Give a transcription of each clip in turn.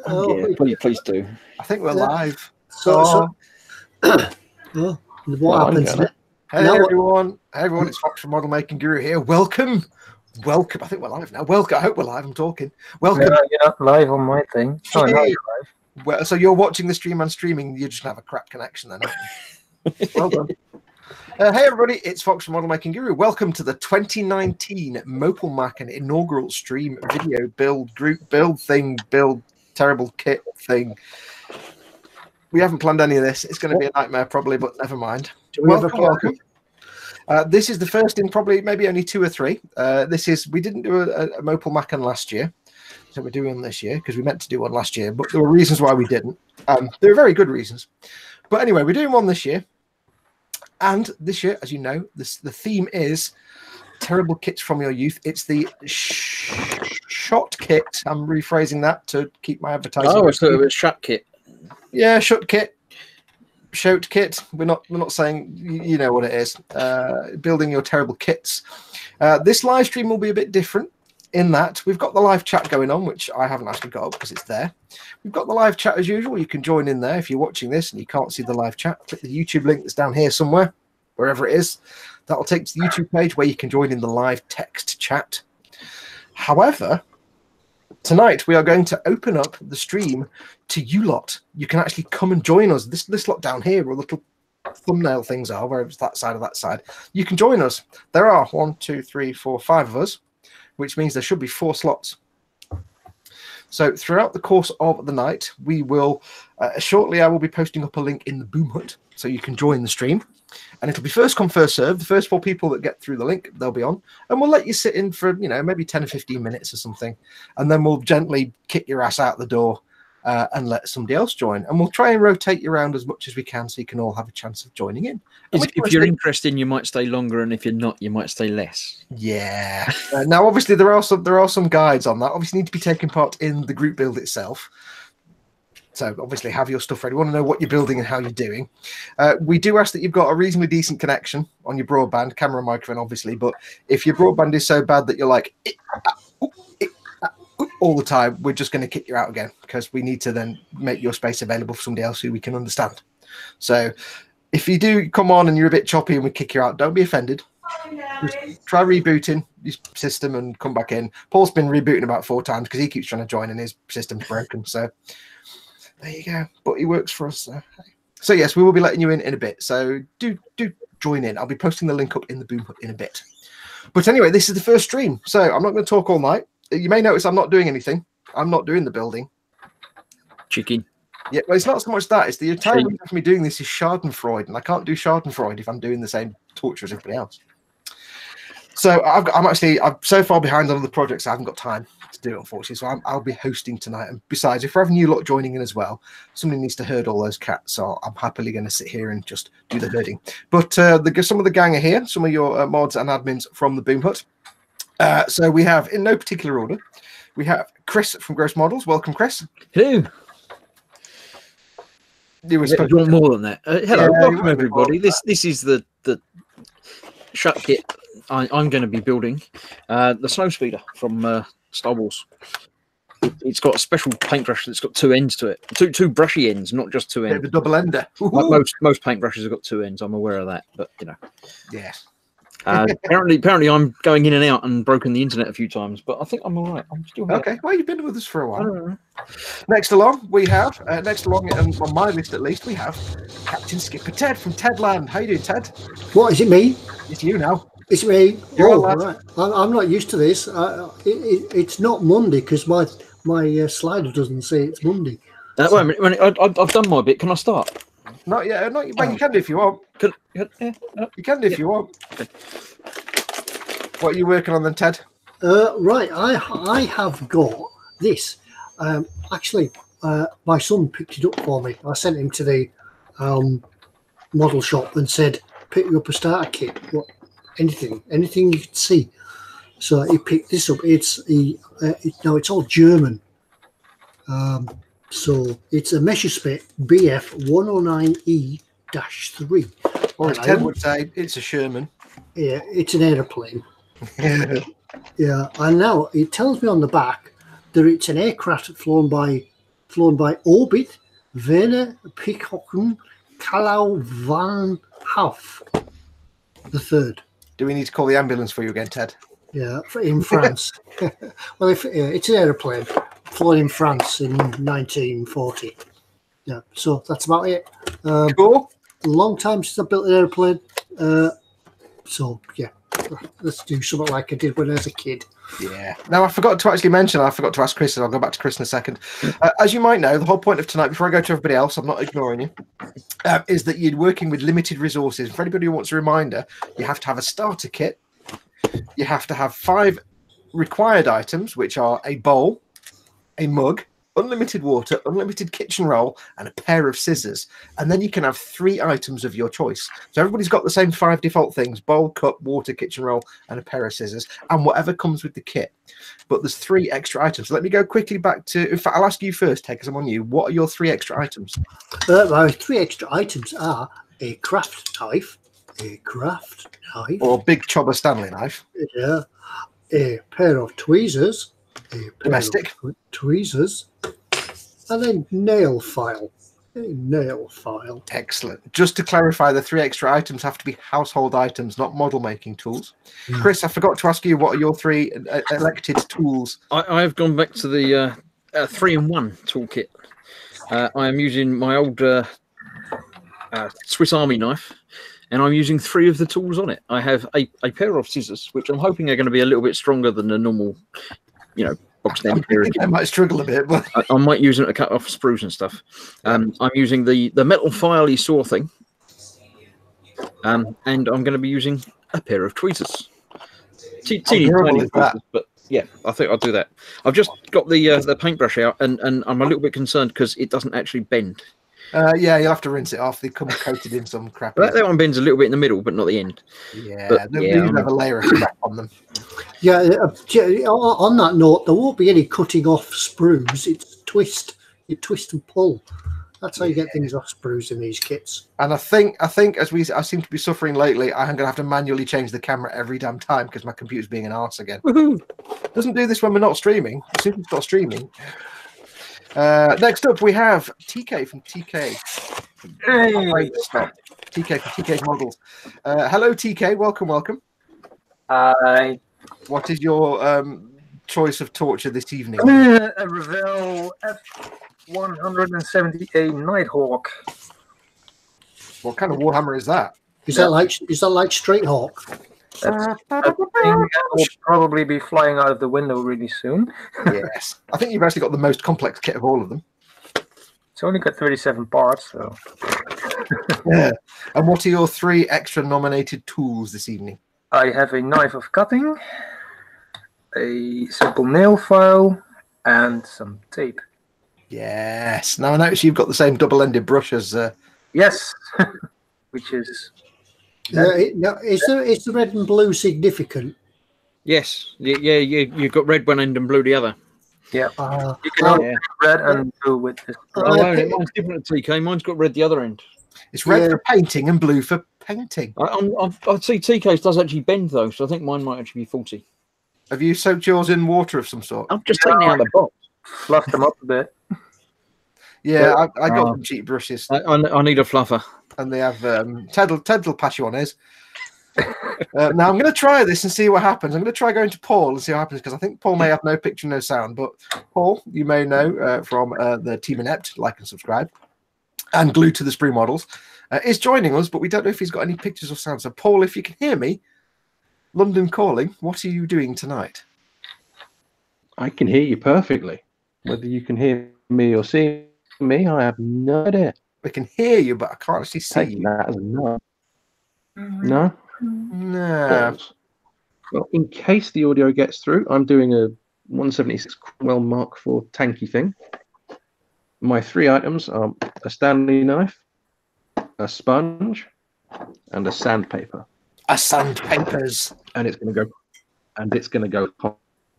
Oh, yeah, please do. I think we're live. So what happens next? Hey everyone, it's Foxx from Modelmaking Guru here. Welcome. I think we're live now. Welcome. I hope we're live. I'm talking. Welcome. No, you're not live on my thing. Oh, no, you're live. Well, so you're watching the stream and streaming. You're just gonna have a crap connection then. Well done. Hey everybody, it's Foxx from Modelmaking Guru. Welcome to the 2019 Mopelmaken inaugural stream video build terrible kit thing. We haven't planned any of this. It's going to be a nightmare probably, but never mind. Welcome. This is the first in probably maybe only 2 or 3. We didn't do a Mopelmaken last year, so we're doing one this year because we meant to do one last year, but there were reasons why we didn't. There were very good reasons, but anyway, we're doing one this year. And this year, as you know, the theme is terrible kits from your youth. It's the shot kit. I'm rephrasing that to keep my advertising. Oh, so it was shot kit. Yeah, shot kit. Shout kit. We're not saying, you know what it is. Building your terrible kits. This live stream will be a bit different in that we've got the live chat going on, which I haven't actually got up because it's there. We've got the live chat as usual. You can join in there if you're watching this and you can't see the live chat. Click the YouTube link that's down here somewhere, wherever it is. That'll take to the YouTube page where you can join in the live text chat. However, tonight we are going to open up the stream to you lot. You can actually come and join us. This lot down here, where little thumbnail things are, where it's that side or that side. You can join us. There are 1, 2, 3, 4, 5 of us, which means there should be 4 slots. So throughout the course of the night, we will shortly. I will be posting up a link in the Boomhut, so you can join the stream, and it'll be first come first serve. The first 4 people that get through the link, they'll be on, and we'll let you sit in for maybe 10 or 15 minutes or something, and then we'll gently kick your ass out the door and let somebody else join, and we'll try and rotate you around as much as we can, so you can all have a chance of joining in. If you're interested, you might stay longer, and if you're not, you might stay less. Yeah. Now, obviously, there are some guides on that. Obviously, you need to be taking part in the group build itself. So, obviously, have your stuff ready. We want to know what you're building and how you're doing. We do ask that you've got a reasonably decent connection on your broadband, camera, microphone, obviously. But if your broadband is so bad that you're like all the time, we're just going to kick you out again, because we need to then make your space available for somebody else who we can understand. So if you do come on and you're a bit choppy and we kick you out, don't be offended. Just try rebooting your system and come back in. Paul's been rebooting about 4 times because he keeps trying to join and his system's broken. So there you go. But he works for us. So yes, we will be letting you in a bit. So do join in. I'll be posting the link up in the Boomhut in a bit. But anyway, this is the first stream, so I'm not going to talk all night. You may notice I'm not doing anything. I'm not doing the building. Chicken. Yeah, well, it's not so much that. It's the entire reason for me doing this is Schadenfreude, and I can't do Schadenfreude if I'm doing the same torture as everybody else. So I'm so far behind on other projects, I haven't got time to do it, unfortunately. So I'll be hosting tonight. And besides, if we're having you lot joining in as well, somebody needs to herd all those cats. So I'm happily going to sit here and just do the herding. But some of the gang are here, some of your mods and admins from the Boomhut. So we have, in no particular order, we have Chris from Gross Models. Welcome, Chris. Hello. You want more than that. Hello, welcome everybody. This is the shut kit I'm going to be building. The snow speeder from Star Wars. It's got a special paintbrush that's got 2 ends to it. Two brushy ends, not just 2 ends. The double ender. Like most paintbrushes have got 2 ends. I'm aware of that, but Yeah. Apparently, I'm going in and out and broken the internet a few times, but I think I'm all right. I'm still okay. Well, you've been with us for a while. Next along, we have on my list at least, we have Captain Skipper Ted from Tedland. How you doing, Ted? What, is it me? It's you now. It's me. You're right. I'm not used to this. It's not Monday because my slider doesn't say it's Monday. Wait a minute. I've done my bit. Can I start? Not yet. Well, you can do if you want. You can do if you want. What are you working on then, Ted? Right. I have got this. Actually, my son picked it up for me. I sent him to the model shop and said, pick you up a starter kit. Anything you could see. So he picked this up. It's all German. So it's a Messerschmitt BF 109E-3. Or as Ted would say, it's a Sherman. Yeah, it's an aeroplane. Yeah, and now it tells me on the back that it's an aircraft flown by flown by Orbit, Werner Pickhocken, Kalau van Haf, the third. Do we need to call the ambulance for you again, Ted? Yeah, in France. Well, it's an aeroplane flown in France in 1940. Yeah, so that's about it. Cool. A long time since I built an aeroplane. So yeah, let's do something like I did when I was a kid. Yeah. Now, I forgot to actually mention, I forgot to ask Chris, and I'll go back to Chris in a second. As you might know, the whole point of tonight, before I go to everybody else, I'm not ignoring you, is that you're working with limited resources. For anybody who wants a reminder, you have to have a starter kit. You have to have 5 required items, which are a bowl, a mug, unlimited water, unlimited kitchen roll, and a pair of scissors. And then you can have 3 items of your choice. So everybody's got the same 5 default things: bowl, cup, water, kitchen roll, and a pair of scissors, and whatever comes with the kit. But there's 3 extra items. So let me go quickly back to, in fact, I'll ask you first, Ted, because I'm on you. What are your 3 extra items? My 3 extra items are a craft knife, Or big Chobber Stanley knife. yeah, a pair of tweezers, Domestic. Tweezers, and a nail file. Excellent. Just to clarify, the 3 extra items have to be household items, not model making tools. Chris, I forgot to ask you, what are your 3 elected tools? I've gone back to the 3-in-1 toolkit. I am using my old Swiss Army knife, and I'm using 3 of the tools on it. I have a pair of scissors, which I'm hoping are going to be a little bit stronger than the normal, box down period. I might struggle a bit, but I might use them to cut off sprues and stuff. I'm using the metal filey saw thing, and I'm going to be using a pair of tweezers. Teeny tiny tweezers, but yeah, I think I'll do that. I've just got the paintbrush out, and I'm a little bit concerned because it doesn't actually bend. Yeah, you'll have to rinse it off. They come coated in some crap. That one bends a little bit in the middle, but not the end. Yeah, they have a layer of crap on them. Yeah, on that note, there won't be any cutting off sprues. It's twist. You twist and pull. That's how you get things off sprues in these kits. And I think as I seem to be suffering lately, I'm going to have to manually change the camera every damn time because my computer's being an arse again. Doesn't do this when we're not streaming. As soon as we start streaming. Next up, we have TK from TK. TK from TK Models. Hello, TK. Welcome. Hi. What is your choice of torture this evening? A Revell F178 Nighthawk. What kind of warhammer is that? Is that like Straight Hawk? That's a thing that will probably be flying out of the window really soon. Yes. I think you've actually got the most complex kit of all of them. It's only got 37 parts, so. Yeah. And what are your 3 extra nominated tools this evening? I have a knife of cutting, a simple nail file, and some tape. Yes. Now I notice you've got the same double-ended brush as. Yes, which is. Is the red and blue significant? Yes. Yeah. You've got red one end and blue the other. Yeah. You can only red and blue with this. Mine's different to TK. Mine's got red the other end. It's red for painting and blue for painting. I'd see TK's does actually bend though, so I think mine might actually be faulty. Have you soaked yours in water of some sort? I'm just taking it out of the box. Fluffed them up a bit. Yeah, I got some cheap brushes. I need a fluffer. And they have Ted will pass you on his. Now I'm going to try this and see what happens. I'm going to try going to Paul and see what happens because I think Paul may have no picture, no sound. But Paul, you may know from the Team Inept, like and subscribe, and Glued to the Sprue Models, is joining us, but we don't know if he's got any pictures or sound. So Paul, if you can hear me, London calling, what are you doing tonight? I can hear you perfectly. Whether you can hear me or see me, I have no idea. I can hear you, but I can't actually see you. That as a no. No? No. Well, in case the audio gets through, I'm doing a 176 Cromwell Mark IV tanky thing. My 3 items are a Stanley knife, a sponge, and a sandpaper. A sandpapers. And it's going to go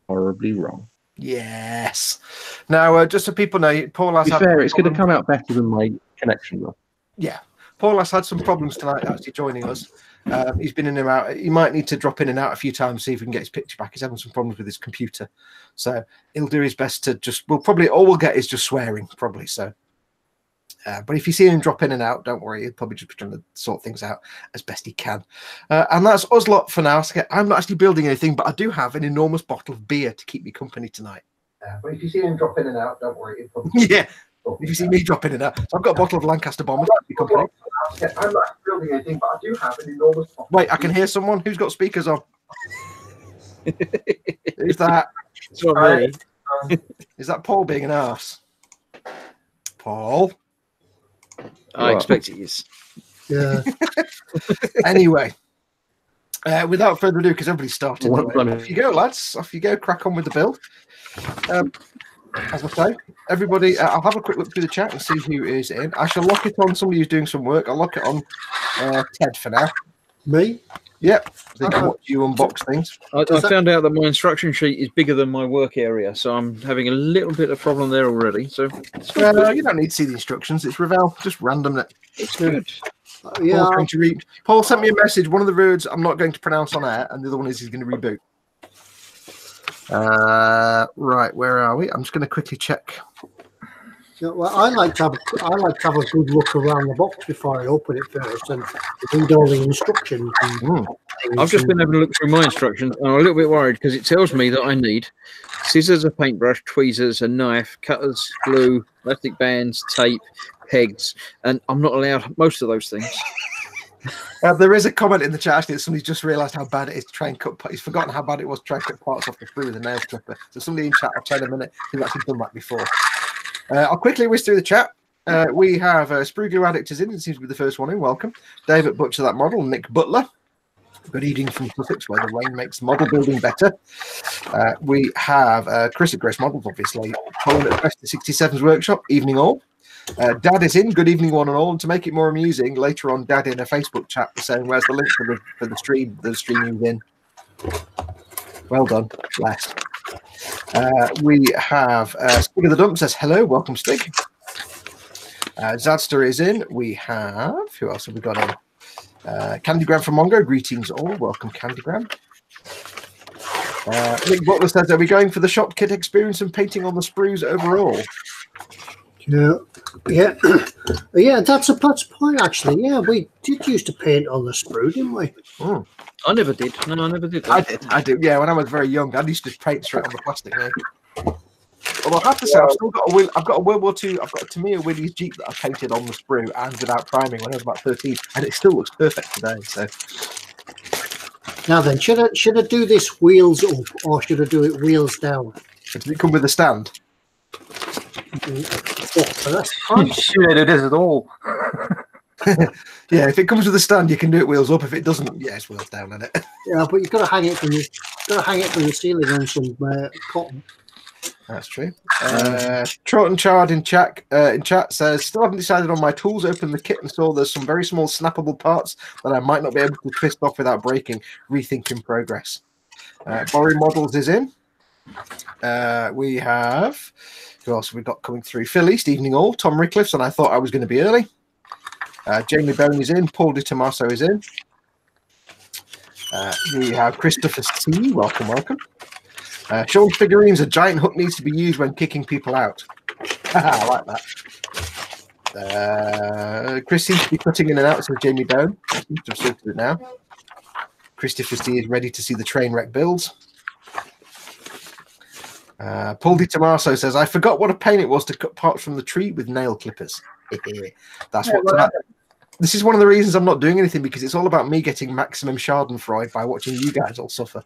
horribly wrong. Yes. Now, just so people know, Paul has. To be fair, it's going to come out better than my connection will. Yeah. Paul has had some problems tonight actually joining us. He's been in and out. He might need to drop in and out a few times, see if we can get his picture back. He's having some problems with his computer. So he'll do his best to all we'll get is just swearing, probably. So, but if you see him drop in and out, don't worry. He'll probably just be trying to sort things out as best he can. And that's us lot for now. So I'm not actually building anything, but I do have an enormous bottle of beer to keep me company tonight. But if you see him drop in and out, don't worry. He'll probably yeah. If you see me drop in and out. So I've got a bottle of Lancaster Bomber to keep me company. I'm not building anything, but I do have an enormous bottle. Wait, I can hear someone. Who's got speakers on? Who's that? It's not me. Is that Paul being an arse? Paul? I expect it is. Yeah. Anyway, without further ado, because everybody's started. Anyway, off you go, lads. Off you go. Crack on with the build. As I say, everybody, I'll have a quick look through the chat and see who is in. I shall lock it on somebody who's doing some work. I'll lock it on Ted for now. Me? Yep. I can watch you unbox things. I found out that my instruction sheet is bigger than my work area, so I'm having a little bit of problem there already. So you don't need to see the instructions. It's Ravel, just random. It's good. Yeah. Paul sent me a message. One of the words I'm not going to pronounce on air, and the other one is he's going to reboot. Right, where are we? I'm just going to quickly check. Yeah, well, I like to have a good look around the box before I open it first and read all the instructions. I've just been having a look through my instructions, and I'm a little bit worried because it tells me that I need scissors, a paintbrush, tweezers, a knife, cutters, glue, elastic bands, tape, pegs, and I'm not allowed most of those things. There is a comment in the chat actually that somebody's just realised how bad it is to try and cut. He's forgotten how bad it was to try and cut parts off the sprue with a nail clipper. So somebody in chat, I'll tell in a minute, who's actually done that before. I'll quickly whiz through the chat. We have Sprue Glue Addict is in. It seems to be the first one in. Welcome. David Butcher, that model. Nick Butler. Good evening from Sussex, where the rain makes model building better. We have Chris at Grace Models, obviously. Colin at Best 67's workshop. Evening all. Dad is in. Good evening, one and all. And to make it more amusing, later on, Dad in a Facebook chat was saying, "Where's the link for the stream? The stream he was in." Well done, bless. We have Stig of the Dump says hello. Welcome, Stig. Zadster is in. We have who else have we got in? Candygram from Mongo. Greetings all. Welcome, Candygram. Nick Butler says, "Are we going for the shop kit experience and painting on the sprues overall?" Yeah, that's a point actually. Yeah, we did used to paint on the sprue, didn't we? I never did. No, I never did. I did. Yeah, when I was very young, I used to paint straight on the plastic. Well, I have to say, I've still got a World War II. I've got a Tamiya Willys Jeep that I painted on the sprue and without priming when I was about 13, and it still looks perfect today. So now then, should I do this wheels up or should I do it wheels down? Does it come with a stand? I'm sure it is at all. Yeah, if it comes with a stand, you can do it wheels up. If it doesn't, yeah, it's wheels down, isn't it? Yeah, but you've got to hang it from the ceiling on some cotton. That's true. Trot and Chard in chat says, "Still haven't decided on my tools. Open the kit and saw there's some very small snappable parts that I might not be able to twist off without breaking. Rethink in progress." Borry Models is in. We have who else have we got coming through? Phil East, evening all. Tom Rickliffs, and I thought I was going to be early. Jamie Bone is in. Paul Di Tommaso is in. We have Christopher C. Welcome, welcome. Sean's figurines, a giant hook needs to be used when kicking people out. I like that. Chris seems to be cutting in and out, says Jamie Bone. I've sorted it now. Christopher C. is ready to see the train wreck builds. Paul Di Tommaso says, "I forgot what a pain it was to cut parts from the tree with nail clippers." That's what. This is one of the reasons I'm not doing anything, because it's all about me getting maximum Schadenfreude by watching you guys all suffer.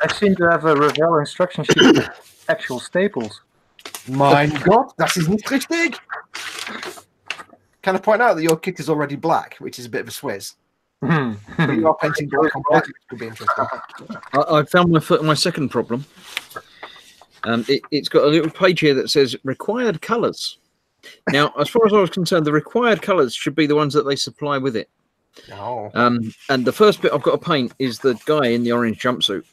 I seem to have a Ravel instruction sheet with actual staples. Mein Gott, das ist nicht richtig. Can I point out that your kit is already black, which is a bit of a swizz? But you are painting black on black, which could be interesting. I found my second problem. It's got a little page here that says required colours. Now, as far as I was concerned, the required colours should be the ones that they supply with it. Oh. And the first bit I've got to paint is the guy in the orange jumpsuit.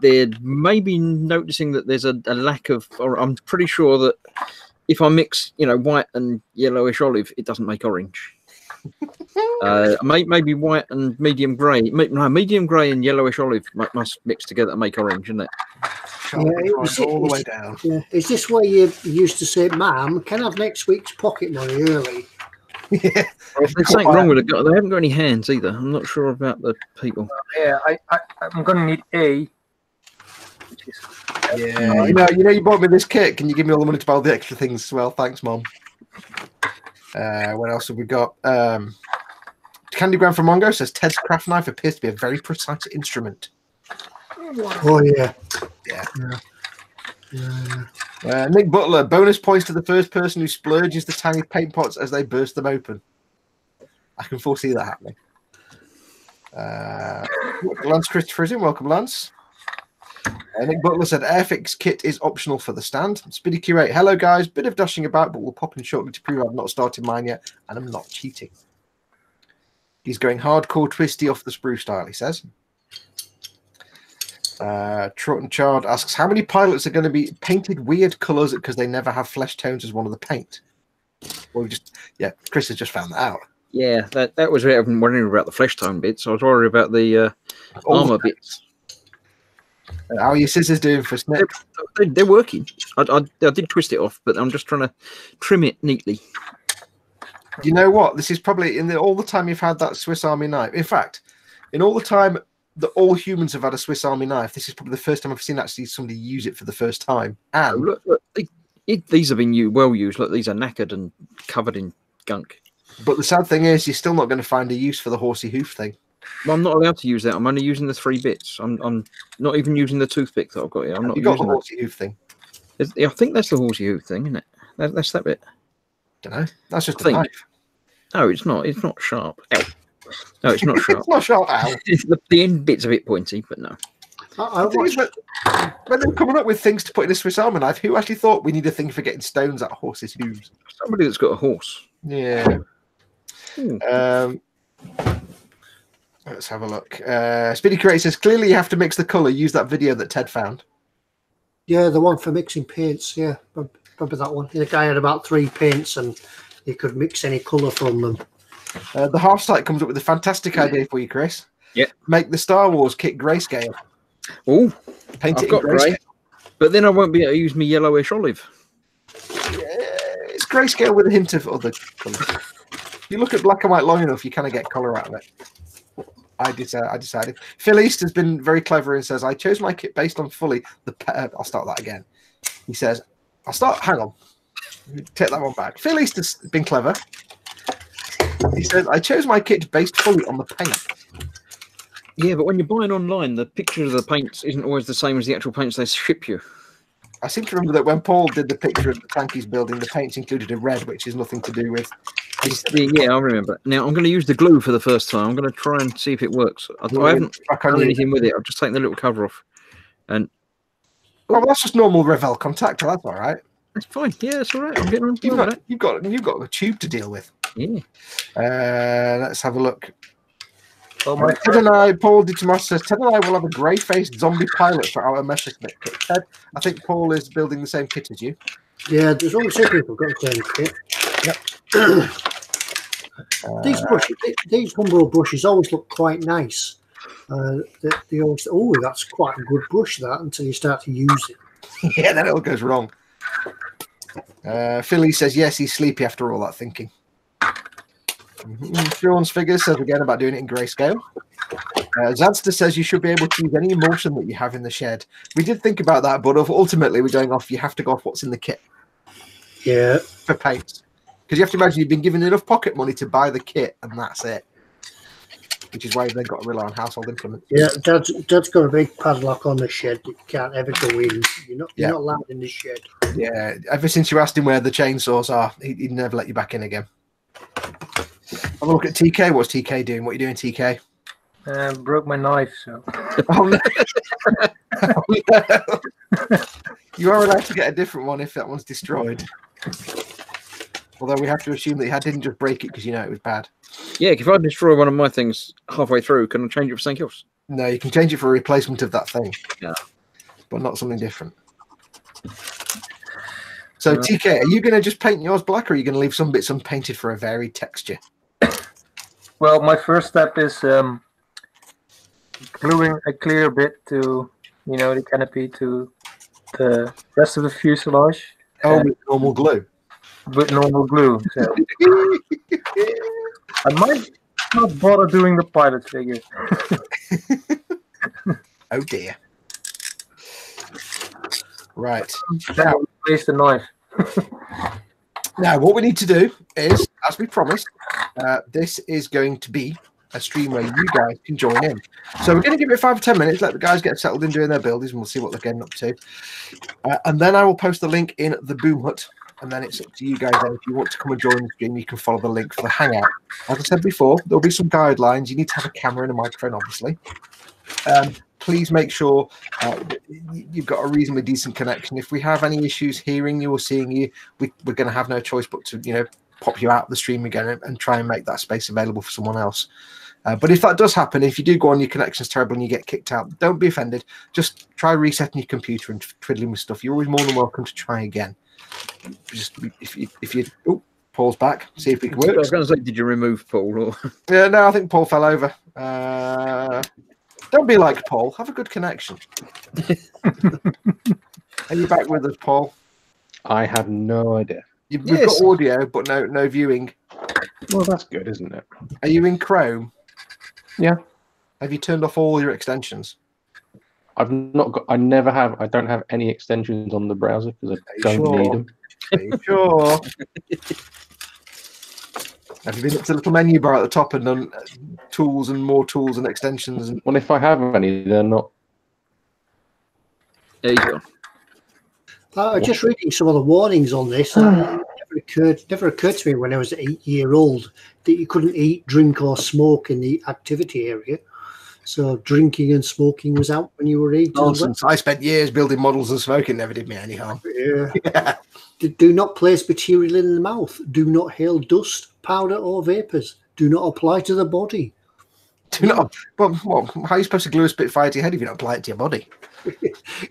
They're maybe noticing that there's a lack of, or I'm pretty sure that if I mix, you know, white and yellowish olive, it doesn't make orange. Maybe white and medium grey. No, medium grey and yellowish olive must mix together and make orange, isn't it? Yeah, all the way down. Yeah. Is this where you used to say, "Ma'am, can I have next week's pocket money early"? Yeah. There's something wrong with it. They haven't got any hands either. I'm not sure about the people. Yeah, I'm gonna need A. Which is, Yeah, you bought me this kit. Can you give me all the money to buy all the extra things as well? Thanks, Mom. What else have we got? Candygram from Mongo says Ted's craft knife appears to be a very precise instrument. Oh yeah. Nick Butler, bonus points to the first person who splurges the tiny paint pots as they burst them open. I can foresee that happening. Lance Christopher is in. Welcome, Lance. Nick Butler said Airfix kit is optional for the stand. Speedy Q8, hello guys, bit of dashing about, but we'll pop in shortly to prove I've not started mine yet, and I'm not cheating. He's going hardcore twisty off the sprue style, he says. Trot and Chard asks, how many pilots are going to be painted weird colours because they never have flesh tones as one of the paint? Well, Chris has just found that out. Yeah, that was it. I've been wondering about the flesh tone bits. I was worried about the armour bits. How are your scissors doing for snip? They're working. I did twist it off, but I'm just trying to trim it neatly. You know what? This is probably all the time you've had that Swiss Army knife. In fact, in all the time that all humans have had a Swiss Army knife, this is probably the first time I've seen actually somebody use it for the first time. And look, these have been well used. Look, these are knackered and covered in gunk. But the sad thing is, you're still not going to find a use for the horsey hoof thing. Well, I'm not allowed to use that. I'm only using the 3 bits. I'm not even using the toothpick that I've got here. I'm not you got using the horsey hoof thing. I think that's the horsey hoof thing, isn't it? That's that bit. Don't know. That's just a knife. No, it's not. It's not sharp. Ow. No, it's not sharp. It's not sharp. Ow. The end bit's a bit pointy, but no. When they're coming up with things to put in a Swiss Army knife, who actually thought we need a thing for getting stones out of horses' hooves? Somebody that's got a horse. Yeah. Let's have a look. Speedy Creator says, clearly you have to mix the colour. Use that video that Ted found. Yeah, the one for mixing paints. Yeah, remember that one? The guy had about 3 paints and you could mix any colour from them. The half site comes up with a fantastic idea for you, Chris. Yeah. Make the Star Wars kit grayscale. Oh, paint I've it got in grayscale. grey, but then I won't be able to use my yellowish olive. Yeah, it's grayscale with a hint of other colours. If you look at black and white long enough, you kind of get colour out of it. I decided. Phil East has been very clever and says, I chose my kit based on fully the... I'll start that again. He says, hang on. Take that one back. Phil East has been clever. He says, I chose my kit based fully on the paint. Yeah, but when you're buying online, the picture of the paints isn't always the same as the actual paints they ship you. I seem to remember that when Paul did the picture of the tank he's building, the paints included a red, which is nothing to do with... Yeah, I remember. Now, I'm going to use the glue for the first time. I'm going to try and see if it works. I haven't done anything with it. I've just taken the little cover off. And well, that's just normal Revell contactor. That's all right. That's fine. Yeah, that's all right. I'm getting on. You've got a tube to deal with. Yeah. Let's have a look. Oh, Ted and I, Paul Ditomas says, Ted and I will have a grey-faced zombie pilot for our Messerschmitt kit. Ted, I think Paul is building the same kit as you. Yeah, there's only 2 people got the same kit. Yep. These Humbrol brushes always look quite nice. They always, oh, that's quite a good brush, that, until you start to use it. Yeah, then it all goes wrong. Philly says, yes, he's sleepy after all that thinking. Sean's Figures says again about doing it in grayscale. Zadster says you should be able to use any emulsion that you have in the shed. We did think about that, but ultimately we're going off, you have to go off what's in the kit. Yeah. For paints. Because you have to imagine you've been given enough pocket money to buy the kit, and that's it. Which is why they've got to rely on household implements. Yeah, Dad's got a big padlock on the shed. You can't ever go in. You're not allowed in the shed. Yeah, ever since you asked him where the chainsaws are, he'd never let you back in again. Have a look at TK. What's TK doing? What are you doing, TK? Broke my knife, so... Oh, no. Oh, no. You are allowed to get a different one if that one's destroyed. Although we have to assume that he didn't just break it because you know it was bad. Yeah, if I destroy one of my things halfway through, can I change it for something else? No, you can change it for a replacement of that thing. Yeah. But not something different. So, TK, are you going to just paint yours black, or are you going to leave some bits unpainted for a varied texture? Well, my first step is gluing a clear bit to, the canopy to the rest of the fuselage. Oh, with normal glue. With normal glue. So I might not bother doing the pilot figure. Oh dear. Right. Now, place the knife. Now, what we need to do is, as we promised, this is going to be a stream where you guys can join in. So we're going to give it 5 or 10 minutes, let the guys get settled in doing their builds, and we'll see what they're getting up to. And then I will post the link in the Boomhut, and then it's up to you guys. Then if you want to come and join the stream, you can follow the link for the Hangout. As I said before, there'll be some guidelines. You need to have a camera and a microphone, obviously. Please make sure you've got a reasonably decent connection. If we have any issues hearing you or seeing you, we're going to have no choice but to, pop you out of the stream again and try and make that space available for someone else. But if that does happen, if you do go on, your connection's terrible and you get kicked out, don't be offended. Just try resetting your computer and twiddling with stuff. You're always more than welcome to try again. Just if you oh, Paul's back. See if it works. I was going to say, did you remove Paul? Or? Yeah, no, I think Paul fell over. Don't be like Paul. Have a good connection. Are you back with us, Paul? I have no idea. We've got audio, but no viewing. Well, that's good, isn't it? Are you in Chrome? Yeah. Have you turned off all your extensions? I've not got. I never have. I don't have any extensions on the browser because I don't need them. Are you sure? Have you been up to the little menu bar at the top and done tools and more tools and extensions? And... Well, if I have any, they're not. There you go. Just reading some of the warnings on this. Never occurred to me when I was 8-year-old that you couldn't eat, drink, or smoke in the activity area. So drinking and smoking was out when you were 8. Nonsense. I spent years building models and smoking never did me any harm. Yeah. Do not place material in the mouth. Do not hail dust, powder, or vapors. Do not apply to the body. Do not. Well, how are you supposed to glue a Spitfire to your head if you don't apply it to your body?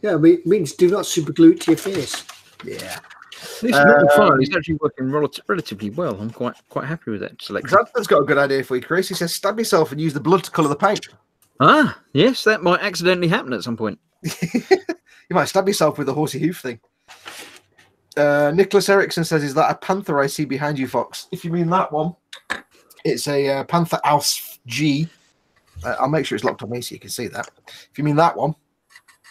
Yeah, it means do not super glue it to your face. Yeah. This normal file is actually working relatively well. I'm quite happy with that selection. Xanthan's got a good idea for you, Chris. He says, stab yourself and use the blood to colour the paint. Ah, yes, that might accidentally happen at some point. You might stab yourself with the horsey hoof thing. Nicholas Erickson says, is that a Panther I see behind you, Fox? If you mean that one, it's a Panther Ausf G. I'll make sure it's locked on me so you can see that. If you mean that one,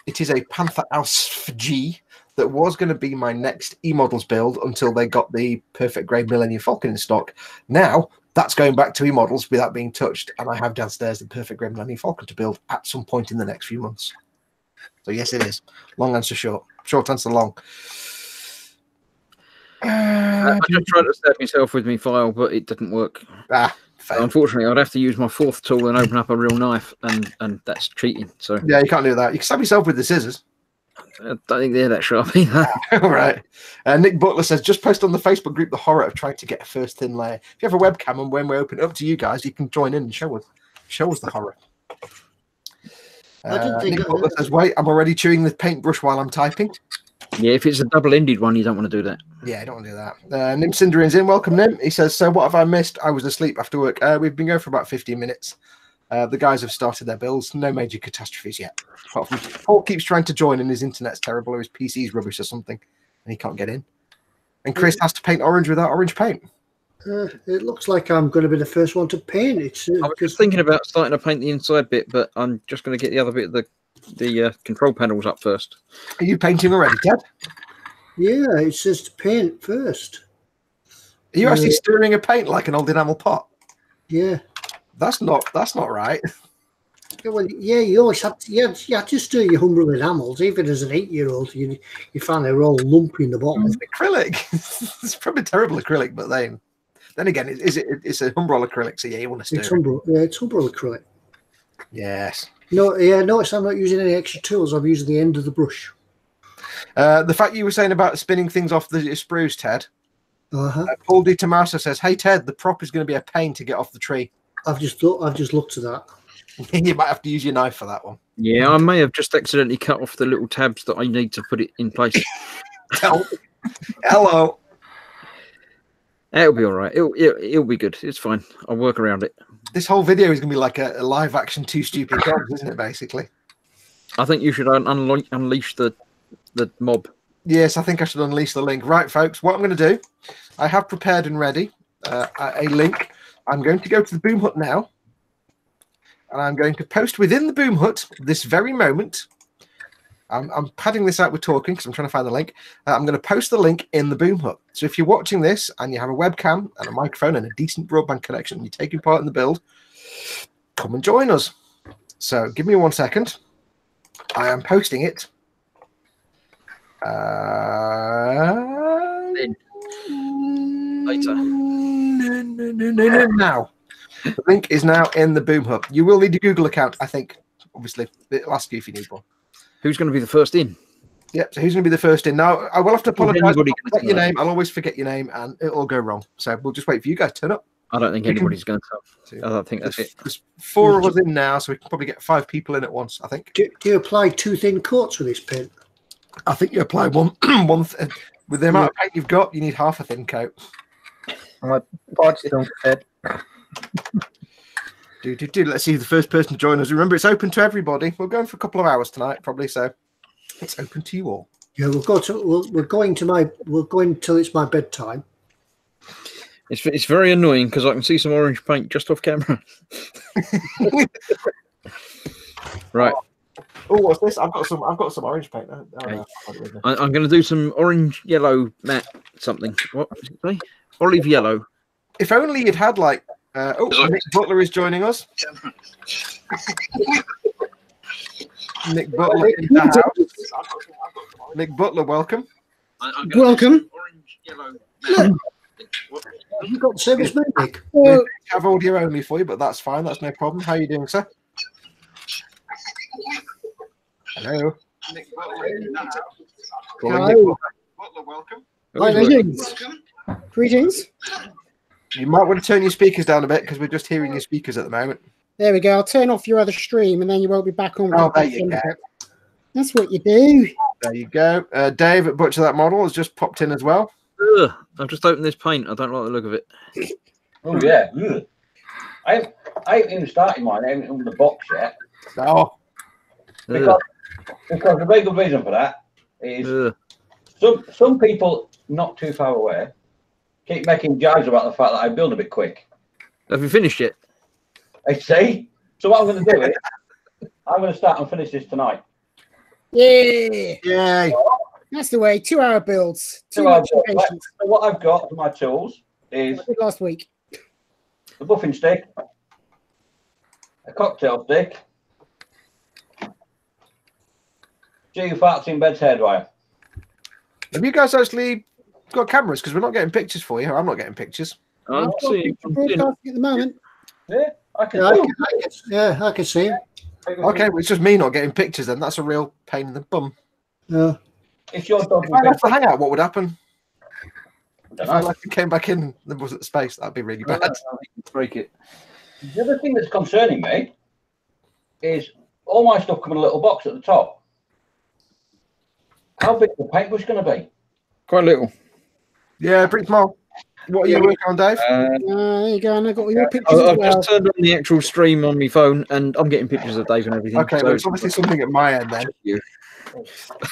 it is a Panther Ausf G that was going to be my next E-Models build until they got the perfect grade Millennium Falcon in stock. Now, that's going back to E-Models without being touched, and I have downstairs the perfect grade Millennium Falcon to build at some point in the next few months. So yes, it is. Long answer short. Short answer long. I just tried to stab myself with my file, but it didn't work. So unfortunately, I'd have to use my 4th tool and open up a real knife, and that's cheating. So yeah, you can't do that. You can stab yourself with the scissors. I don't think they're that sharp either. All right. Nick Butler says, just post on the Facebook group the horror of trying to get a first thin layer. If you have a webcam and when we open it up to you guys, you can join in and show us the horror. Nick Butler says, wait, I'm already chewing the paintbrush while I'm typing. Yeah, if it's a double-ended one, you don't want to do that. Yeah, I don't want to do that. Nim Cinderin's in. Welcome, Nim. He says, so what have I missed? I was asleep after work. We've been going for about 15 minutes. The guys have started their builds. No major catastrophes yet. Paul keeps trying to join and his internet's terrible or his PC's rubbish or something, and he can't get in. And Chris has to paint orange without orange paint. It looks like I'm going to be the first one to paint. I was just thinking about starting to paint the inside bit, but I'm just going to get the other bit of the control panels up first. Are you painting already, Ted? Yeah, it says to paint first. Are you actually stirring a paint like an old enamel pot? Yeah. That's not right. Yeah, well, yeah, you always have to. Yeah, you have to stir your humble enamels. Even as an 8-year-old, you find they're all lumpy in the bottom. It's acrylic. It's probably terrible acrylic, but then again, it's a Humbrol acrylic, so yeah, you want to stir it. It's Humbrol acrylic. Yes. No, yeah, notice I'm not using any extra tools. I'm using the end of the brush. The fact you were saying about spinning things off the spruce, Ted. Paul Di Tommaso says, "Hey Ted, the prop is going to be a pain to get off the tree." I've just looked at that. You might have to use your knife for that one. Yeah, I may have just accidentally cut off the little tabs that I need to put it in place. Hello. It'll be all right. It'll be good. It's fine. I'll work around it. This whole video is going to be like a live action Two Stupid Dogs, isn't it, basically? I think you should unleash the mob. Yes, I think I should unleash the link. Right, folks, what I'm going to do, I have prepared and ready a link. I'm going to go to the Boomhut now, and I'm going to post within the Boomhut this very moment. I'm padding this out with talking because I'm trying to find the link. I'm going to post the link in the Boomhut. So if you're watching this and you have a webcam and a microphone and a decent broadband connection and you're taking part in the build, come and join us. So give me 1 second. I am posting it. Later. Now. The link is now in the Boomhut. You will need a Google account, I think. Obviously, it'll ask you if you need one. Who's going to be the first in? Yep, so who's going to be the first in? Now, I will have to apologise. Anybody I'll forget your name. I'll always forget your name, and it'll all go wrong. So we'll just wait for you guys to turn up. I don't think anybody's going to. I don't think that's it. There's 4 of us in now, so we can probably get 5 people in at once, I think. Do you apply 2 thin coats with this paint? I think you apply one with the amount of paint you've got, you need half a thin coat. My parts don't fit. Let's see the first person to join us. Remember, it's open to everybody. We're going for a couple of hours tonight, probably, so it's open to you all. Yeah, we're going till it's my bedtime. It's very annoying because I can see some orange paint just off camera. Right. Oh, what's this? I've got some orange paint. I'm going to do some orange, yellow, matte something. What does it say? Olive yellow. If only you'd had like. Nick Butler is joining us. Nick Butler in the house. Nick Butler, welcome. Welcome. Orange, yellow, You've got the same as me, Nick. We have audio only for you, but that's fine. That's no problem. How are you doing, sir? Hello. Nick Butler in the house. Hello. Butler, welcome. Greetings. Greetings. You might want to turn your speakers down a bit because we're just hearing your speakers at the moment. There we go. I'll turn off your other stream and then you won't be back on. Oh, there you go. That's what you do. There you go. Dave at Butcher That Model has just popped in as well. Ugh, I've just opened this paint. I don't like the look of it. Oh, yeah. Ugh. I haven't even started mine. I haven't opened the box yet. Oh. Because the very good reason for that is some people not too far away keep making jibes about the fact that I build a bit quick. Have you finished it? I see. So what I'm going to do is I'm going to start and finish this tonight. Yeah. Yay. That's the way. 2-hour builds. Too 2 hour much build. patience. So what I've got for my tools is I did last week. the buffing stick, a cocktail stick, G Foxx in bed's hairdryer. Have you guys actually got cameras? Because we're not getting pictures for you. I'm not getting pictures. I'm seeing. Broadcasting at the moment. Yeah, I can. I can see him. Okay, well, it's just me not getting pictures then. That's a real pain in the bum. Yeah. If your dog If I left the hangout, what would happen? If I was came back in and there wasn't space, that'd be really bad. Break it. the other thing that's concerning me is all my stuff come in a little box at the top. How big is the paintbrush going to be? Quite little. Yeah, pretty small. What are you working on, Dave? There you go. And I got all your pictures as I've well. just turned on the actual stream on my phone, and I'm getting pictures of Dave and everything. Okay, so well, it's obviously something at my end then.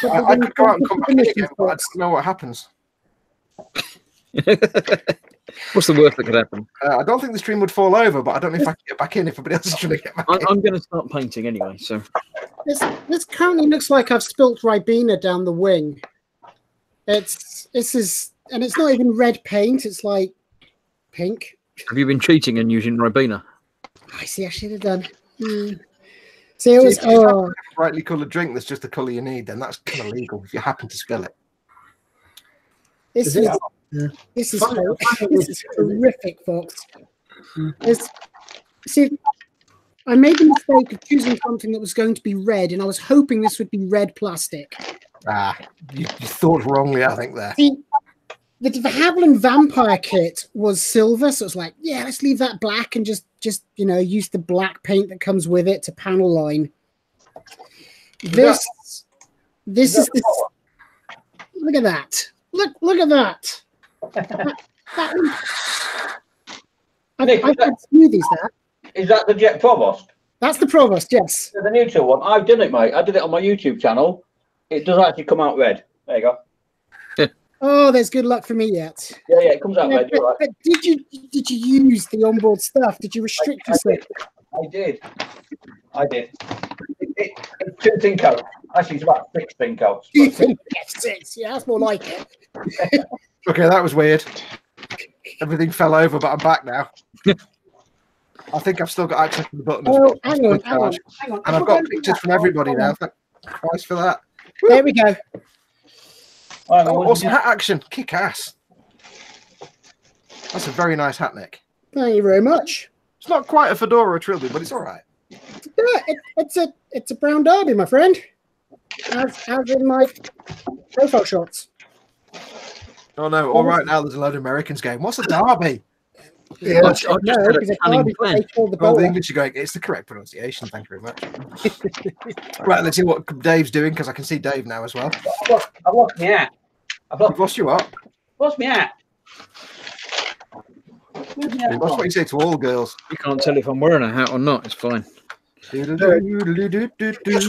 I could go out and come back in again, but I don't know what happens. What's the worst that could happen? I don't think the stream would fall over, but I don't know if I can get back in if everybody else is trying to get back in. I'm going to start painting anyway. So This currently looks like I've spilt Ribena down the wing. And it's not even red paint. It's like pink. have you been cheating and using Ribena? I see. I should have done. See, it was. If you have a brightly coloured drink that's just the colour you need, then that's kind of legal if you happen to spill it. This is horrific, Fox. See, I made the mistake of choosing something that was going to be red, and I was hoping this would be red plastic. You thought wrongly, I think, there. See, the de Havilland Vampire kit was silver, so it's like, yeah, let's leave that black and just use the black paint that comes with it to panel line. This is this. Look at that. Look at that. Nick, I've had smoothies there. is that the Jet Provost? That's the Provost, yes. The neutral one. I've done it, mate. I did it on my YouTube channel. It does actually come out red. There you go. Oh, there's good luck for me yet. Yeah, it comes out red. You're right. But did you use the onboard stuff? Did you restrict yourself? I did. It's 2 thin coats. Actually, it's about 6 thin coats. Do you think it's 6? Yeah, that's more like it. Okay, that was weird. Everything fell over, but I'm back now. I think I've still got access to the button. Oh, hang on. And I've got pictures from everybody now. Thank Christ for that. There we go. Oh, awesome hat action. Kick ass. That's a very nice hat, Nick. Thank you very much. It's not quite a fedora or trilby, but it's all right. Yeah, it's a brown derby, my friend. As in my profile shots. Oh no! All right, now there's a load of Americans going. What's a derby? Yeah, I just had a cunning plan. Well, the English are going. It's the correct pronunciation. Thank you very much. Right, let's see what Dave's doing because I can see Dave now as well. I've lost my hat. You've lost you up. Lost my hat. That's what you say to all girls. You can't tell if I'm wearing a hat or not. It's fine. Just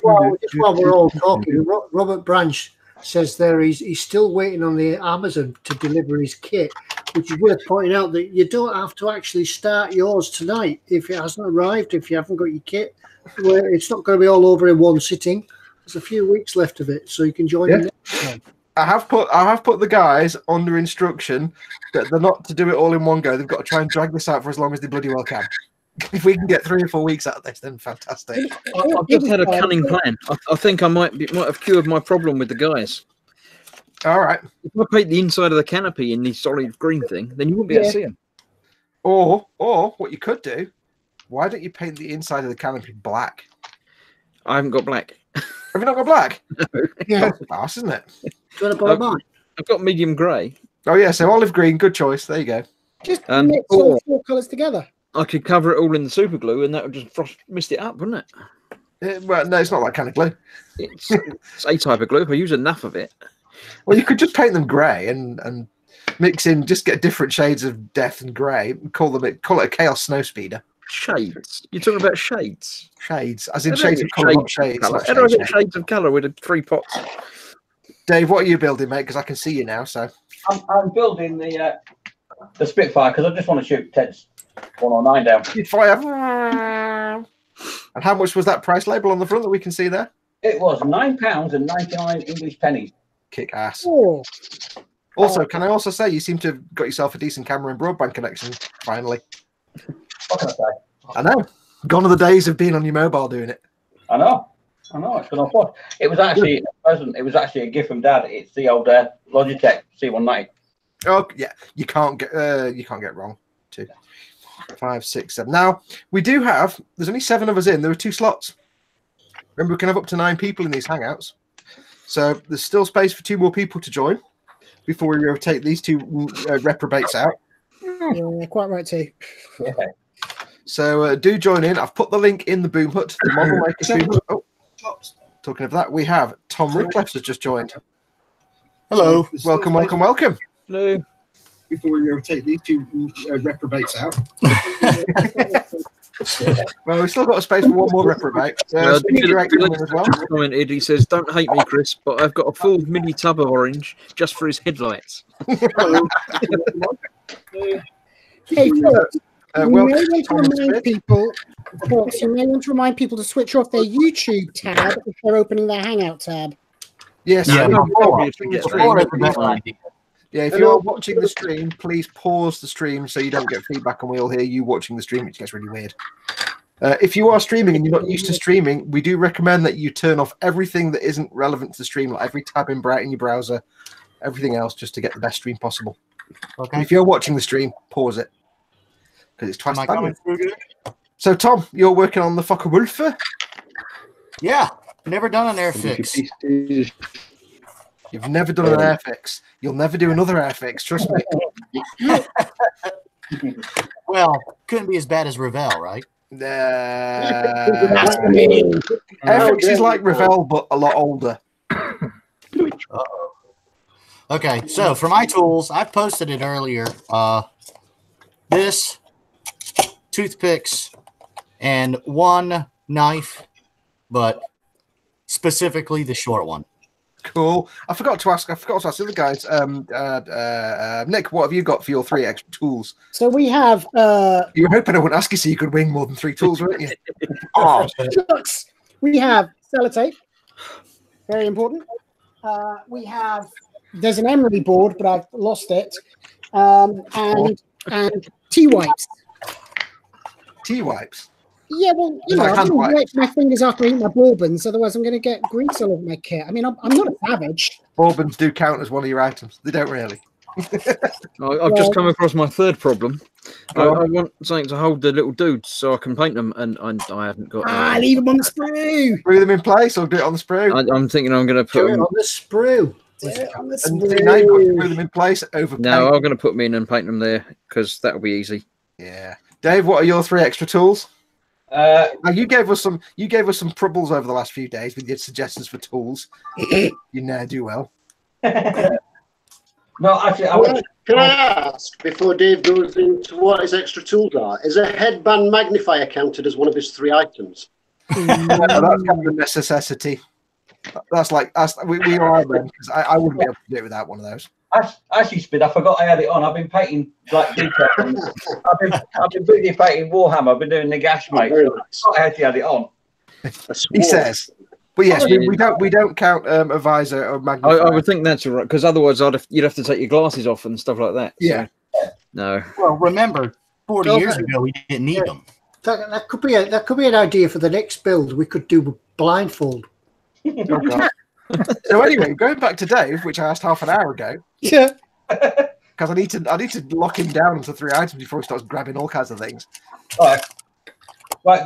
while we're all talking, Robert Branch says there he's still waiting on the Amazon to deliver his kit, which is worth pointing out that you don't have to actually start yours tonight if it hasn't arrived, if you haven't got your kit. It's not going to be all over in one sitting. There's a few weeks left of it, so you can join in next time. I have put the guys under instruction that they're not to do it all in one go. They've got to try and drag this out for as long as they bloody well can. If we can get 3 or 4 weeks out of this, then fantastic. I've just had a cunning plan. I think I might have cured my problem with the guys. All right. If I paint the inside of the canopy in the solid green thing, then you wouldn't be able to see them. Or what you could do, why don't you paint the inside of the canopy black? I haven't got black. Have you not got black? No. Yeah. That's fast, isn't it? Do you want to borrow mine? I've got medium grey. Oh yeah, so olive green, good choice. There you go. Just And mix all 4 colours together. I could cover it all in the super glue, and that would just mist it up, wouldn't it? Well, no, it's not that kind of glue. It's a type of glue. If I use enough of it. Well, you could just paint them grey and mix in, just get different shades of death and grey. Call it a chaos snow speeder. Shades. You're talking about shades. Shades, as in shades of colour, not shades. Colour. Not How do I shades, get shades of colour with the 3 pots? Dave, what are you building, mate? Because I can see you now. So I'm building the Spitfire because I just want to shoot Ted's 109 down. fire. And how much was that price label on the front that we can see there? It was £9.99 English pennies. Kick ass. Oh, Also, can I also say you seem to have got yourself a decent camera and broadband connection finally? What can I say? I know. Gone are the days of being on your mobile doing it. I know. It's gone off. It was actually a present. It was actually a gift from Dad. It's the old Logitech C190. Oh yeah, you can't get wrong. 2, 5, 6, 7. Now we do have. There's only 7 of us in. There are 2 slots. Remember, we can have up to 9 people in these hangouts. So there's still space for 2 more people to join before we rotate these 2 reprobates out. yeah, quite right too. Yeah. So do join in. I've put the link in the Boomhut, the Modelmaker Boomhut. Oh, talking of that, we have Tom Rickliff has just joined. Hello. Welcome. Hello. Before we rotate these 2 reprobates out. Well, we've still got a space for 1 more reprobate. As well. Commented, he says, "Don't hate me, Chris, but I've got a full mini tub of orange just for his headlights." Hey, Fox, you well, may want to remind people to switch off their YouTube tab if they're opening their Hangout tab. Yes. Yeah. Yeah, if you are watching the stream, please pause the stream so you don't get feedback and we all hear you watching the stream, which gets really weird. If you are streaming and you're not used to streaming, we do recommend that you turn off everything that isn't relevant to the stream, like every tab in your browser, everything else, just to get the best stream possible. Okay. And if you're watching the stream, pause it. Because it's twice the bandwidth. So, Tom, you're working on the Foxx Wolf? Yeah, never done an air fix. You've never done an air fix. You'll never do another air fix, trust me. Well, couldn't be as bad as Revell, right? Air fix is like Revell, but a lot older. Uh-oh. Okay, so for my tools, I posted it earlier. This, toothpicks, and one knife, but specifically the short one. Cool. I forgot to ask the other guys. Nick, what have you got for your 3 extra tools? So we have. You were hoping I wouldn't ask you so you could wing more than 3 tools, weren't you? Oh, shucks. We have sellotape. Very important. We have. There's an emery board, but I've lost it. And T-wipes. T-wipes? Yeah, well, you know, I don't wipe my fingers after eating my bourbons, otherwise I'm going to get grease all over my kit. I mean, I'm not a savage. Bourbons do count as one of your items. They don't really. I've just come across my third problem. I want something to hold the little dudes so I can paint them, and I haven't got. Leave them on the sprue. Sprue them in place, or do it on the sprue. I'm thinking I'm going to put them on the sprue. Now you've got to sprue them in place over. No, I'm going to put them in and paint them there because that'll be easy. Yeah, Dave, what are your 3 extra tools? Now you gave us some troubles over the last few days with your suggestions for tools. You never do well. No, actually, can I ask before Dave goes into what his extra tools are? Is a headband magnifier counted as one of his 3 items? That's kind of a necessity. That's we are then, because I wouldn't be able to do it without one of those. Actually, Spid, I forgot I had it on. I've been painting like details. I've been busy painting Warhammer. I've been doing the gash, mate. I actually had it on. He says. But yes, we don't count a visor or magnifier. I would think that's all right, because otherwise you'd have to take your glasses off and stuff like that. Yeah. So, no. Well, remember, 40 years ago we didn't need them. That could be an idea for the next build. We could do blindfold. Oh, God. So anyway, going back to Dave, which I asked half an hour ago. Yeah. Because I need to lock him down to 3 items before he starts grabbing all kinds of things. All right. Right,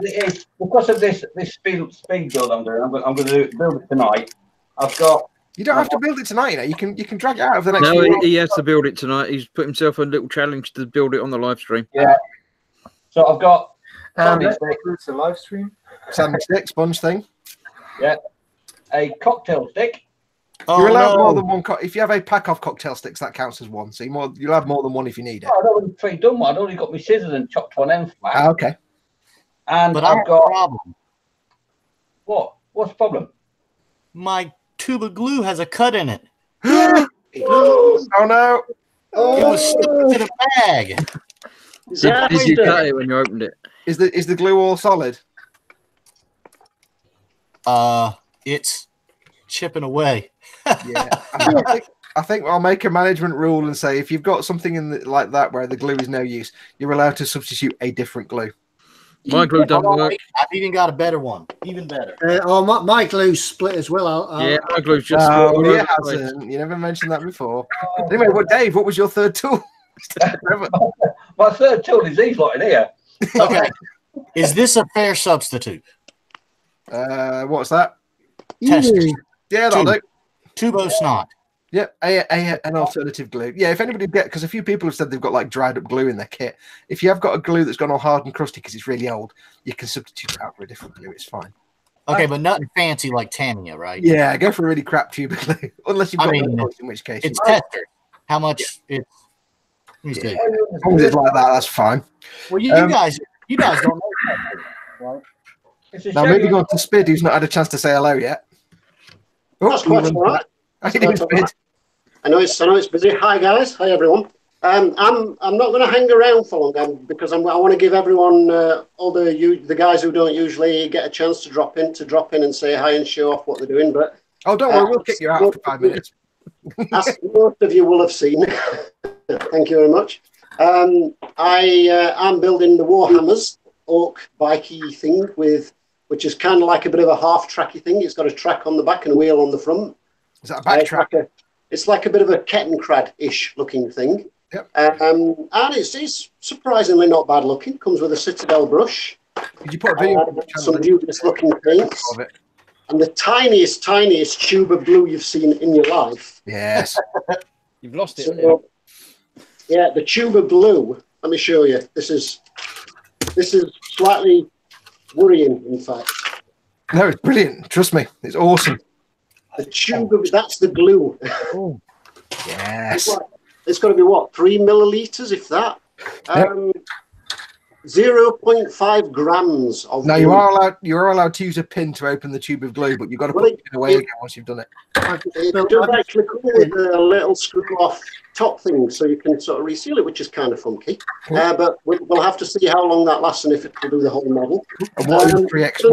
because of this speed build I'm doing, I'm going to build it tonight. I've got. You don't have to build it tonight. You know, you can drag it out of the next. No, he has to build it tonight. He's put himself a little challenge to build it on the live stream. Yeah. So I've got. It's a live stream. Sand stick, sponge thing. Yeah. A cocktail stick. You're allowed more than one. If you have a pack of cocktail sticks, that counts as one. So you'll have more than one if you need it. I've already pre-done one. I've already got my scissors and chopped one end flat. Okay. And but I've got a problem. What? What's the problem? My tube of glue has a cut in it. Oh no! It was stuck to the bag. Did you cut it when you opened it? Is the glue all solid? It's chipping away. Yeah. I think I'll make a management rule and say if you've got something like that where the glue is no use, you're allowed to substitute a different glue. My glue doesn't work. I've even got a better one. Even better. My glue's split as well. Yeah, my glue's just split. It hasn't. You never mentioned that before. Anyway, Dave, what was your 3rd tool? My 3rd tool is these lot in here. Okay. Is this a fair substitute? What's that? Testers. Yeah, that'll do. Tubo snot. Yep, an alternative glue. Yeah, if anybody because a few people have said they've got like dried up glue in their kit. If you have got a glue that's gone all hard and crusty because it's really old, you can substitute it out for a different glue. It's fine. Okay, but nothing fancy like Tamiya, right? Yeah, go for a really crap tube of glue, unless you've got no choice, in which case it's tester. How much? Yeah. As long as it's like that, that's fine. Well, you guys don't know that, right? Now maybe going to Spid, who's not had a chance to say hello yet. That's quite all right. I know it's busy. Hi guys, hi everyone. I'm not going to hang around for long because I want to give everyone, all the guys who don't usually get a chance to drop in and say hi and show off what they're doing. But don't worry, we'll kick you out after 5 minutes. As most of you will have seen. Thank you very much. I'm building the Warhammers Orc bikey thing which is kind of like a bit of a half-tracky thing. It's got a track on the back and a wheel on the front. Is that a back track? It's like a bit of a Kettenkrad-ish looking thing. Yep. And it's surprisingly not bad looking. Comes with a Citadel brush. Did you put a video some dubious looking paints. And the tiniest tube of glue you've seen in your life. Yes. You've lost it. So, yeah, the tube of glue. Let me show you. This is slightly worrying, in fact. No, it's brilliant. Trust me, it's awesome. The tube of that's the glue. Yes. It's got to be what, 3 milliliters, if that. 0.5 grams of. Now you are allowed to use a pin to open the tube of glue, but you've got to put it away again once you've done it. It does actually come with a little screw-off top thing, so you can sort of reseal it, which is kind of funky. But we'll have to see how long that lasts and if it will do the whole model. And what are your three extra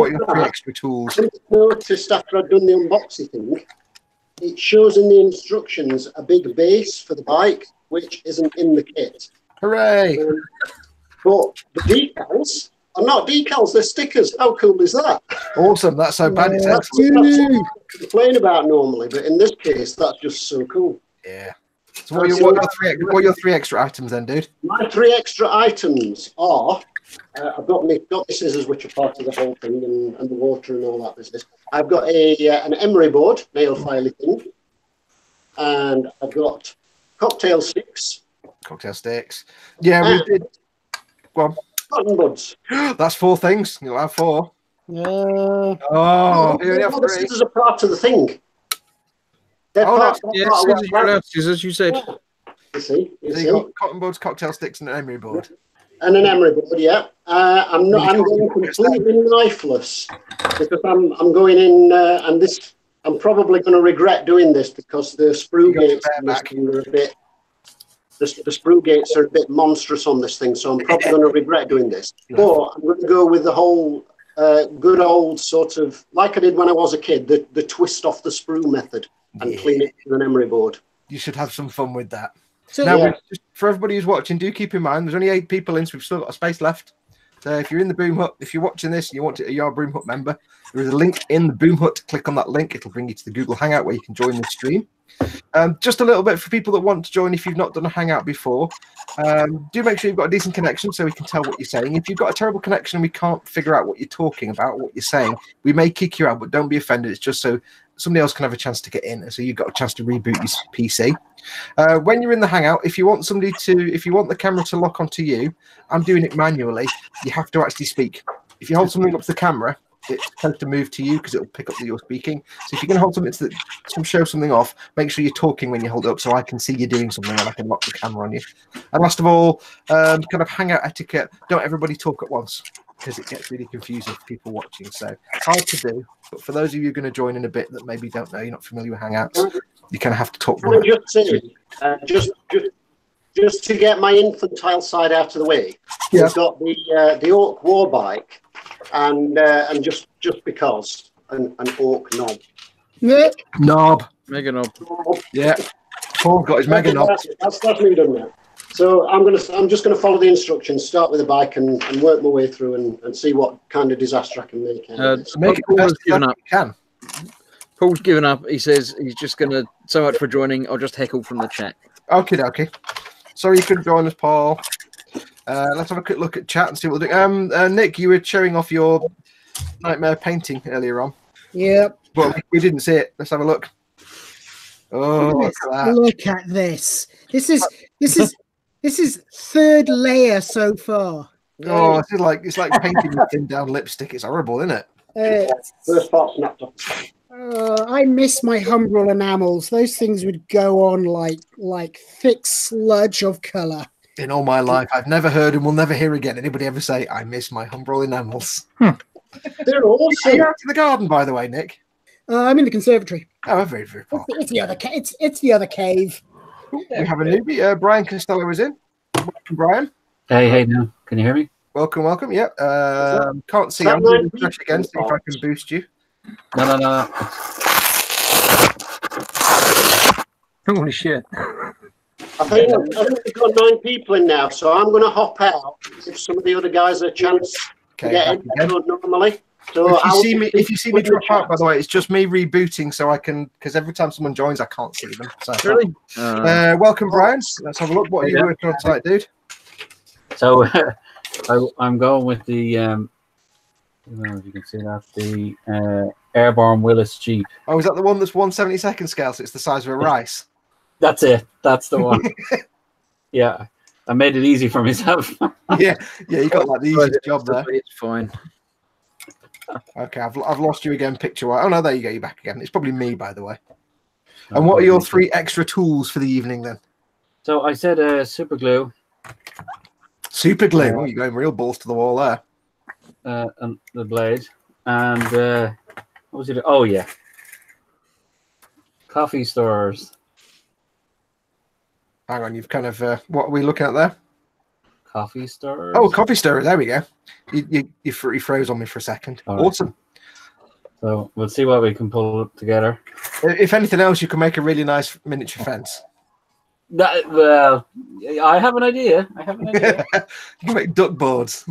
tools? I noticed after I'd done the unboxing thing, it shows in the instructions a big base for the bike, which isn't in the kit. Hooray! But the decals are not decals, they're stickers. How cool is that? Awesome, that's so bad. It's that's what I complain about normally, but in this case, that's just so cool. Yeah. So what are your three extra items then, dude? My 3 extra items are, I've got my scissors, which are part of the whole thing, and the water and all that business. I've got an emery board, nail filey thing, and I've got cocktail sticks. Cocktail sticks. Yeah, we did. Go on. Cotton buds. That's 4 things. You'll have 4. Yeah. Oh, you only have 3. The scissors are part of the thing. Scissors, you said. You see. You got cotton buds, cocktail sticks, and an emery board. And an emery board, yeah. I'm going completely knifeless because I'm going in, and this. I'm probably going to regret doing this because the sprue gates are a bit. The sprue gates are a bit monstrous on this thing, so I'm probably going to regret doing this. Or I'm going to go with the whole good old sort of, like I did when I was a kid, the twist off the sprue method and clean it with an emery board. You should have some fun with that. So, now, for everybody who's watching, do keep in mind there's only 8 people in, so we've still got a space left. So if you're in the Boomhut, if you're watching this, and you're a Boomhut member, there is a link in the Boomhut. Click on that link; it'll bring you to the Google Hangout where you can join the stream. Just a little bit for people that want to join if you've not done a Hangout before. Do make sure you've got a decent connection so we can tell what you're saying. If you've got a terrible connection and we can't figure out what you're talking about, what you're saying, we may kick you out, but don't be offended. It's just so somebody else can have a chance to get in, so you've got a chance to reboot your PC. When you're in the Hangout, if you want the camera to lock onto you, I'm doing it manually. You have to actually speak. If you hold something up to the camera, it tends to move to you because it'll pick up that you're speaking. So if you're going to hold something to show something off, make sure you're talking when you hold it up so I can see you doing something and I can lock the camera on you. And last of all, kind of Hangout etiquette, don't everybody talk at once because it gets really confusing for people watching. So hard to do, but for those of you who are going to join in a bit that maybe don't know, you're not familiar with Hangouts, you kind of have to talk. Can I just say, just to get my infantile side out of the way, we've got the Orc War Bike, and just because an Orc knob. Mega knob. Yeah, Paul got his mega knob. That's me done now. So I'm just gonna follow the instructions, start with the bike, and work my way through and see what kind of disaster I can make. Make it the best you can. Paul's given up. He says he's just going to, so much for joining. I'll just heckle from the chat. Okay. Sorry you couldn't join us, Paul. Let's have a quick look at chat and see what we're doing. Nick, you were showing off your nightmare painting earlier on. Yep. Well, we didn't see it. Let's have a look. Oh, look at that. Look at this. This is 3rd layer so far. Oh, it's like painting with thin down lipstick. It's horrible, isn't it? First part snapped off. I miss my Humbrol enamels. Those things would go on like thick sludge of colour. In all my life, I've never heard and will never hear again anybody ever say, I miss my Humbrol enamels. They're awesome. Are you out in the garden, by the way, Nick? I'm in the conservatory. Oh, very, very far. It's the other it's the other cave. We have a newbie. Brian Costello is in. Welcome, Brian. Hey, now. Can you hear me? Welcome. Yeah. Can't see. I'm going to refresh again, see if I can boost you. No. Holy shit. I think we've got 9 people in now, so I'm going to hop out if some of the other guys a chance to get in normally. So if you see me drop out, by the way, it's just me rebooting so I can, because every time someone joins, I can't see them. So, really? Welcome, Brian. Let's have a look. What are you working on tonight, dude? So I'm going with the, I don't know if you can see that, the Airborne Willis Jeep. Oh, is that the one that's 1/72 scale, so it's the size of a rice? That's it. That's the one. Yeah, I made it easy for myself. yeah, you got like the easiest job there. It's fine. Okay, I've lost you again, picture-wise. Oh no, there you go. You're back again. It's probably me, by the way. And what are your 3 extra tools for the evening then? So I said super glue. Super glue. Oh, you're going real balls to the wall there. And the blade. And what was it? Oh, yeah. Coffee stores. Hang on, you've kind of... what are we looking at there? Coffee stores. Oh, coffee stirrer. There we go. You froze on me for a second. All awesome. Right. So we'll see what we can pull together. If anything else, you can make a really nice miniature fence. Well, I have an idea. You can make duck boards.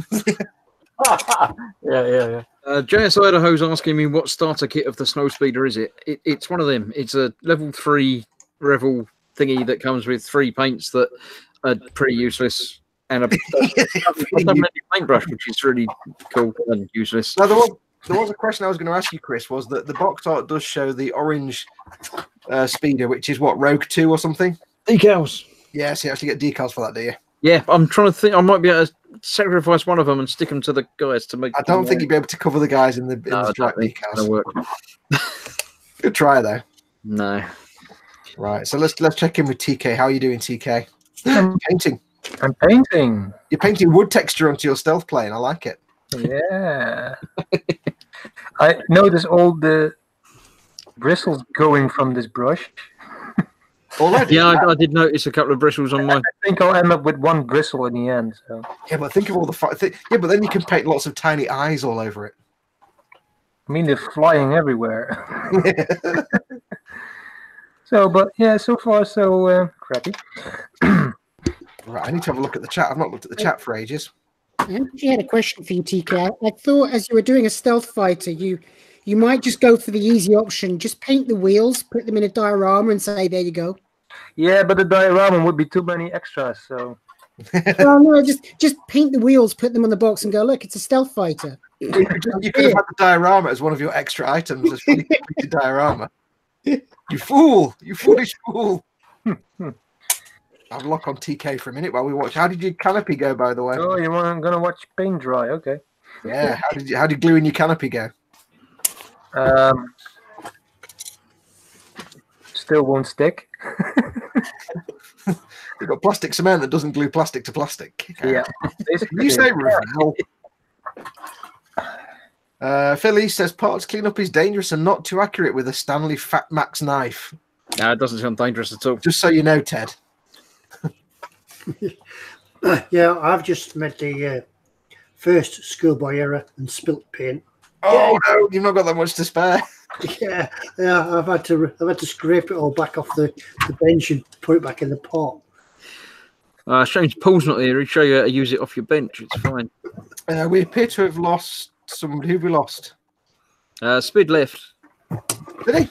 Yeah. JS Idaho's asking me what starter kit of the Snowspeeder is it? It's one of them. It's a level 3 Revel thingy that comes with 3 paints that are pretty useless. And a paintbrush, which is really cool and useless. Now, there was a question I was going to ask you, Chris, was that the box art does show the orange speeder, which is what, Rogue 2 or something? Decals. Yeah, so you actually get decals for that, do you? Yeah, I'm trying to think. I might be able to sacrifice one of them and stick them to the guys to make. I don't think you'd be able to cover the guys in the stripe decals. Work. Good try, though. No. Right, so let's check in with TK. How are you doing, TK? Painting. I'm painting. You're painting wood texture onto your stealth plane. I like it. Yeah. I notice all the bristles going from this brush. Already? Yeah, I did notice a couple of bristles on mine. I think I'll end up with 1 bristle in the end. So. Yeah, but think of all the yeah, but then you can paint lots of tiny eyes all over it. I mean, they're flying everywhere. So, but yeah, so far so crappy. Right, I need to have a look at the chat. I've not looked at the chat for ages. I actually had a question for you, TK. I thought as you were doing a stealth fighter, you might just go for the easy option. Just paint the wheels, put them in a diorama, and say, "There you go." Yeah, but the diorama would be too many extras. So. Well, no, just paint the wheels, put them on the box, and go. Look, it's a stealth fighter. You could have had the diorama as one of your extra items as fully completed diorama. You fool! You foolish fool! I'll lock on TK for a minute while we watch. How did your canopy go, by the way? Oh, you want gonna watch paint dry? Okay. Yeah. How did gluing your canopy go? Still won't stick. You've got plastic cement that doesn't glue plastic to plastic. Yeah. You say reveal. Philly says parts cleanup is dangerous and not too accurate with a Stanley Fat Max knife. No, it doesn't sound dangerous at all. Just so you know, Ted. Yeah, I've just made the first schoolboy error and spilt paint. Oh no, you've not got that much to spare. Yeah, I've had to scrape it all back off the bench and put it back in the pot. Shame Paul's not here. He'll show you how to use it off your bench. It's fine. We appear to have lost somebody. Who have we lost? Spid left. Did he?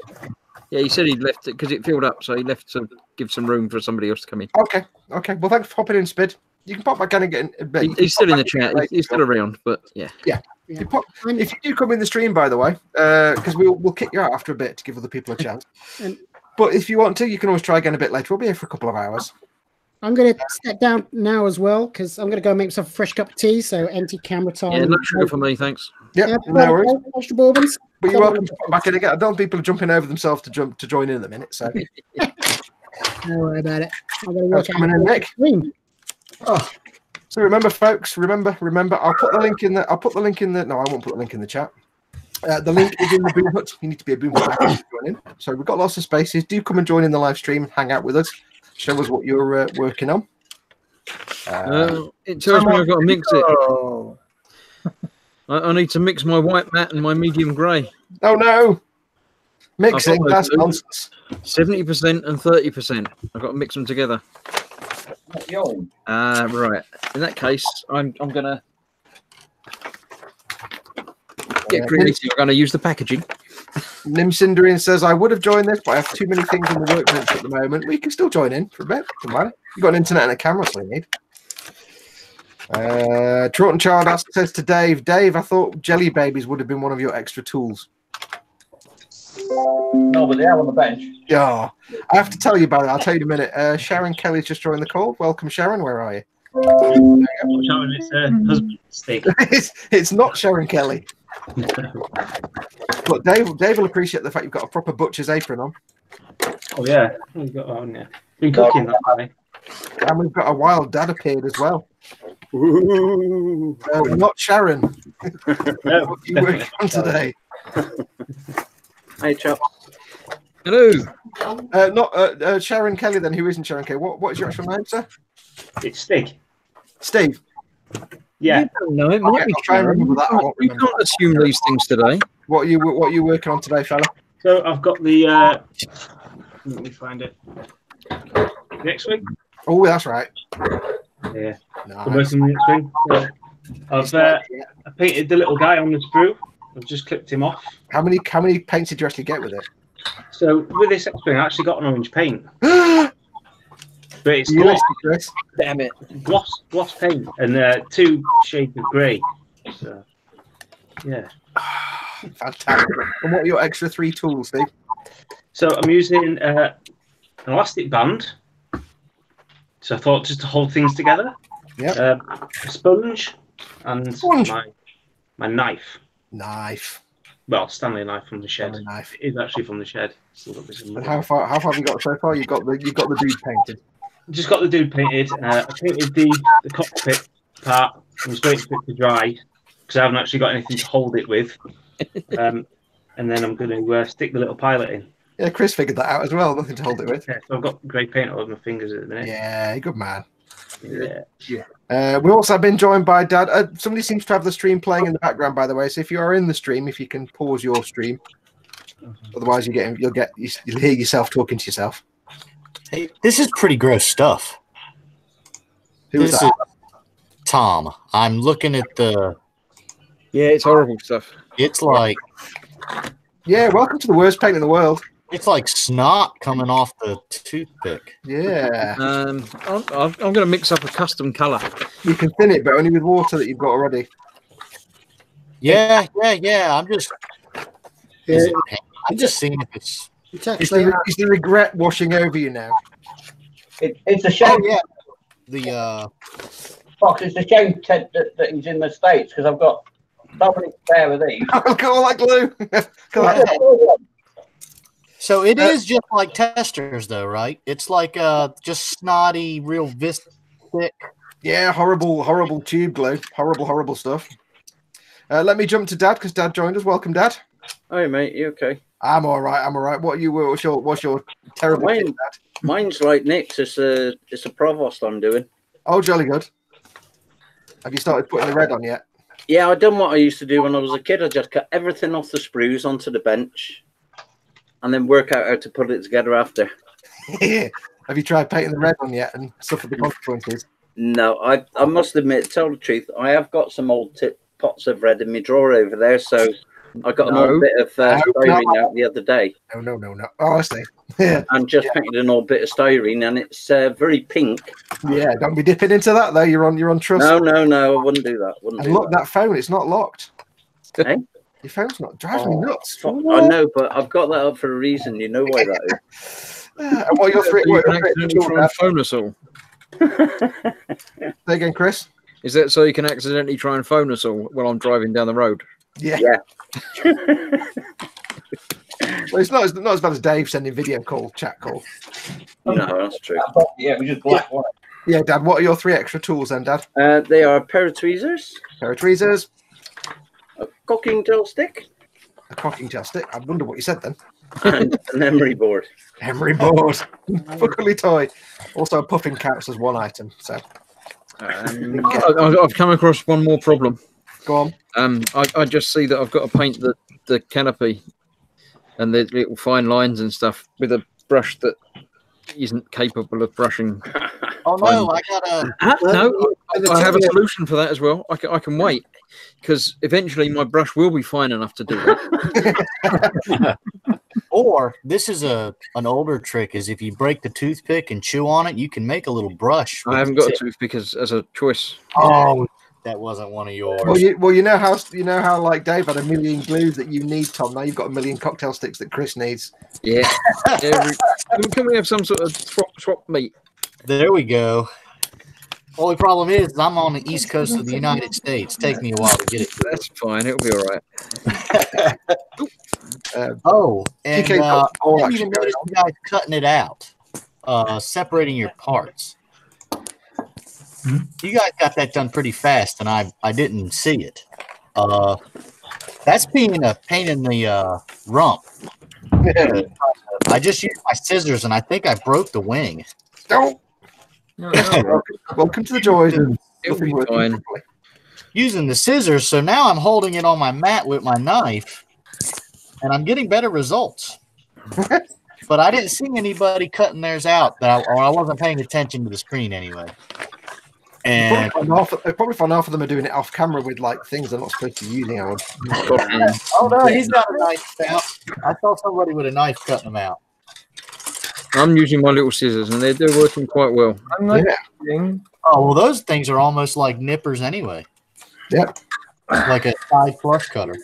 Yeah, he said he'd left it because it filled up, so he left to give some room for somebody else to come in. Okay. Well, thanks for hopping in, Spid. You can pop back in and get in. He's still in the chat. He's still around, but yeah. Yeah. If you do come in the stream, by the way, because we'll kick you out after a bit to give other people a chance. But if you want to, you can always try again a bit later. We'll be here for a couple of hours. I'm going to step down now as well because I'm going to go make myself a fresh cup of tea. So empty camera time. Yeah, no sugar for me, thanks. Yeah, no worries. Extra bourbons. But you're welcome to pop back in again. I don't want people jumping over themselves to join in a minute. So don't worry about it. I'm going to watch coming in, Nick. Oh. So remember, folks. Remember. I'll put the link in the. No, I won't put the link in the chat. The link is in the Boomhut. You need to be a Boomhut to join in. So we've got lots of spaces. Do come and join in the live stream and hang out with us. Show us what you're working on. It tells me I've got to mix it. I need to mix my white matte and my medium grey. Oh no! Mixing, that's nonsense. 70% and 30%. I've got to mix them together. Right. In that case, I'm gonna get creative. I'm gonna use the packaging. Nim Cinderian says, I would have joined this, but I have too many things in the workbench at the moment. We can still join in for a bit. Doesn't matter. You've got an internet and a camera, so you need. Trotton Child says to Dave, I thought jelly babies would have been one of your extra tools. No, but they are on the bench. Yeah. I have to tell you about it. I'll tell you in a minute. Sharon Kelly's just joined the call. Welcome, Sharon. Where are you? Sharon, it's husband steak. It's not Sharon Kelly. But Dave will appreciate the fact you've got a proper butcher's apron on. Oh yeah, we've got that on there. Been cooking that way. And we've got a wild dad appeared as well. Ooh. Not Sharon. No, What are you working on today? Hey, chap. Hello. Not Sharon Kelly then, who isn't Sharon Kelly. What is your actual name, sir? It's Stig. Steve. Yeah. You don't know. It might be I'll try and remember that. I won't You remember. can't assume these things today. What are you working on today, fella? So I've got the. Let me find it. Next week. Oh, that's right. Yeah. Nice. I'm working on the next week. So I painted the little guy on the sprue. I've just clipped him off. How many paints did you actually get with it? So with this X-Wing, I actually got an orange paint. But it's You gloss, Chris? Damn it. gloss paint and 2 shades of grey. So yeah. Fantastic. And what are your extra 3 tools, Steve? So I'm using an elastic band. So I thought just to hold things together. Yeah. A sponge and my knife. Knife. Well, Stanley knife from the shed. Stanley knife. It is actually from the shed. Still got this in And how far have you got so far? You got the dude painted. Just got the dude painted. I painted the cockpit part. I'm just waiting for it to dry because I haven't actually got anything to hold it with. And then I'm going to stick the little pilot in. Yeah, Chris figured that out as well. Nothing to hold it with. Yeah, so I've got grey paint all over my fingers at the minute. Yeah, good man. Yeah. We've also been joined by Dad. Somebody seems to have the stream playing in the background, by the way. So if you are in the stream, if you can pause your stream, otherwise you'll hear yourself talking to yourself. Hey, this is pretty gross stuff. Who's This that? is Tom. I'm looking at the. Yeah, it's horrible stuff. It's like. Yeah, welcome to the worst paint in the world. It's like snot coming off the toothpick. Yeah. I'm going to mix up a custom colour. You can thin it, but only with water that you've got already. Yeah. I'm just. I'm just seeing if it's. Is the regret washing over you now? It's a shame. Oh, yeah. The Fox, it's a shame, Ted, that he's in the States because I've got so many pair of these. Look at all that glue. Come on. So it is just like testers, though, right? It's like just snotty, real thick. Yeah, horrible tube glue. Horrible stuff. Let me jump to Dad because Dad joined us. Welcome, Dad. Hey, mate. You okay? I'm all right. What's your terrible kit, Dad? Mine's like Nick's. It's a Provost I'm doing. Oh, jolly good. Have you started putting the red on yet? Yeah, I done what I used to do when I was a kid. I just cut everything off the sprues onto the bench, and then work out how to put it together after. Have you tried painting the red on yet and suffered the consequences? No, I must admit, tell the truth, I have got some old pots of red in my drawer over there, so I got an old bit of styrene out the other day. No. Oh, I see. Yeah. And just painted an old bit of styrene, and it's very pink. Yeah, don't be dipping into that though. You're on trust. No, I wouldn't do that. And look, that phone, it's not locked. Hey? Your phone's not driving me nuts. I know, but I've got that up for a reason. You know why that is. And what are your three? You can accidentally try and phone us all. Say again, Chris. Is that so you can accidentally try and phone us all while I'm driving down the road? Yeah. Well, it's not as bad as Dave sending video call, chat call. No, that's true. Yeah, we just black one. Yeah, Dad. What are your 3 extra tools then, Dad? They are a pair of tweezers, a cocking tail stick, a cocking tail stick. I wonder what you said then. and an emery board. Emery board. Fuckily toy. Also, a puffing counts as one item. So I've come across one more problem. Go on. I just see that I've got to paint the canopy and the little fine lines and stuff with a brush that isn't capable of brushing. Oh no, I got no. I have a solution for that as well. I can wait because eventually my brush will be fine enough to do it. Or this is an older trick: is if you break the toothpick and chew on it, you can make a little brush. I haven't got a toothpick as a choice. Oh, that wasn't one of yours. Well, you know how like Dave had a million glues that you need, Tom. Now you've got a million cocktail sticks that Chris needs. Yeah. Can we have some sort of swap meet? There we go. Only problem is I'm on the east coast of the United States. Take me a while to get it. That's fine. It'll be all right. and TK I all didn't actually even going notice you guys cutting it out, separating your parts. You guys got that done pretty fast, and I didn't see it. That's being a pain in the rump. I just used my scissors, and I think I broke the wing. Don't. Welcome to the joys of using the scissors. So now I'm holding it on my mat with my knife, and I'm getting better results. But I didn't see anybody cutting theirs out, or I wasn't paying attention to the screen anyway. And probably find half of them are doing it off camera with like things they're not supposed to be using. Oh no, he's got a knife out. I saw somebody with a knife cutting them out. I'm using my little scissors, and they're working quite well. Oh well, those things are almost like nippers anyway. Yep. Like a side flush cutter.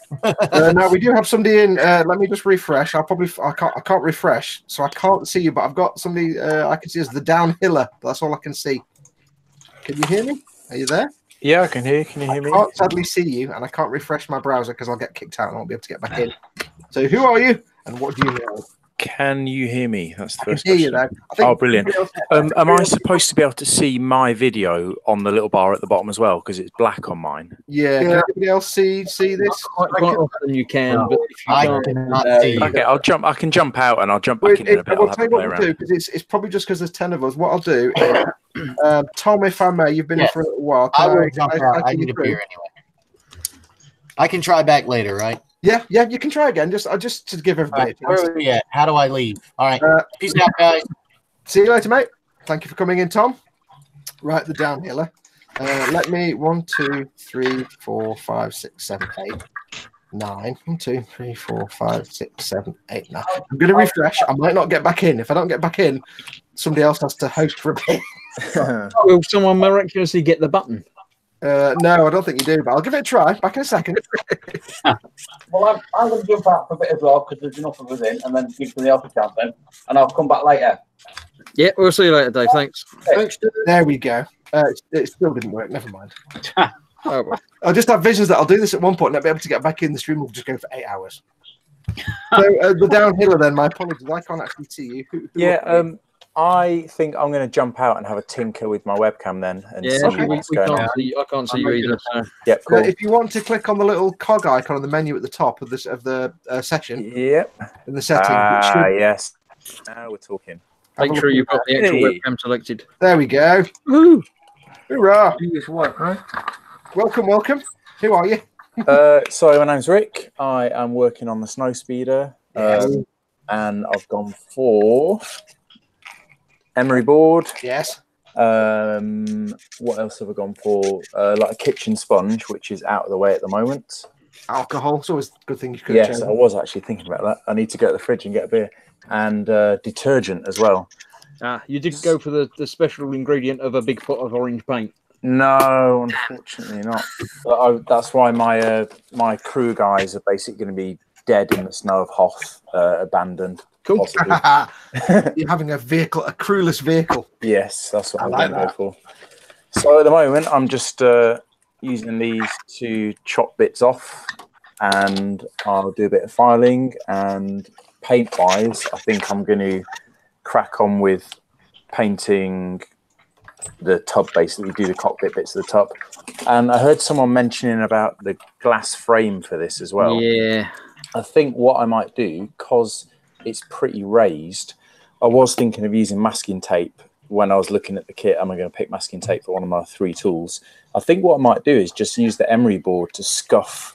Now we do have somebody in. Let me just refresh. I can't refresh, so I can't see you. But I've got somebody I can see as the downhiller. That's all I can see. Can you hear me? Are you there? Yeah, I can hear you. Can you hear me? I can't sadly see you, and I can't refresh my browser because I'll get kicked out and I won't be able to get back in. So who are you, and what do you know? Can you hear me? That's the first I can hear question. you though. Oh, brilliant. Am I supposed to be able to see my video on the little bar at the bottom as well? Because it's black on mine. Yeah. Can anybody else see this? Quite often you can, but if you cannot see you. Okay, I can jump out and I'll jump back in a bit. I'll tell you what we'll do, because it's probably just because there's 10 of us. What I'll do is, Tom, if I may, you've been in for a little while. I will jump out. I need a beer anyway. I can try back later, right? Yeah, you can try again. Just to give everybody. Where are we at? How do I leave? All right. Peace out, guys. See you later, mate. Thank you for coming in, Tom. Right, the downhiller. Let me 1, 2, 3, 4, 5, 6, 7, 8, 9. 1, 2, 3, 4, 5, 6, 7, 8, 9. I'm going to refresh. I might not get back in. If I don't get back in, somebody else has to host for a bit. Will someone miraculously get the button? No, I don't think you do, but I'll give it a try. Back in a second. Well, I'm going to jump out for a bit as well because there's enough of us in, and then give somebody else a chance then, and I'll come back later. Yeah, we'll see you later, Dave. Thanks. There we go. It still didn't work. Never mind. Oh, well. I'll just have visions that I'll do this at one point and I'll be able to get back in. The stream will just go for 8 hours. So the downhiller then, my apologies. I can't actually see you. Who I think I'm going to jump out and have a tinker with my webcam then. And see what's going on. I can't see you either. So. Yeah, cool. If you want to click on the little cog icon on the menu at the top of the session. Yep. In the settings. Yes. Now we're talking. Make sure you've got the actual webcam selected. There we go. Woo! Hoorah! Right? Welcome. Who are you? So my name's Rick. I am working on the snow speeder, and I've gone for emery board. Yes. What else have I gone for? Like a kitchen sponge, which is out of the way at the moment. Alcohol. It's always a good thing you could. Yes, I was actually thinking about that. I need to go to the fridge and get a beer. And detergent as well. You didn't go for the special ingredient of a big pot of orange paint. No, unfortunately not. That's why my crew guys are basically going to be dead in the snow of Hoth, abandoned. Cool. You're having a crewless vehicle. Yes, that's what I'm going to go for. So at the moment, I'm just using these to chop bits off, and I'll do a bit of filing. And paint-wise, I think I'm going to crack on with painting the tub, basically do the cockpit bits of the tub. And I heard someone mentioning about the glass frame for this as well. Yeah. I think what I might do, because it's pretty raised, I was thinking of using masking tape when I was looking at the kit. Am I going to pick masking tape for one of my 3 tools? I think what I might do is just use the emery board to scuff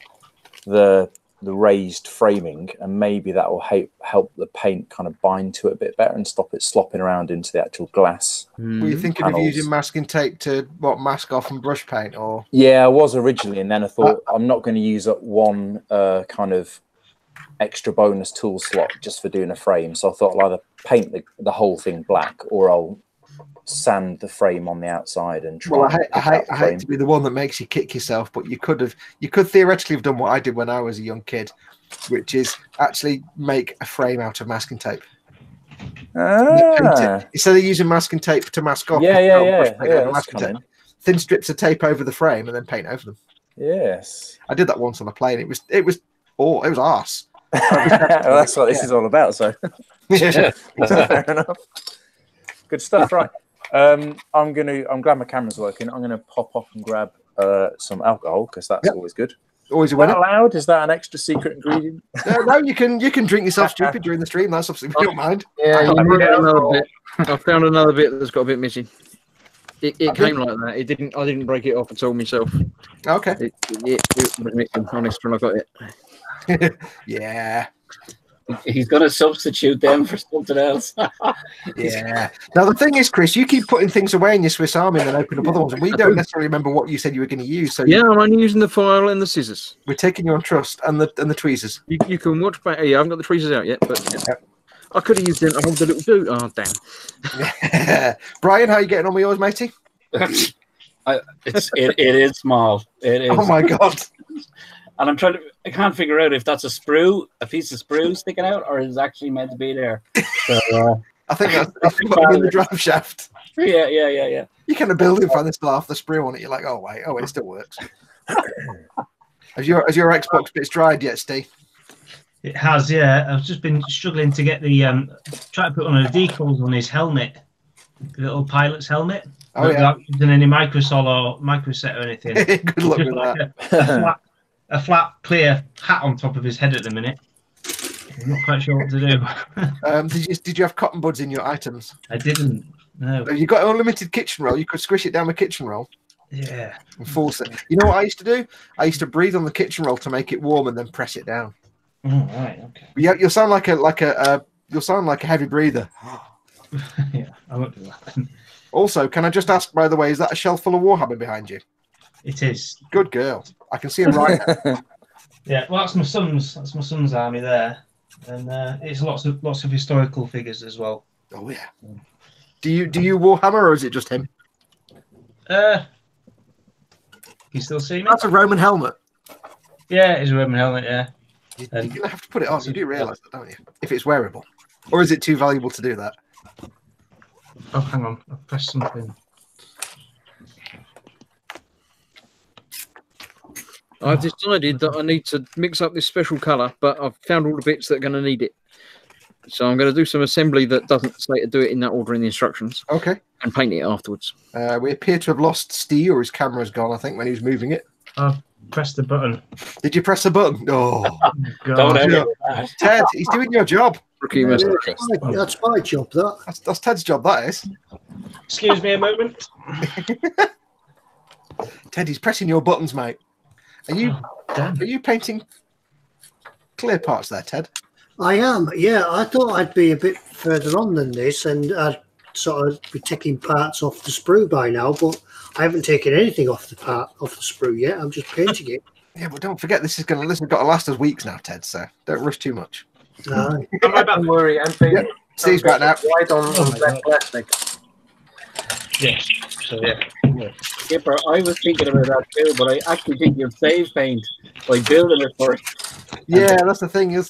the raised framing, and maybe that will help the paint kind of bind to it a bit better and stop it slopping around into the actual glass. Were you thinking of using masking tape to mask off and brush paint, or? Yeah, I was originally, and then I thought I'm not going to use up one kind of extra bonus tool slot just for doing a frame. So I thought I'll either paint the whole thing black, or I'll sand the frame on the outside and try. Well, I hate to be the one that makes you kick yourself, but you could theoretically have done what I did when I was a young kid, which is actually make a frame out of masking tape. Instead of using masking tape to mask off, thin strips of tape over the frame and then paint over them. Yes, I did that once on a plane. It was arse. Well, that's what this is all about. So, Yeah. fair enough. Good stuff, right? I'm glad my camera's working. I'm gonna pop off and grab some alcohol because that's always good. Always a Is winner. that allowed? Is that an extra secret ingredient? No, you can drink yourself stupid during the stream. That's obviously we don't mind. Yeah, I found another bit that's got a bit missing. It came like that. It didn't. I didn't break it off at all myself. Okay. It was missing. Honest, when I got it. Yeah. He's going to substitute them for something else. Yeah. Now the thing is, Chris, you keep putting things away in your Swiss Army and then open up other ones, and we don't necessarily remember what you said you were going to use. So yeah, I'm only using the file and the scissors. We're taking you on trust, and the tweezers. You can watch back. Yeah, I haven't got the tweezers out yet, but I could have used them to hold the little dude. Oh damn. Brian, how are you getting on with yours, matey? It is small. It is. Oh my god. And I can't figure out if that's a piece of sprue sticking out, or is actually meant to be there. So, I think that's in the drive shaft. Yeah. You kind of build it, find there's still half the sprue on it. You're like, oh wait, it still works. Has your Xbox bits dried yet, Steve? It has, yeah. I've just been struggling to get the try to put one of the decals on his helmet, the little pilot's helmet. Oh, without using any microsol or microset or anything. Good luck with that. A flat, clear hat on top of his head at the minute. I'm not quite sure what to do. Did you have cotton buds in your items? I didn't. No. Have you got an unlimited kitchen roll? You could squish it down with kitchen roll. Yeah. And force it. You know what I used to do? I used to breathe on the kitchen roll to make it warm and then press it down. Oh, right. Okay. Yeah, you'll sound like a heavy breather. Yeah, I won't do that. Also, can I just ask, by the way, is that a shelf full of Warhammer behind you? It is. Good girl. I can see him right now. Yeah, well, that's my son's army there, and it's lots of historical figures as well. Oh yeah. Do you Warhammer, or is it just him? You still see me? That's a Roman helmet. Yeah, it's a Roman helmet. Yeah. You're gonna have to put it on. You do realise that, don't you? If it's wearable, or is it too valuable to do that? Oh, hang on. I've pressed something. I've decided that I need to mix up this special colour, but I've found all the bits that are going to need it. So I'm going to do some assembly that doesn't say to do it in that order in the instructions. Okay. And paint it afterwards. We appear to have lost Steve, or his camera's gone, I think, when he was moving it. I've pressed the button. Did you press the button? Oh, God. Ted, he's doing your job. That's my job, that. That's Ted's job, that is. Excuse me a moment. Ted, he's pressing your buttons, mate. Are you painting clear parts there, Ted? I am, yeah. I thought I'd be a bit further on than this, and I'd sort of be taking parts off the sprue by now, but I haven't taken anything off the sprue yet. I'm just painting it. Yeah, but don't forget, this has got to last us weeks now, Ted, so don't rush too much. Don't worry, I'm painting. Yep. Steve's back now. White on black plastic. Yes. So yeah. Skipper, I was thinking about that too, but I actually think you'll save paint by building it first. Yeah, that's the thing. You'll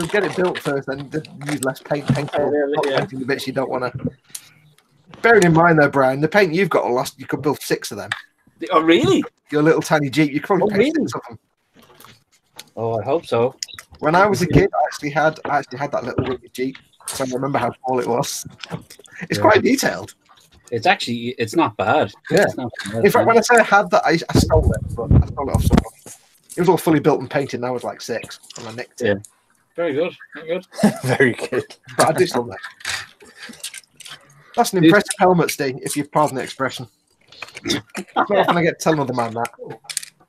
get it built first, and use less painting the bits you don't want to. Bearing in mind, though, Brian, the paint you've got will last. You could build 6 of them. Oh, really? Your little tiny Jeep. You could probably paint 6 of them. Oh, I hope so. When I was a kid, I actually had that little wicked Jeep, so I remember how small it was. It's quite detailed. It's not bad. Yeah. Not bad. In fact, when I say I had that, I stole it, but I stole it off someone. It was all fully built and painted, and I was like 6, and I nicked it. Yeah. Very good. Very good. Very good. But I do still that. That's an impressive helmet, Steve, if you pardon the expression. Not often I get to tell another man that.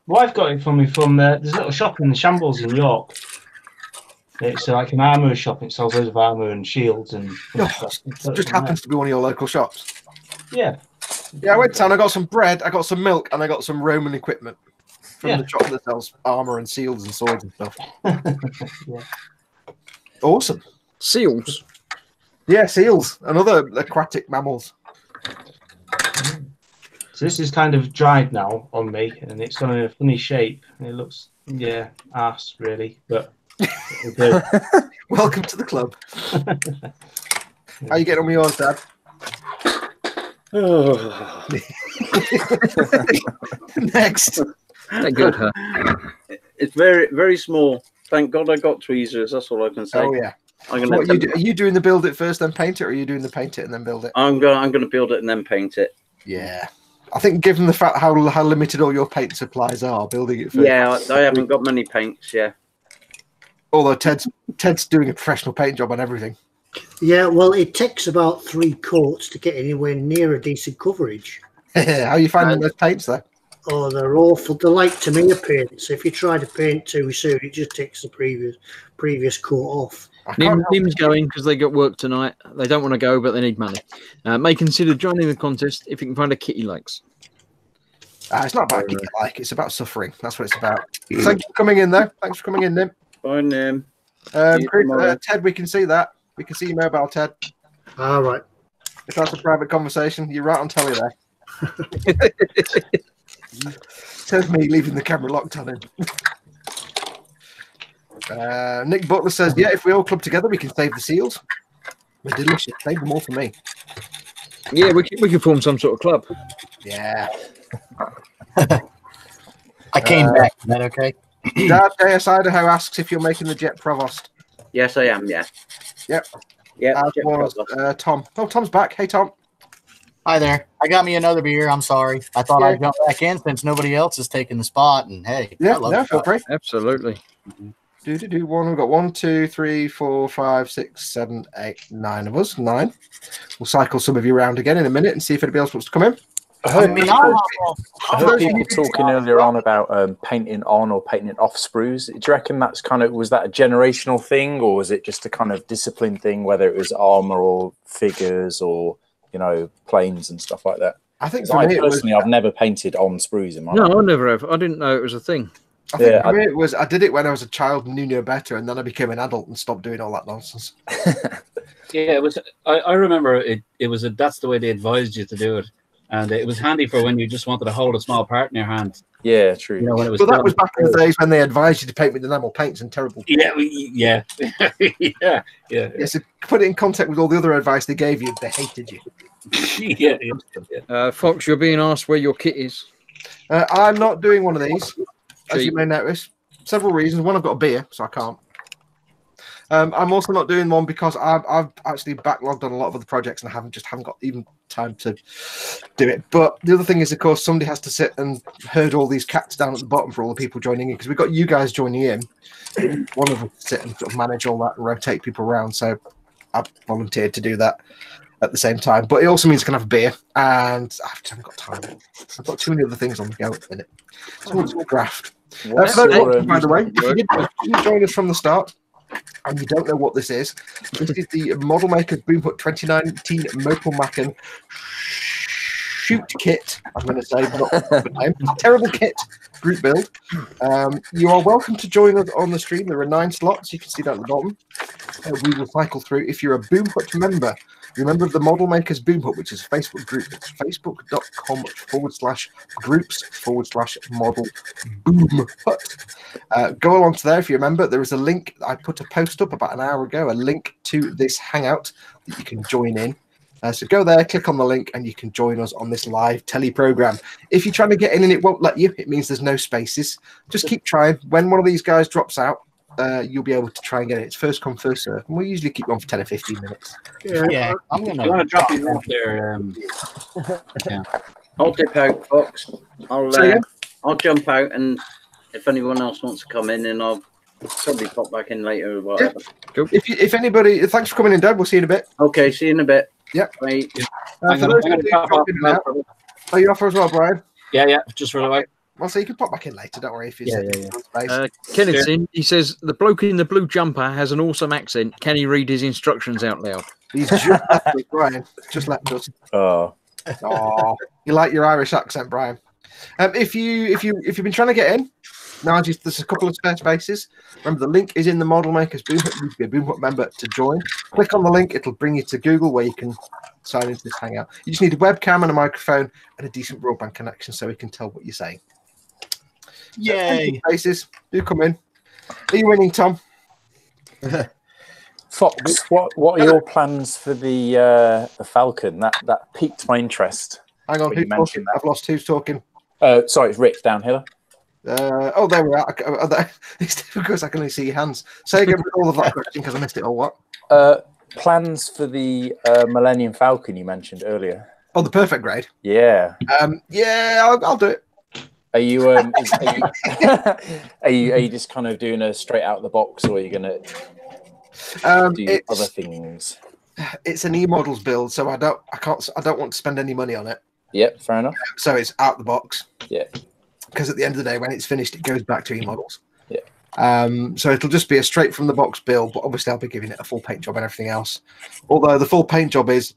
Wife got it for me from there's a little shop in the Shambles in York. It's like an armour shop. It sells loads of armour and shields and stuff. It just happens to be one of your local shops. Yeah. Yeah, I went to town. I got some bread, I got some milk, and I got some Roman equipment from the shop that sells armour and shields and swords and stuff. Yeah. Awesome. Seals. Yeah, seals and other aquatic mammals. So this is kind of dried now on me, and it's gone in a funny shape. And it looks, arse really, but. Welcome to the club. How you getting on with yours, Dad? Next. They're good, huh? It's very, very small. Thank God I got tweezers. That's all I can say. Oh yeah. I'm So gonna are you doing the build it first, then paint it, or are you doing the paint it and then build it? I'm gonna build it and then paint it. Yeah. I think given the fact how limited all your paint supplies are, building it first. Yeah, I haven't got many paints. Yeah. Although Ted's doing a professional paint job on everything. Yeah, well, it takes about 3 coats to get anywhere near a decent coverage. How are you finding those paints though? Oh, they're awful. They're like Tamiya paints. If you try to paint too soon, it just takes the previous coat off. Nim's going because they got work tonight. They don't want to go, but they need money. May consider joining the contest if you can find a kit he likes. It's not about getting like, it's about suffering. That's what it's about. Thank you for coming in, though. Thanks for coming in, Nim. Bye, Nim. Ted, we can see that. We can see your mobile, Ted. All right. If that's a private conversation, you're right on telly there. Says me leaving the camera locked on him. Nick Butler says, yeah, if we all club together, we can save the seals. They're delicious. Save them all for me. Yeah, we can form some sort of club. Yeah. I came back. Is that okay? Dad JS Idaho asks if you're making the Jet Provost. Yes, I am. Yeah. Yep. Yeah. As was Tom. Oh, Tom's back. Hey, Tom. Hi there. I got me another beer. I'm sorry. I thought I'd jump back in since nobody else is taking the spot. And hey, yeah, I love feel free. Absolutely. One. We've got 1, 2, 3, 4, 5, 6, 7, 8, 9 of us. 9. We'll cycle some of you around again in a minute and see if anybody else wants to come in. I heard people talking earlier on about painting on or painting off sprues. Do you reckon that's was that a generational thing, or was it just a kind of discipline thing, whether it was armor or figures or, planes and stuff like that? I think personally, I've never painted on sprues in my life. No, I never have. I didn't know it was a thing. I think for me it was, I did it when I was a child and knew no better, and then I became an adult and stopped doing all that nonsense. Yeah, it was. I remember it was that's the way they advised you to do it. And it was handy for when you just wanted to hold a small part in your hand. Yeah, true. When it was that was back in the days when they advised you to paint with enamel paints and terrible. Yeah. So put it in contact with all the other advice they gave you. They hated you. Fox, you're being asked where your kit is. I'm not doing one of these, as you may notice. Several reasons. One, I've got a beer, so I can't. I'm also not doing one because I've actually backlogged on a lot of other projects and I haven't got even time to do it. But the other thing is, of course, somebody has to sit and herd all these cats down at the bottom for all the people joining in, because we've got you guys joining in. One of them sit and sort of manage all that and rotate people around. So I've volunteered to do that at the same time. But it also means I can have a beer, and I haven't got time. I've got too many other things on the go at the minute. So it's a graft. By the way, if you didn't join us from the start, and you don't know what this is the Modelmaker Boomhut 2019 Mopelmaken shoot kit. I'm going to say, not the name. Terrible kit group build. You are welcome to join us on the stream. There are 9 slots. You can see that at the bottom. We will cycle through. If you're a Boomhut member, remember the Modelmakers Boomhut, which is a Facebook group. It's facebook.com/groups/model Boomhut. Go along to there if you remember. There is a link. I put a post up about an hour ago, a link to this hangout that you can join in. So go there, click on the link, and you can join us on this live telly program. If you're trying to get in and it won't let you, it means there's no spaces. Just keep trying. When one of these guys drops out, you'll be able to try and get it. It's first come, first serve. And we usually keep on for 10 or 15 minutes. Yeah, I'm going to drop you off there. Yeah. I'll dip out, Fox. I'll jump out, and if anyone else wants to come in, then I'll probably pop back in later or whatever. Yeah. If anybody, thanks for coming in, Dad. We'll see you in a bit. Okay, see you in a bit. Yep. Right. Are you off as well, Brian? Yeah, just run away. Well, so you can pop back in later. Don't worry if you're Kenneth's in. He says the bloke in the blue jumper has an awesome accent. Can he read his instructions out loud? He's just left us, Brian. Just left us. Oh, you like your Irish accent, Brian? If you've been trying to get in, now there's a couple of spare spaces. Remember, the link is in the Modelmaker's Boomhut. You need to be a Boomhut member to join. Click on the link; it'll bring you to Google, where you can sign into this hangout. You just need a webcam and a microphone and a decent broadband connection, so we can tell what you're saying. Yay! Spaces, do come in. Are you winning, Tom? Fox, what are your plans for the Falcon? That piqued my interest. Hang on, who's talking? I've lost who's talking. Sorry, it's Rick down here. Oh, there we are. It's difficult because I can only see your hands. Say again with all of that question because I missed it all. What? Plans for the Millennium Falcon you mentioned earlier. Oh, the perfect grade. Yeah. Yeah, I'll do it. Are you are you just kind of doing a straight out of the box, or are you gonna do other things? It's an e-models build, so I don't want to spend any money on it. Yep, fair enough. So it's out the box. Yeah. Because at the end of the day, when it's finished, it goes back to e-models. Yeah. So it'll just be a straight from the box build, but obviously I'll be giving it a full paint job and everything else. Although the full paint job is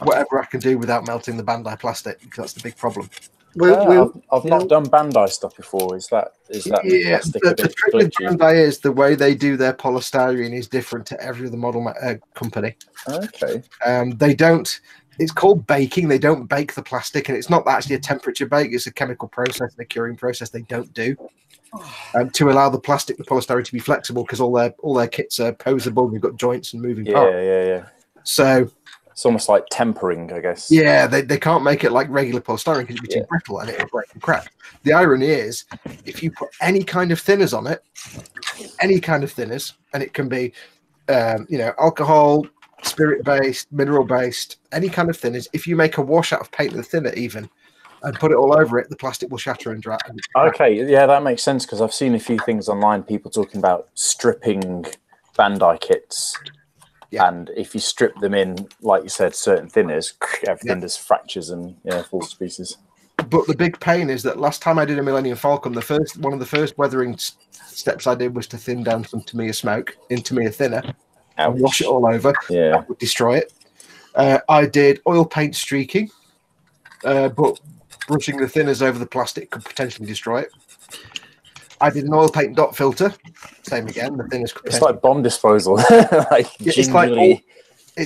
whatever I can do without melting the Bandai plastic, because that's the big problem. I've not done Bandai stuff before. Is that yeah? The trick with Bandai is the way they do their polystyrene is different to every other model company. Okay. They don't. It's called baking. They don't bake the plastic, and it's not actually a temperature bake. It's a chemical process and a curing process. They don't do to allow the polystyrene to be flexible, because all their kits are posable. We've got joints and moving parts. Yeah. So it's almost like tempering, I guess. Yeah, they can't make it like regular polystyrene because it'd be too brittle and it'll break and crack. The irony is, if you put any kind of thinners on it, and it can be, alcohol, spirit-based, mineral-based, any kind of thinners, if you make a wash out of paint with a thinner even, and put it all over it, the plastic will shatter and dry. Okay, yeah, that makes sense, because I've seen a few things online, people talking about stripping Bandai kits. Yeah. And if you strip them in, like you said, certain thinners, everything just fractures and falls to pieces. But the big pain is that last time I did a Millennium Falcon, one of the first weathering steps I did was to thin down some Tamiya smoke in Tamiya thinner and wash it all over. Yeah, that would destroy it. I did oil paint streaking, but brushing the thinners over the plastic could potentially destroy it. I did an oil paint dot filter. Same again. The thinners. It's like bomb disposal. It's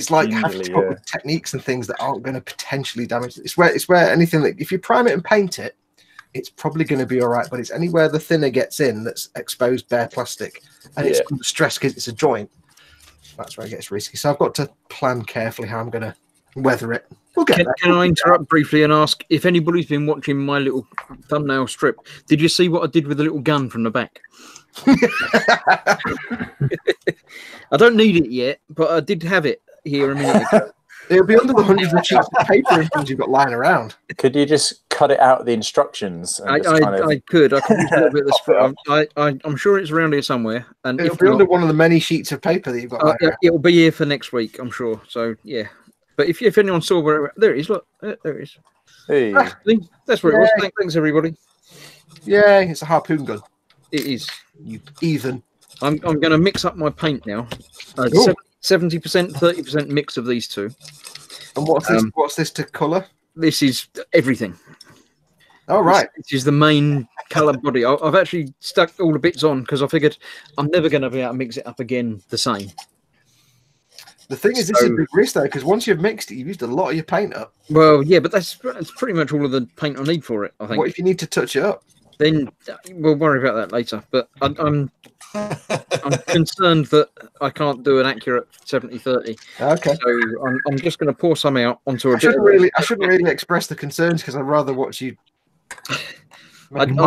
like having to put with techniques and things that aren't going to potentially damage it. It's where anything that if you prime it and paint it, it's probably going to be all right. But it's anywhere the thinner gets in that's exposed bare plastic, and it's under stress because it's a joint. That's where it gets risky. So I've got to plan carefully how I'm going to weather it. We'll get there. Can I interrupt briefly and ask if anybody's been watching my little thumbnail strip? Did you see what I did with the little gun from the back? I don't need it yet, but I did have it here a minute ago. It'll be under the hundreds of sheets of paper and things you've got lying around. Could you just cut it out of the instructions? And I could use a little bit of the script. I'm sure it's around here somewhere. And it'll be under one of the many sheets of paper that you've got lying around. It'll be here for next week, I'm sure. So, yeah. But if anyone saw where there it is, look, there it is. Hey. That's where it was. Thanks, everybody. Yeah, it's a harpoon gun. It is. You heathen. I'm going to mix up my paint now. 70%, 30% mix of these two. And what's this? What's this to colour? This is everything. Oh, right. This is the main colour body. I've actually stuck all the bits on because I figured I'm never going to be able to mix it up again the same. The thing is, this is a big risk, though, because once you've mixed it, you've used a lot of your paint up. Well, yeah, but that's pretty much all of the paint I need for it, I think. What if you need to touch it up? Then we'll worry about that later. But I'm concerned that I can't do an accurate 70-30. Okay. So I'm just going to pour some out onto a I shouldn't really express the concerns because I'd rather watch you. I'm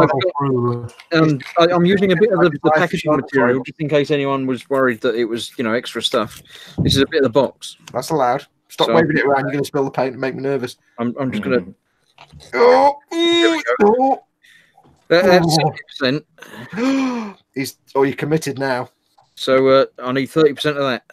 using a bit of the packaging material just in case anyone was worried that it was, extra stuff. This is a bit of the box. That's allowed. Stop waving it around. You're going to spill the paint and make me nervous. I'm just going to. That's 70%. You're committed now. So I need 30% of that.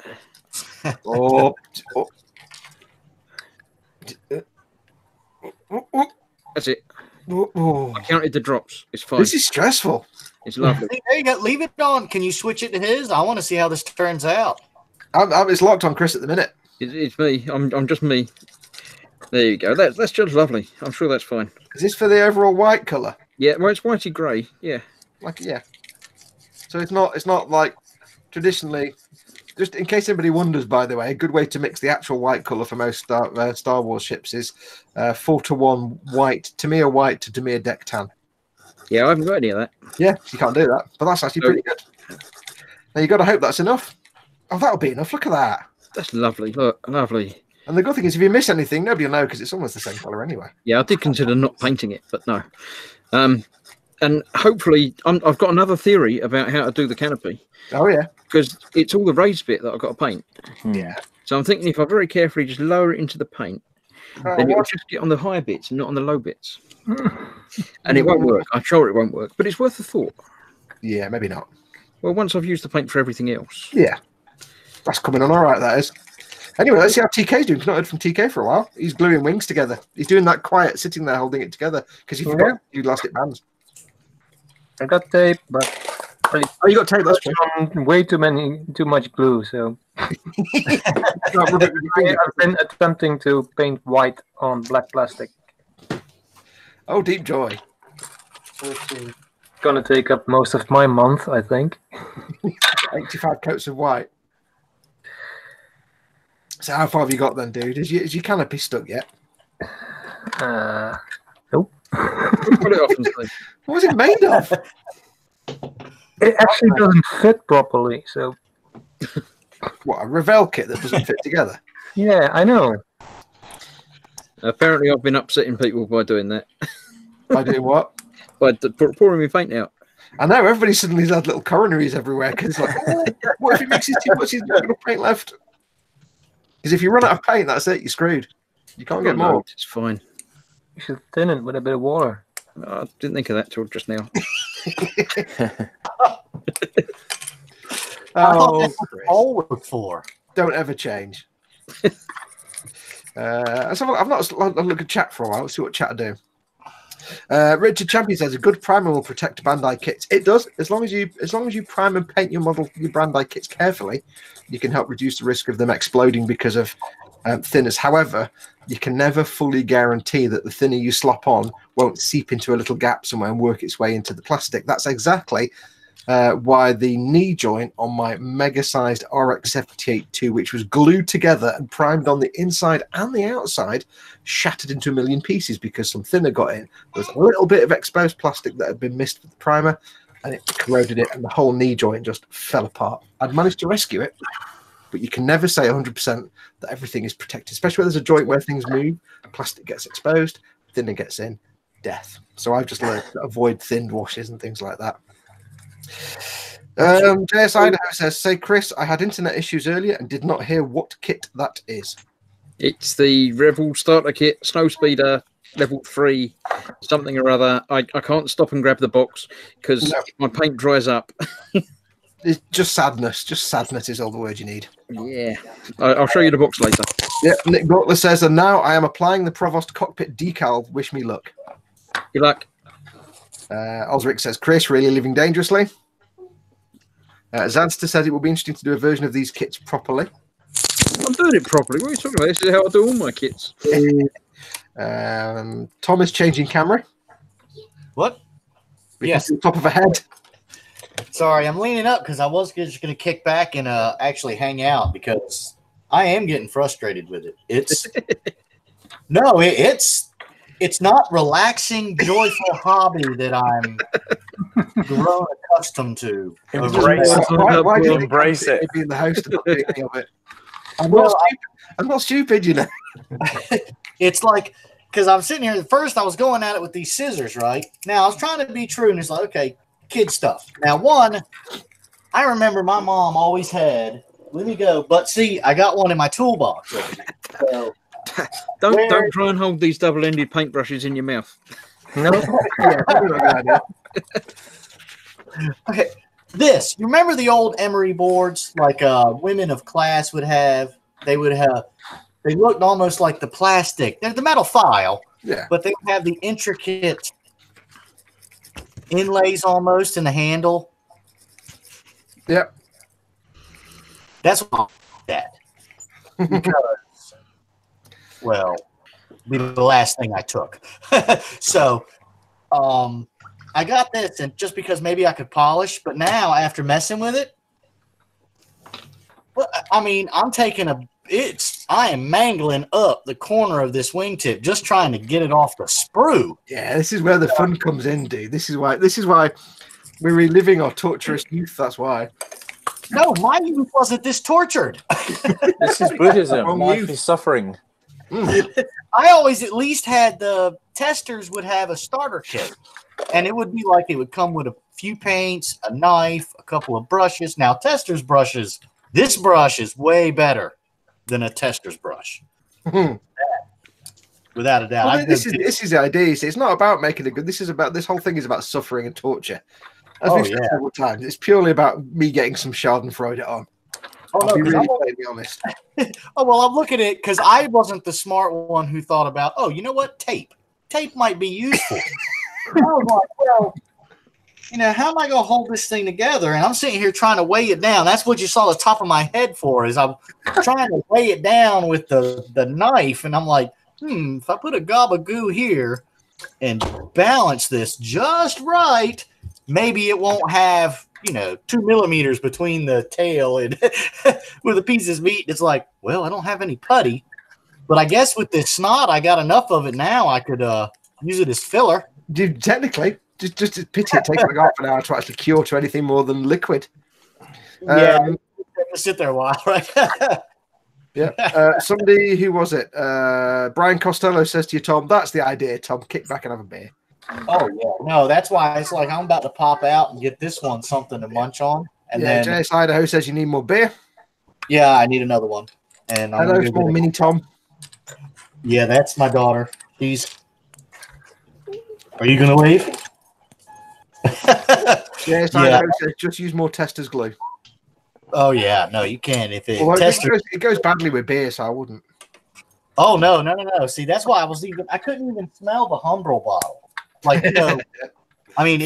That's it. I counted the drops. It's fine. This is stressful. It's lovely. There you go. Leave it on. Can you switch it to his? I want to see how this turns out. It's locked on Chris at the minute. It's me. I'm just me. There you go. That's just lovely. I'm sure that's fine. Is this for the overall white colour? Yeah, well, it's whitey grey. Yeah. So it's not like traditionally. Just in case anybody wonders, by the way, a good way to mix the actual white colour for most Star Wars ships is 4-to-1 white, Tamiya white to Tamiya deck tan. Yeah, I haven't got any of that. Yeah, you can't do that, but that's actually pretty good. Now you got to hope that's enough. Oh, that'll be enough. Look at that. That's lovely. Look, lovely. And the good thing is, if you miss anything, nobody will know because it's almost the same colour anyway. Yeah, I did consider not painting it, but no. And hopefully, I've got another theory about how to do the canopy. Oh yeah, because it's all the raised bit that I've got to paint. Yeah. So I'm thinking if I very carefully just lower it into the paint, then it'll just get on the high bits and not on the low bits. And it won't work. I'm sure it won't work, but it's worth a thought. Yeah, maybe not. Well, once I've used the paint for everything else. Yeah, that's coming on all right. That is. Anyway, let's see how TK's doing. We've not heard from TK for a while. He's gluing wings together. He's doing that quiet, sitting there holding it together because he forgot you elastic bands. I got tape, but you got tape. That's true. Way too much glue. So I've been attempting to paint white on black plastic. Oh, deep joy! Gonna take up most of my month, I think. 85 coats of white. So how far have you got then, dude? Is your canopy stuck yet? Nope. Put it off and see. What was it made of? It actually doesn't fit properly. So, what, a Revell kit that doesn't fit together? Yeah, I know. Apparently, I've been upsetting people by doing that. By doing what? By pouring my paint out. I know, everybody suddenly's had little coronaries everywhere because, like, what if he mixes too much? He's not going to paint left. Because if you run out of paint, that's it. You're screwed. You can't get more. It's fine. You should thin it with a bit of water. I didn't think of that till just now. Oh, all for. Don't ever change. I've not looked at chat for a while. Let's see what chat do. Richard Champion says a good primer will protect Bandai kits. It does, as long as you prime and paint your Bandai kits carefully, you can help reduce the risk of them exploding because of thinners. However, you can never fully guarantee that the thinner you slop on won't seep into a little gap somewhere and work its way into the plastic. That's exactly why the knee joint on my mega-sized RX-78-2, which was glued together and primed on the inside and the outside, shattered into a million pieces because some thinner got in. There was a little bit of exposed plastic that had been missed with the primer, and it corroded it, and the whole knee joint just fell apart. I'd managed to rescue it, but you can never say 100% that everything is protected, especially when there's a joint where things move, plastic gets exposed, thinner gets in, death. So I've just learned to avoid thinned washes and things like that. JS Idaho says, say Chris, I had internet issues earlier and did not hear what kit that is. It's the Rebel starter kit, snow speeder, level 3, something or other. I can't stop and grab the box because my paint dries up. It's just sadness. Just sadness is all the word you need. Yeah. I'll show you the box later. Yep. Nick Gortler says, and now I am applying the Provost cockpit decal. Wish me luck. Good luck. Osric says, Chris, really living dangerously. Zadster says it will be interesting to do a version of these kits properly. I'm doing it properly. What are you talking about? This is how I do all my kits. Thomas changing camera. What? Yes. Top of a head. Sorry, I'm leaning up because I was just going to kick back and actually hang out because I am getting frustrated with it. It's no, it's not relaxing, joyful hobby that I'm grown accustomed to. Embrace it. Why do you embrace it? Being the host of it. I'm not stupid, you know. It's like because I'm sitting here. First, I was going at it with these scissors. Right now, I was trying to be true, and it's like, okay, kid stuff. Now, one, I remember my mom always had. Let me go. But see, I got one in my toolbox. So, don't try and hold these double-ended paintbrushes in your mouth. No. Okay. This. You remember the old emery boards like women of class would have? They would have. They looked almost like the plastic. They're the metal file. Yeah. But they would have the intricate inlays almost in the handle. Yep. That's what that. Because, well, be the last thing I took. So, I got this, and just because maybe I could polish, but now after messing with it, well, I mean, I'm taking I am mangling up the corner of this wingtip, just trying to get it off the sprue. Yeah, this is where the fun comes in, dude. This is why we're reliving our torturous youth. That's why. No, my youth wasn't this tortured. This is Buddhism. Life is suffering. I always at least had the testers would have a starter kit. and it would be like it would come with a few paints, a knife, a couple of brushes. Now, tester's brushes, this brush is way better than a tester's brush. Without a doubt. Well, this is the idea. It's not about making it good. This whole thing is about suffering and torture. As we've said several times, it's purely about me getting some Schadenfreude on. I'll be really honest. Oh, well, I'm looking at it because I wasn't the smart one who thought about, oh, you know what? Tape might be useful. I was like, well, you know, how am I going to hold this thing together? And I'm sitting here trying to weigh it down. That's what you saw the top of my head for, is I'm trying to weigh it down with the knife. And I'm like, if I put a gob of goo here and balance this just right, maybe it won't have, 2 millimeters between the tail and with the pieces of meat. It's like, well, I don't have any putty, but I guess with this snot, I got enough of it now. I could use it as filler. Dude, technically, just a pity it takes like half an hour to actually cure to anything more than liquid. Yeah, sit there a while, right? Yeah. Somebody, who was it? Brian Costello says to you, Tom, that's the idea, Tom. Kick back and have a beer. Oh, yeah. No, that's why it's like I'm about to pop out and get this one something to munch on. And then JS Idaho says you need more beer. Yeah, I need another one. And I'm hello, small mini Tom. Yeah, that's my daughter. Are you going to leave? JS Idaho says just use more Tester's glue. Oh, yeah. No, you can. If it, it goes badly with beer, so I wouldn't. Oh, no. See, that's why I couldn't even smell the Humbrol bottle. Like, I mean,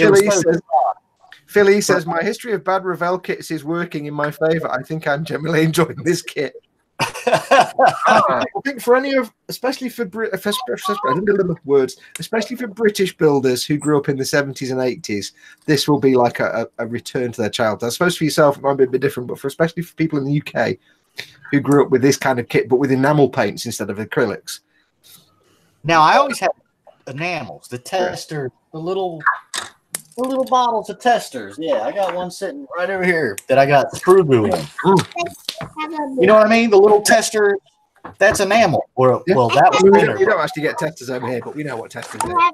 Philly says, my history of bad Revell kits is working in my favor. I think I'm generally enjoying this kit. I think for any of, especially for British builders who grew up in the 70s and 80s, this will be like a return to their childhood. I suppose for yourself it might be a bit different, but especially for people in the UK who grew up with this kind of kit, but with enamel paints instead of acrylics. Now, I always had enamels, the tester, the little bottles of testers. Yeah, I got one sitting right over here that I got screw glue in. You know what I mean? The little tester, that's enamel. Well, that was you don't actually get testers over here, but we know what testers are.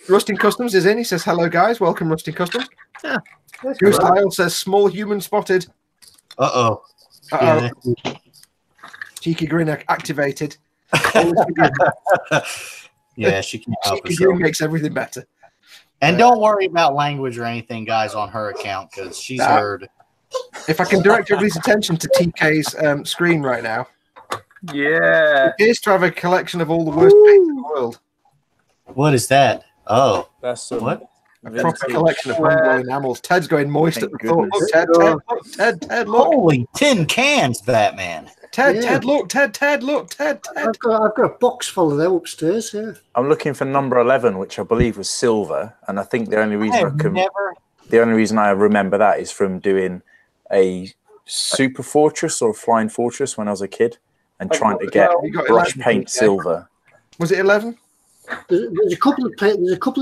Rusting Customs is in. He says, hello, guys. Welcome, Rusting Customs. Yeah. Goose Isle says, small human spotted. Uh-oh. Uh-oh. Yeah. Cheeky grin activated. Yeah, she can help herself. Grin makes everything better. And don't worry about language or anything, guys, on her account, because she's heard. If I can direct everybody's attention to TK's screen right now. Yeah. It appears to have a collection of all the worst paints in the world. What is that? Oh. That's what? A proper collection of Humbrol enamels. Ted's going moist at the thought. Look, Ted, look. Holy tin cans, Batman. Ted, look. I've got a box full of them upstairs here. I'm looking for number 11, which I believe was silver, and I think the only reason I remember that is from doing a Super Fortress or Flying Fortress when I was a kid and trying to get brush paint silver. Was it 11? There's a couple of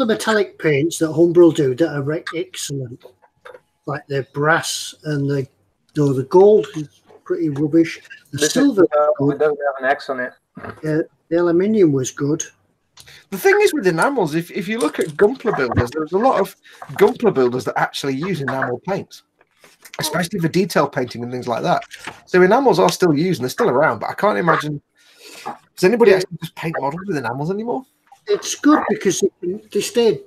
metallic paints that Humbrol do that are excellent, like the brass and the gold is pretty rubbish. The silver doesn't have an X on it. The aluminium was good. The thing is with enamels, if you look at Gumpler builders, there's a lot of Gumpler builders that actually use enamel paints, especially for detail painting and things like that. So enamels are still used and they're still around, but I can't imagine. Does anybody actually just paint models with enamels anymore? It's good because they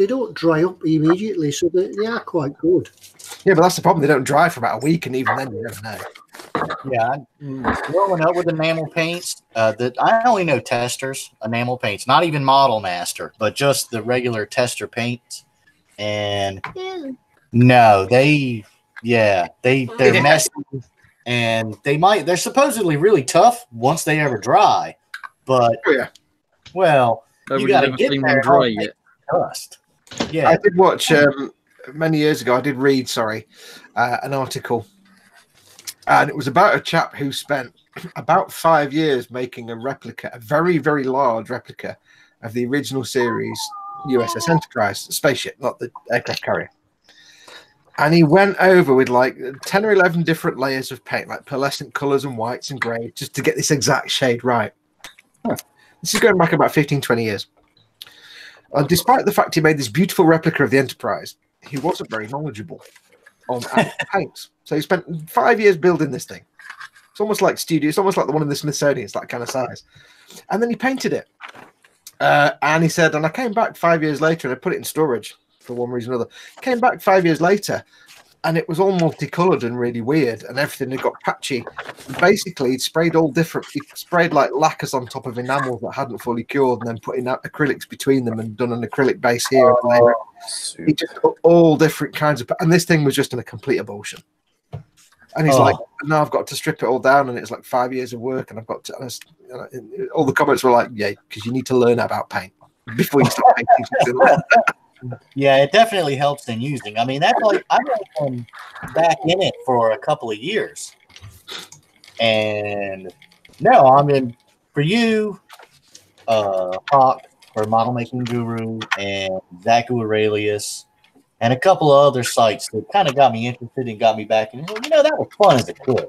don't dry up immediately, so they are quite good. Yeah, but that's the problem. They don't dry for about a week, and even then, you never know. Yeah, growing up with enamel paints, that I only know testers, enamel paints, not even Model Master, but just the regular tester paints. And no, they're messy, and they're supposedly really tough once they ever dry. But well, you got to get there dry yet. Dust. Yeah, I did watch many years ago. I did read, an article, and it was about a chap who spent about 5 years making a replica, a very, very large replica of the original series USS Enterprise spaceship, not the aircraft carrier. And he went over with like 10 or 11 different layers of paint, like pearlescent colors and whites and grays, just to get this exact shade right. This is going back about 15, 20 years. And despite the fact he made this beautiful replica of the Enterprise, he wasn't very knowledgeable on paints. So he spent 5 years building this thing. It's almost like studio. It's almost like the one in the Smithsonian. It's that kind of size. And then he painted it. And he said, and I came back 5 years later and I put it in storage for one reason or another. Came back 5 years later and it was all multicolored and really weird and everything had got patchy. Basically, he sprayed all different. He sprayed like lacquers on top of enamels that hadn't fully cured and then putting out acrylics between them and done an acrylic base here. He just put all different kinds of. And this thing was just in a complete abortion. And he's like, now I've got to strip it all down, and it's like 5 years of work, and I've got to. And all the comments were like, "Yeah, because you need to learn about paint before you start painting." Yeah, it definitely helps in using. I mean, that's like I've been back in it for a couple of years, and no, I mean, for you, Hawk, or Model Making Guru, and Zaku Aurelius. And a couple of other sites that kind of got me interested and got me back. And you know, that was fun as a kid.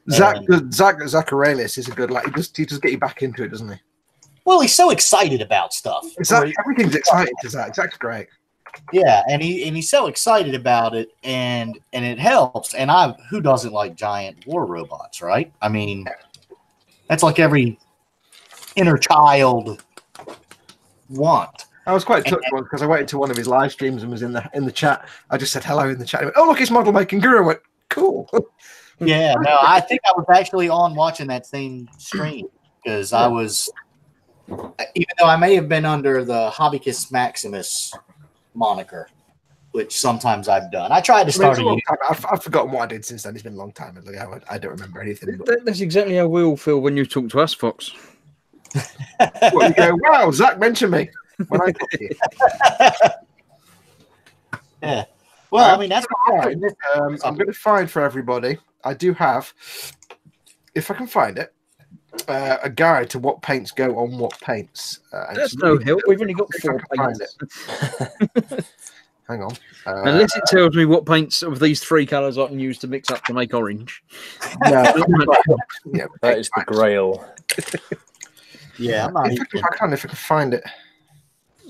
Zach Aurelius is a good lad. He just get you back into it, doesn't he? Well, he's so excited about stuff. Everything's exciting to Zach. Zach's great. Yeah, and he's so excited about it, and it helps. And who doesn't like giant war robots, right? I mean, that's like every inner child want. I was quite touched once because I went into one of his live streams and was in the chat. I just said hello in the chat. He went, "Oh, look, it's Model Making Guru." I went, "Cool." Yeah, no, I think I was actually on watching that same stream because I was, even though I may have been under the Hobbyist Maximus moniker, which sometimes I've done. I tried to start I've forgotten what I did since then. It's been a long time. I don't remember anything. That's exactly how we all feel when you talk to us, Fox. Well, you go, "Wow, Zach mentioned me." When I talk to you. Yeah. Well, I mean, that's I'm going to find for everybody. I do have, if I can find it, a guide to what paints go on what paints. That's no help. We've only got 4 paints. Hang on. Unless it tells me what paints of these 3 colours I can use to mix up to make orange. No, yeah, that is the grail. Yeah, if I can find it.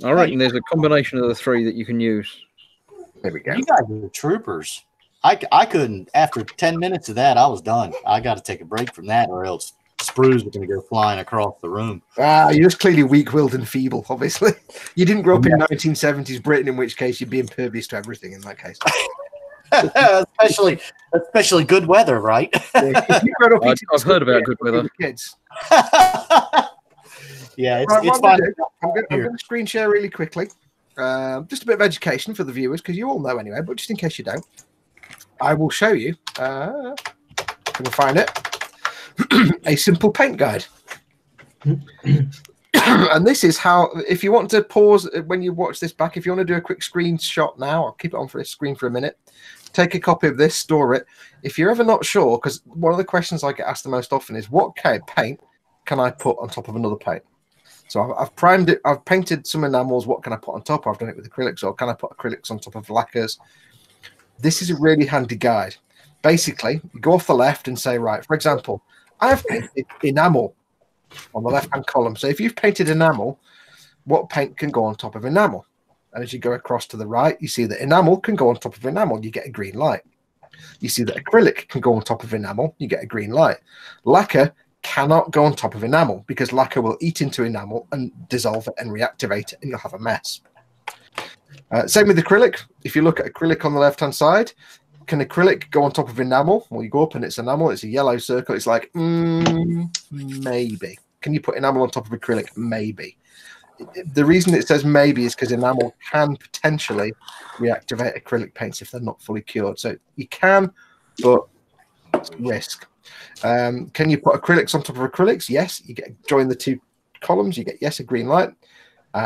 I reckon there's a combination of the 3 that you can use. There we go. You guys are troopers. I couldn't. After 10 minutes of that, I was done. I got to take a break from that, or else sprues are going to go flying across the room. You're just clearly weak-willed and feeble. Obviously, you didn't grow up in 1970s Britain, in which case you'd be impervious to everything. In that case, especially good weather, right? I've heard about good weather. Kids. Yeah, it's fine. I'm going to screen share really quickly. Just a bit of education for the viewers, because you all know anyway, but just in case you don't, I will show you, if I can find it, a simple paint guide. And this is how, if you want to pause when you watch this back, if you want to do a quick screenshot now, I'll keep it on for this screen for a minute. Take a copy of this, store it. If you're ever not sure, because one of the questions I get asked the most often is, what kind of paint can I put on top of another paint? So I've primed it. I've painted some enamels. What can I put on top? I've done it with acrylics, or can I put acrylics on top of lacquers? This is a really handy guide. Basically, you go off the left and say, right, for example, I have painted enamel on the left-hand column. So if you've painted enamel, what paint can go on top of enamel? And as you go across to the right, you see that enamel can go on top of enamel. You get a green light. You see that acrylic can go on top of enamel. You get a green light. Lacquer cannot go on top of enamel because lacquer will eat into enamel and dissolve it and reactivate it, and you'll have a mess. Same with acrylic. If you look at acrylic on the left-hand side, can acrylic go on top of enamel? Well, you go up and it's enamel. It's a yellow circle. It's like, maybe. Can you put enamel on top of acrylic? Maybe. The reason it says maybe is because enamel can potentially reactivate acrylic paints if they're not fully cured. So you can, but it's a risk. Can you put acrylics on top of acrylics? Yes. You get join the 2 columns. You get a green light.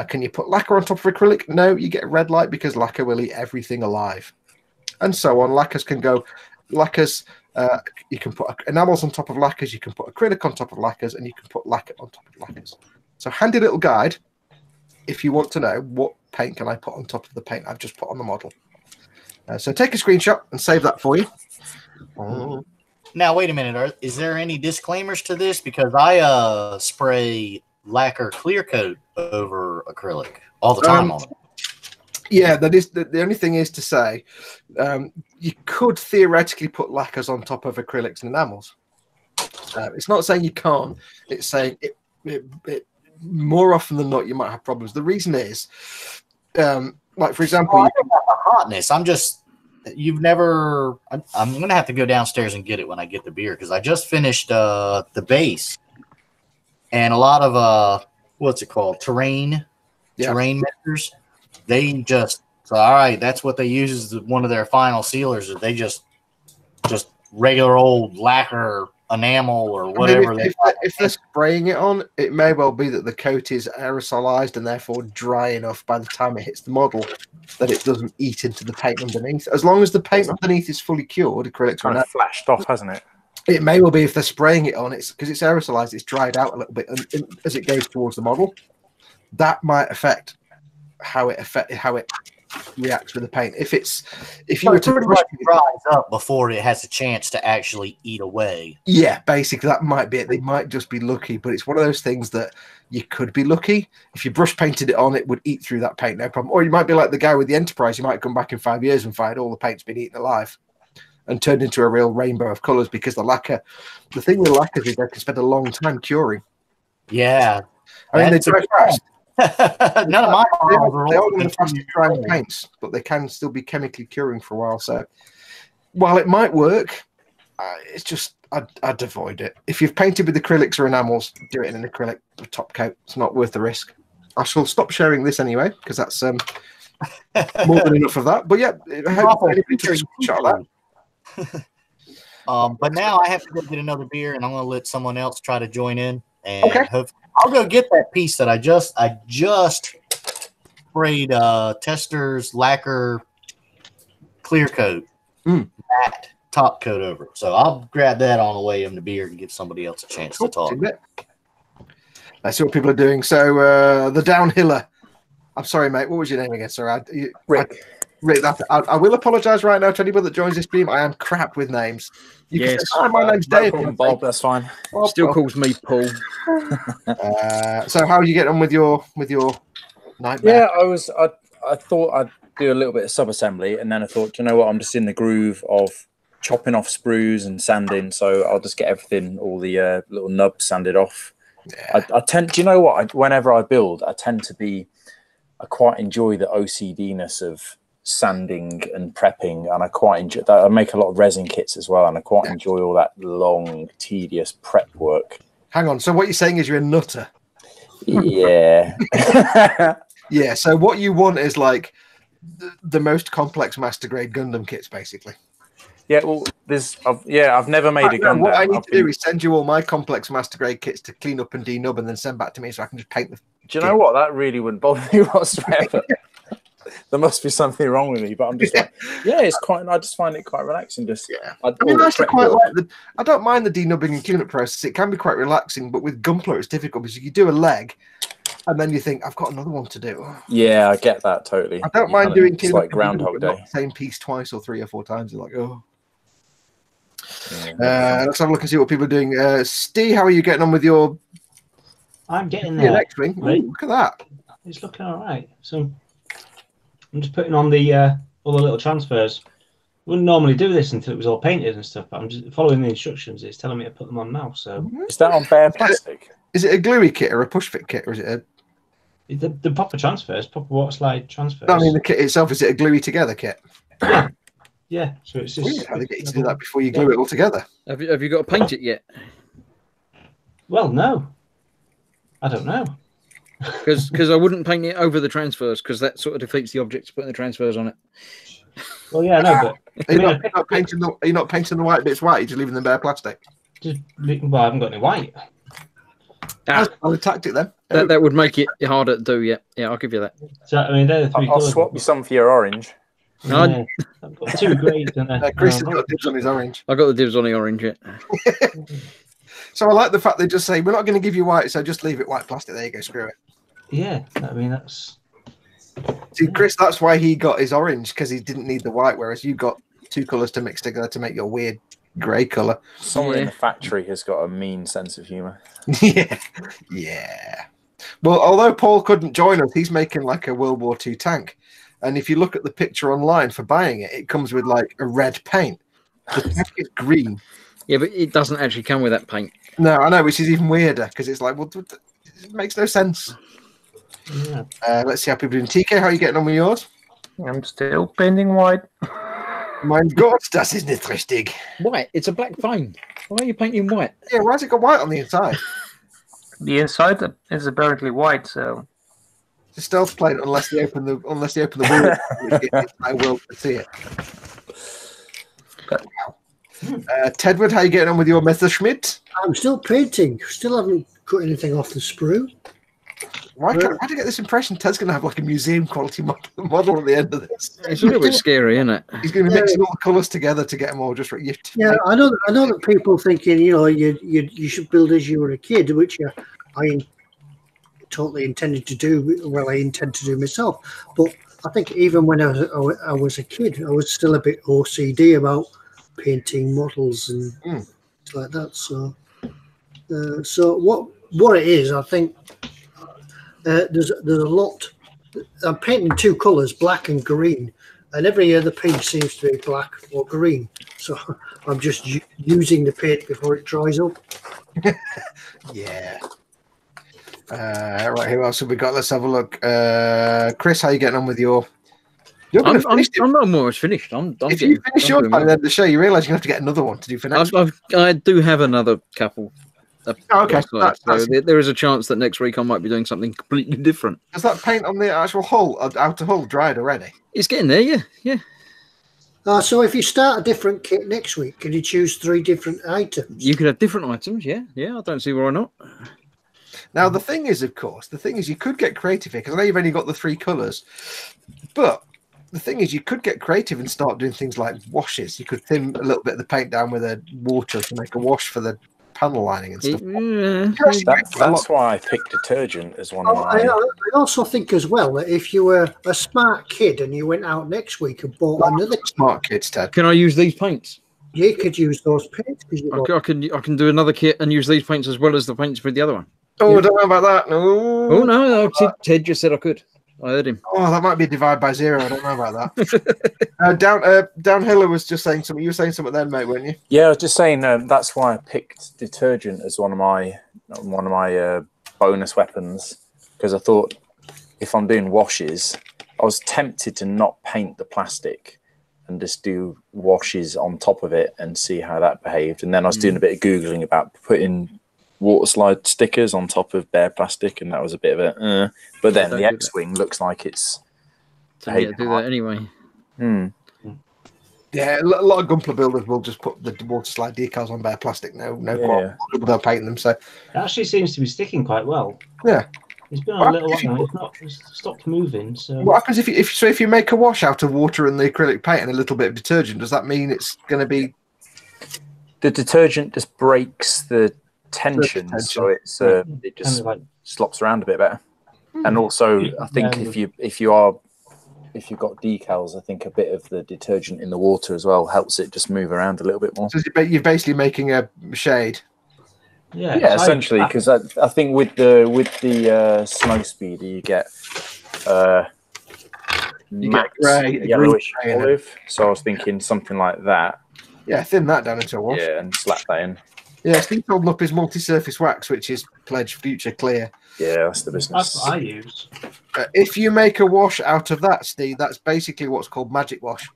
Can you put lacquer on top of acrylic? No, you get a red light because lacquer will eat everything alive, and so on. Lacquers can go. Lacquers. You can put enamels on top of lacquers. You can put acrylic on top of lacquers, and you can put lacquer on top of lacquers. So handy little guide if you want to know what paint can I put on top of the paint I've just put on the model. So take a screenshot and save that for you. Now, wait a minute. Is there any disclaimers to this? Because I spray lacquer clear coat over acrylic all the time on it. Yeah, that is the only thing is to say, you could theoretically put lacquers on top of acrylics and enamels. It's not saying you can't. It's saying it more often than not you might have problems. The reason is, like for example, I don't have the hotness. I'm just. You've never. I'm gonna have to go downstairs and get it when I get the beer because I just finished the base and a lot of what's it called, terrain mixers. They just all right. That's what they use as one of their final sealers. Is they just regular old lacquer enamel or whatever. If they're spraying it on, it may well be that the coat is aerosolized and therefore dry enough by the time it hits the model that it doesn't eat into the paint underneath. As long as the paint underneath is fully cured, acrylics kind of flashed off, hasn't it? It may well be if they're spraying it on, it's because it's aerosolized, it's dried out a little bit as it goes towards the model. That might affect how it reacts with the paint. If you were to brush it dries up before it has a chance to actually eat away. Yeah, basically that might be it. They might just be lucky, but it's one of those things that you could be lucky. If you brush painted it on, it would eat through that paint, no problem. Or you might be like the guy with the Enterprise. You might come back in 5 years and find all the paint's been eaten alive and turned into a real rainbow of colours because the lacquer. The thing with lacquers is they can spend a long time curing. Yeah, I mean they dry fast. None of my they are one of the fastest drying paints, but they can still be chemically curing for a while. So while it might work, it's just I'd avoid it. If you've painted with acrylics or enamels, do it in an acrylic top coat. It's not worth the risk. I shall stop sharing this anyway because that's more than enough of that. But yeah, I hope anybody takes a shot at that. But now I have to go get another beer, and I'm going to let someone else try to join in. And I'll go get that piece that I just sprayed Tester's lacquer clear coat, matte top coat over. So I'll grab that on the way in the beer and give somebody else a chance to talk. Let's see what people are doing. So the downhiller. I'm sorry, mate. What was your name again? Sorry, Rick. Rick, I will apologise right now to anybody that joins this stream. I am crap with names. Yes, my name's Dave. Bob, that's fine. Bob, Still calls me Paul. So how are you getting on with your nightmare? Yeah, I thought I'd do a little bit of sub-assembly, and then I thought, do you know what? I'm just in the groove of chopping off sprues and sanding, so I'll just get everything, all the little nubs sanded off. Yeah. I tend, do you know what? Whenever I build, I quite enjoy the OCD-ness of sanding and prepping, and I quite enjoy that. I make a lot of resin kits as well, and I quite enjoy all that long, tedious prep work. Hang on, so what you're saying is you're a nutter? Yeah. Yeah, so what you want is like the most complex master grade Gundam kits, basically. Yeah, well, I've never made a Gundam. What I need to do is send you all my complex master grade kits to clean up and denub, and then send back to me so I can just paint them. Do you know what? That really wouldn't bother me whatsoever. There must be something wrong with me, but I'm just like, it's quite. I just find it quite relaxing. I don't mind the denubbing and cleanup process. It can be quite relaxing, but with Gunpla it's difficult because you do a leg, and then you think, I've got another one to do. Yeah, I get that totally. I don't mind doing cleanup, like Groundhog Day. Same piece twice or 3 or 4 times. You're like, oh. Let's have a look and see what people are doing. Steve, how are you getting on with your? I'm getting there. Next thing. Right. Look at that. It's looking all right. So I'm just putting on the all the little transfers. Wouldn't normally do this until it was all painted and stuff, but I'm just following the instructions. It's telling me to put them on now. So is that on bare plastic? Is it a gluey kit or a push fit kit, or is it the proper transfers, proper water slide transfers? No, I mean the kit itself. Is it a gluey together kit? Yeah. Yeah. So it's just weird how they get you to do that before you glue it all together. Have you got to paint it yet? Well, no. I don't know. Because I wouldn't paint it over the transfers because that sort of defeats the object of putting the transfers on it. Well, yeah, no, but are you not painting the white bits white? You're just leaving them bare plastic. I haven't got any white. That's a tactic then. That would make it harder to do. Yeah, I'll give you that. So I mean, they're the 3 I'll swap you some for your orange. Yeah, I've got 2 grades. Chris has got dibs on his orange. I got the dibs on the orange. Yeah. So I like the fact they just say we're not going to give you white, so just leave it white plastic. There you go, screw it. Yeah, I mean that's. See, Chris, that's why he got his orange because he didn't need the white, whereas you got 2 colours to mix together to make your weird grey colour. Someone in the factory has got a mean sense of humour. Yeah. Well, although Paul couldn't join us, he's making like a World War II tank. And if you look at the picture online for buying it, it comes with like a red paint. The tank is green. Yeah, but it doesn't actually come with that paint. No, I know, which is even weirder because it's like, well, it makes no sense. Yeah. Let's see how people do. TK, how are you getting on with yours? I'm still painting white. Mein Gott, das ist nicht richtig. White? It's a black phone. Why are you painting white? Yeah, why has it got white on the inside? The inside is apparently white, so It's a stealth plate unless they open the wall. I will see it. Tedward, how are you getting on with your Messerschmitt? I'm still painting. Still haven't cut anything off the sprue. Why do I get this impression Ted's going to have like a museum quality model at the end of this? It's a little bit scary, isn't it? He's going to be mixing all the colours together to get them all just right. Yeah, I know that people thinking, you should build as you were a kid, which I totally intended to do. Well, I intend to do myself. But I think even when I was a kid, I was still a bit OCD about painting models and stuff like that. So what it is, I think. There's a lot. I'm painting two colours, black and green, and every other piece seems to be black or green. So I'm just using the paint before it dries up. Yeah. Right, who else have we got? Let's have a look. Chris, how are you getting on with your? I'm not almost finished. If you finish yours by the end of the show, you realise you're going to have to get another one to do for next week. I do have another couple. Okay. So there is a chance that next week I might be doing something completely different. Has that paint on the actual hull, outer hull, dried already? It's getting there, yeah. So if you start a different kit next week, can you choose 3 different items? You could have different items, yeah. I don't see why not. Now the thing is, you could get creative here because I know you've only got the 3 colours, but the thing is, you could get creative and start doing things like washes. You could thin a little bit of the paint down with a water to make a wash for the panel lining and stuff. That's why I picked detergent as one of my. I also think as well that if you were a smart kid and you went out next week and bought another smart kids, Ted. Can I use these paints? You could use those paints. I can do another kit and use these paints as well as the paints for the other one. Oh, I don't know about that. No. Oh no, Ted just said I could. I heard him. Oh, that might be a divide by 0. I don't know about that. Downhiller was just saying something. You were saying something then, mate, weren't you? Yeah, I was just saying that's why I picked detergent as one of my bonus weapons, because I thought if I'm doing washes, I was tempted to not paint the plastic and just do washes on top of it and see how that behaved. And then I was doing a bit of Googling about putting water slide stickers on top of bare plastic, and that was a bit of a but then the X-Wing looks like it's so you do that anyway. Yeah, a lot of Gunpla builders will just put the water slide decals on bare plastic. No problem. They'll paint them. So it actually seems to be sticking quite well. Yeah, it's been on a little while. It's stopped moving. So what happens if you make a wash out of water and the acrylic paint and a little bit of detergent? Does that mean it's going to be the detergent just breaks the tension, so it just kind of slops around a bit better. And also, I think if you've got decals, I think a bit of the detergent in the water as well helps it just move around a little bit more. So you're basically making a shade. Yeah, essentially, because I think with the snow speeder you get yellowish olive. So I was thinking something like that. Yeah, thin that down into a wash. Yeah, and slap that in. Yeah, Steve holding up his multi-surface wax, which is Pledge Future Clear. Yeah, that's the business. That's what I use. If you make a wash out of that, Steve, that's basically what's called magic wash.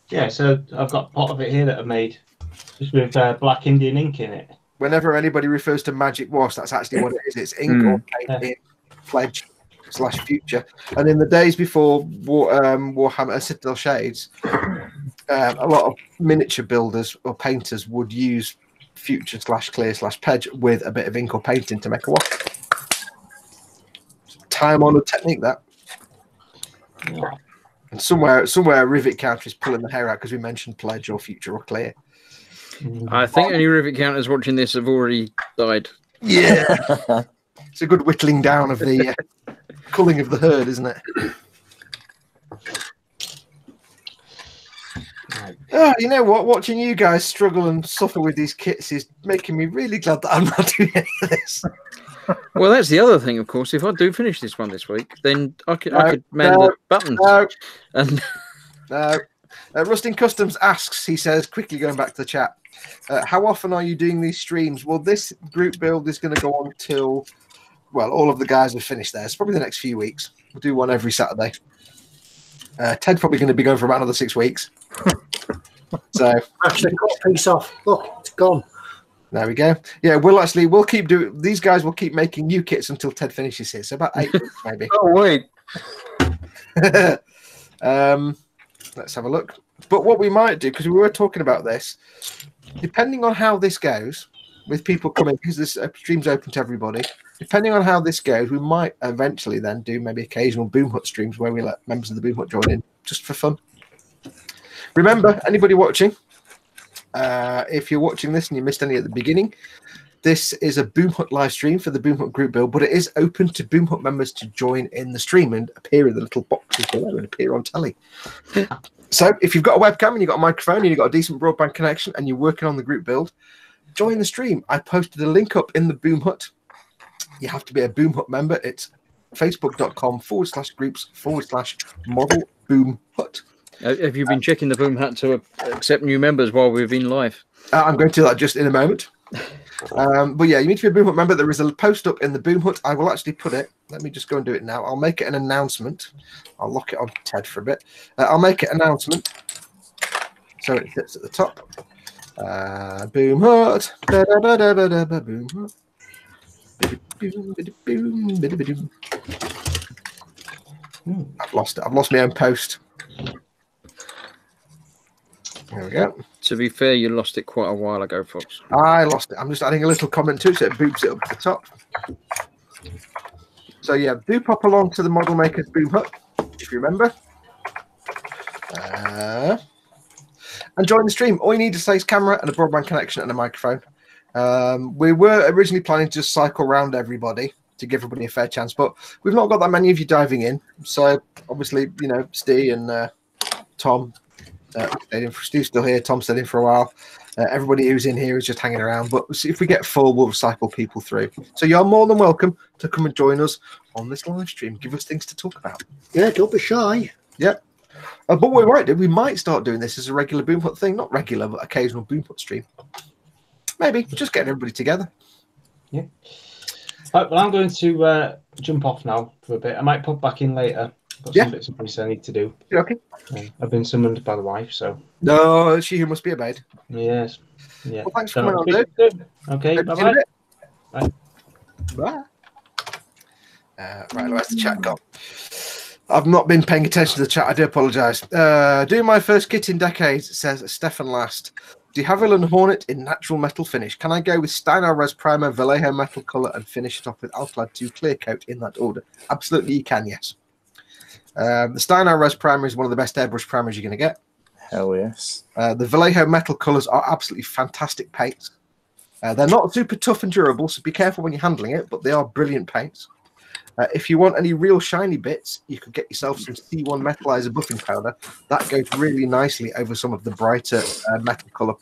Yeah, so I've got a pot of it here that I made just with black Indian ink in it. Whenever anybody refers to magic wash, that's actually what it is. It's ink or paint in Pledge /Future. And in the days before Warhammer Citadel Shades, a lot of miniature builders or painters would use Future /Clear /Pledge with a bit of ink or painting to make a wash. Time-honored technique, that. Yeah. And somewhere Rivet Counter is pulling the hair out because we mentioned Pledge or Future or Clear. I think any Rivet Counters watching this have already died. Yeah. It's a good whittling down of the culling of the herd, isn't it? Oh, you know what? Watching you guys struggle and suffer with these kits is making me really glad that I'm not doing any of this. Well, that's the other thing, of course. If I do finish this one this week, then I could man the buttons. And Rusting Customs asks, he says, quickly going back to the chat, how often are you doing these streams? Well, this group build is going to go on till, well, all of the guys have finished theirs. Probably the next few weeks. We'll do one every Saturday. Ted's probably going to be going for about another 6 weeks. So actually, cut a piece off. Look, it's gone. There we go. Yeah, we'll keep doing. These guys will keep making new kits until Ted finishes his. So about 8 weeks, maybe. Oh wait. Let's have a look. But what we might do, because we were talking about this, depending on how this goes, with people coming, because this stream's open to everybody. Depending on how this goes, we might eventually then do maybe occasional Boomhut streams where we let members of the Boomhut join in just for fun. Remember, anybody watching, if you're watching this and you missed any at the beginning, this is a Boomhut live stream for the Boomhut group build, but it is open to Boomhut members to join in the stream and appear in the little boxes below and appear on telly. So if you've got a webcam and you've got a microphone and you've got a decent broadband connection and you're working on the group build, join the stream. I posted a link up in the Boomhut. You have to be a Boomhut member. It's facebook.com/groups/model Boomhut. Have you been checking the Boomhut to accept new members while we've been live? I'm going to do that just in a moment. But yeah, you need to be a Boomhut member. There is a post up in the Boomhut. I will actually put it. Let me just go and do it now. I'll make it an announcement. I'll lock it on Ted for a bit. I'll make it an announcement so it sits at the top. Boomhut. Boomhut. I've lost it. I've lost my own post. There we go. To be fair, you lost it quite a while ago, Fox. I lost it. I'm just adding a little comment to it so it boops it up to the top. So yeah, do pop along to the Modelmaker's Boomhut, if you remember. And join the stream. All you need is a camera and a broadband connection and a microphone. We were originally planning to just cycle around everybody to give everybody a fair chance, but we've not got that many of you diving in. So obviously, you know, Steve and Tom, Steve's still here, Tom stayed in for a while. Everybody who's in here is just hanging around, but if we get full, we'll cycle people through. So you're more than welcome to come and join us on this live stream. Give us things to talk about. Yeah, don't be shy. Yeah. But what we might do, we might start doing this as a regular Boomhut thing. Not regular, but occasional Boomhut stream. Maybe. Just getting everybody together. Yeah. Right, well, I'm going to jump off now for a bit. I might pop back in later. Got some bits and pieces I need to do. Okay. I've been summoned by the wife, so. No, she who must be obeyed. Yes. Yeah. Well, thanks for coming on, dude. Okay, bye-bye. Bye. Bye. Right, where's the chat gone? I've not been paying attention to the chat. I do apologise. Doing my first kit in decades, says Stefan Last. De Havilland Hornet in natural metal finish. Can I go with Steinar Res Primer, Vallejo metal colour, and finish it off with Alclad 2 clear coat in that order? Absolutely, you can, yes. The Steinar Res Primer is one of the best airbrush primers you're going to get. Hell yes. The Vallejo metal colours are absolutely fantastic paints. They're not super tough and durable, so be careful when you're handling it, but they are brilliant paints. If you want any real shiny bits, you could get yourself some C1 Metalizer buffing powder. That goes really nicely over some of the brighter metal colour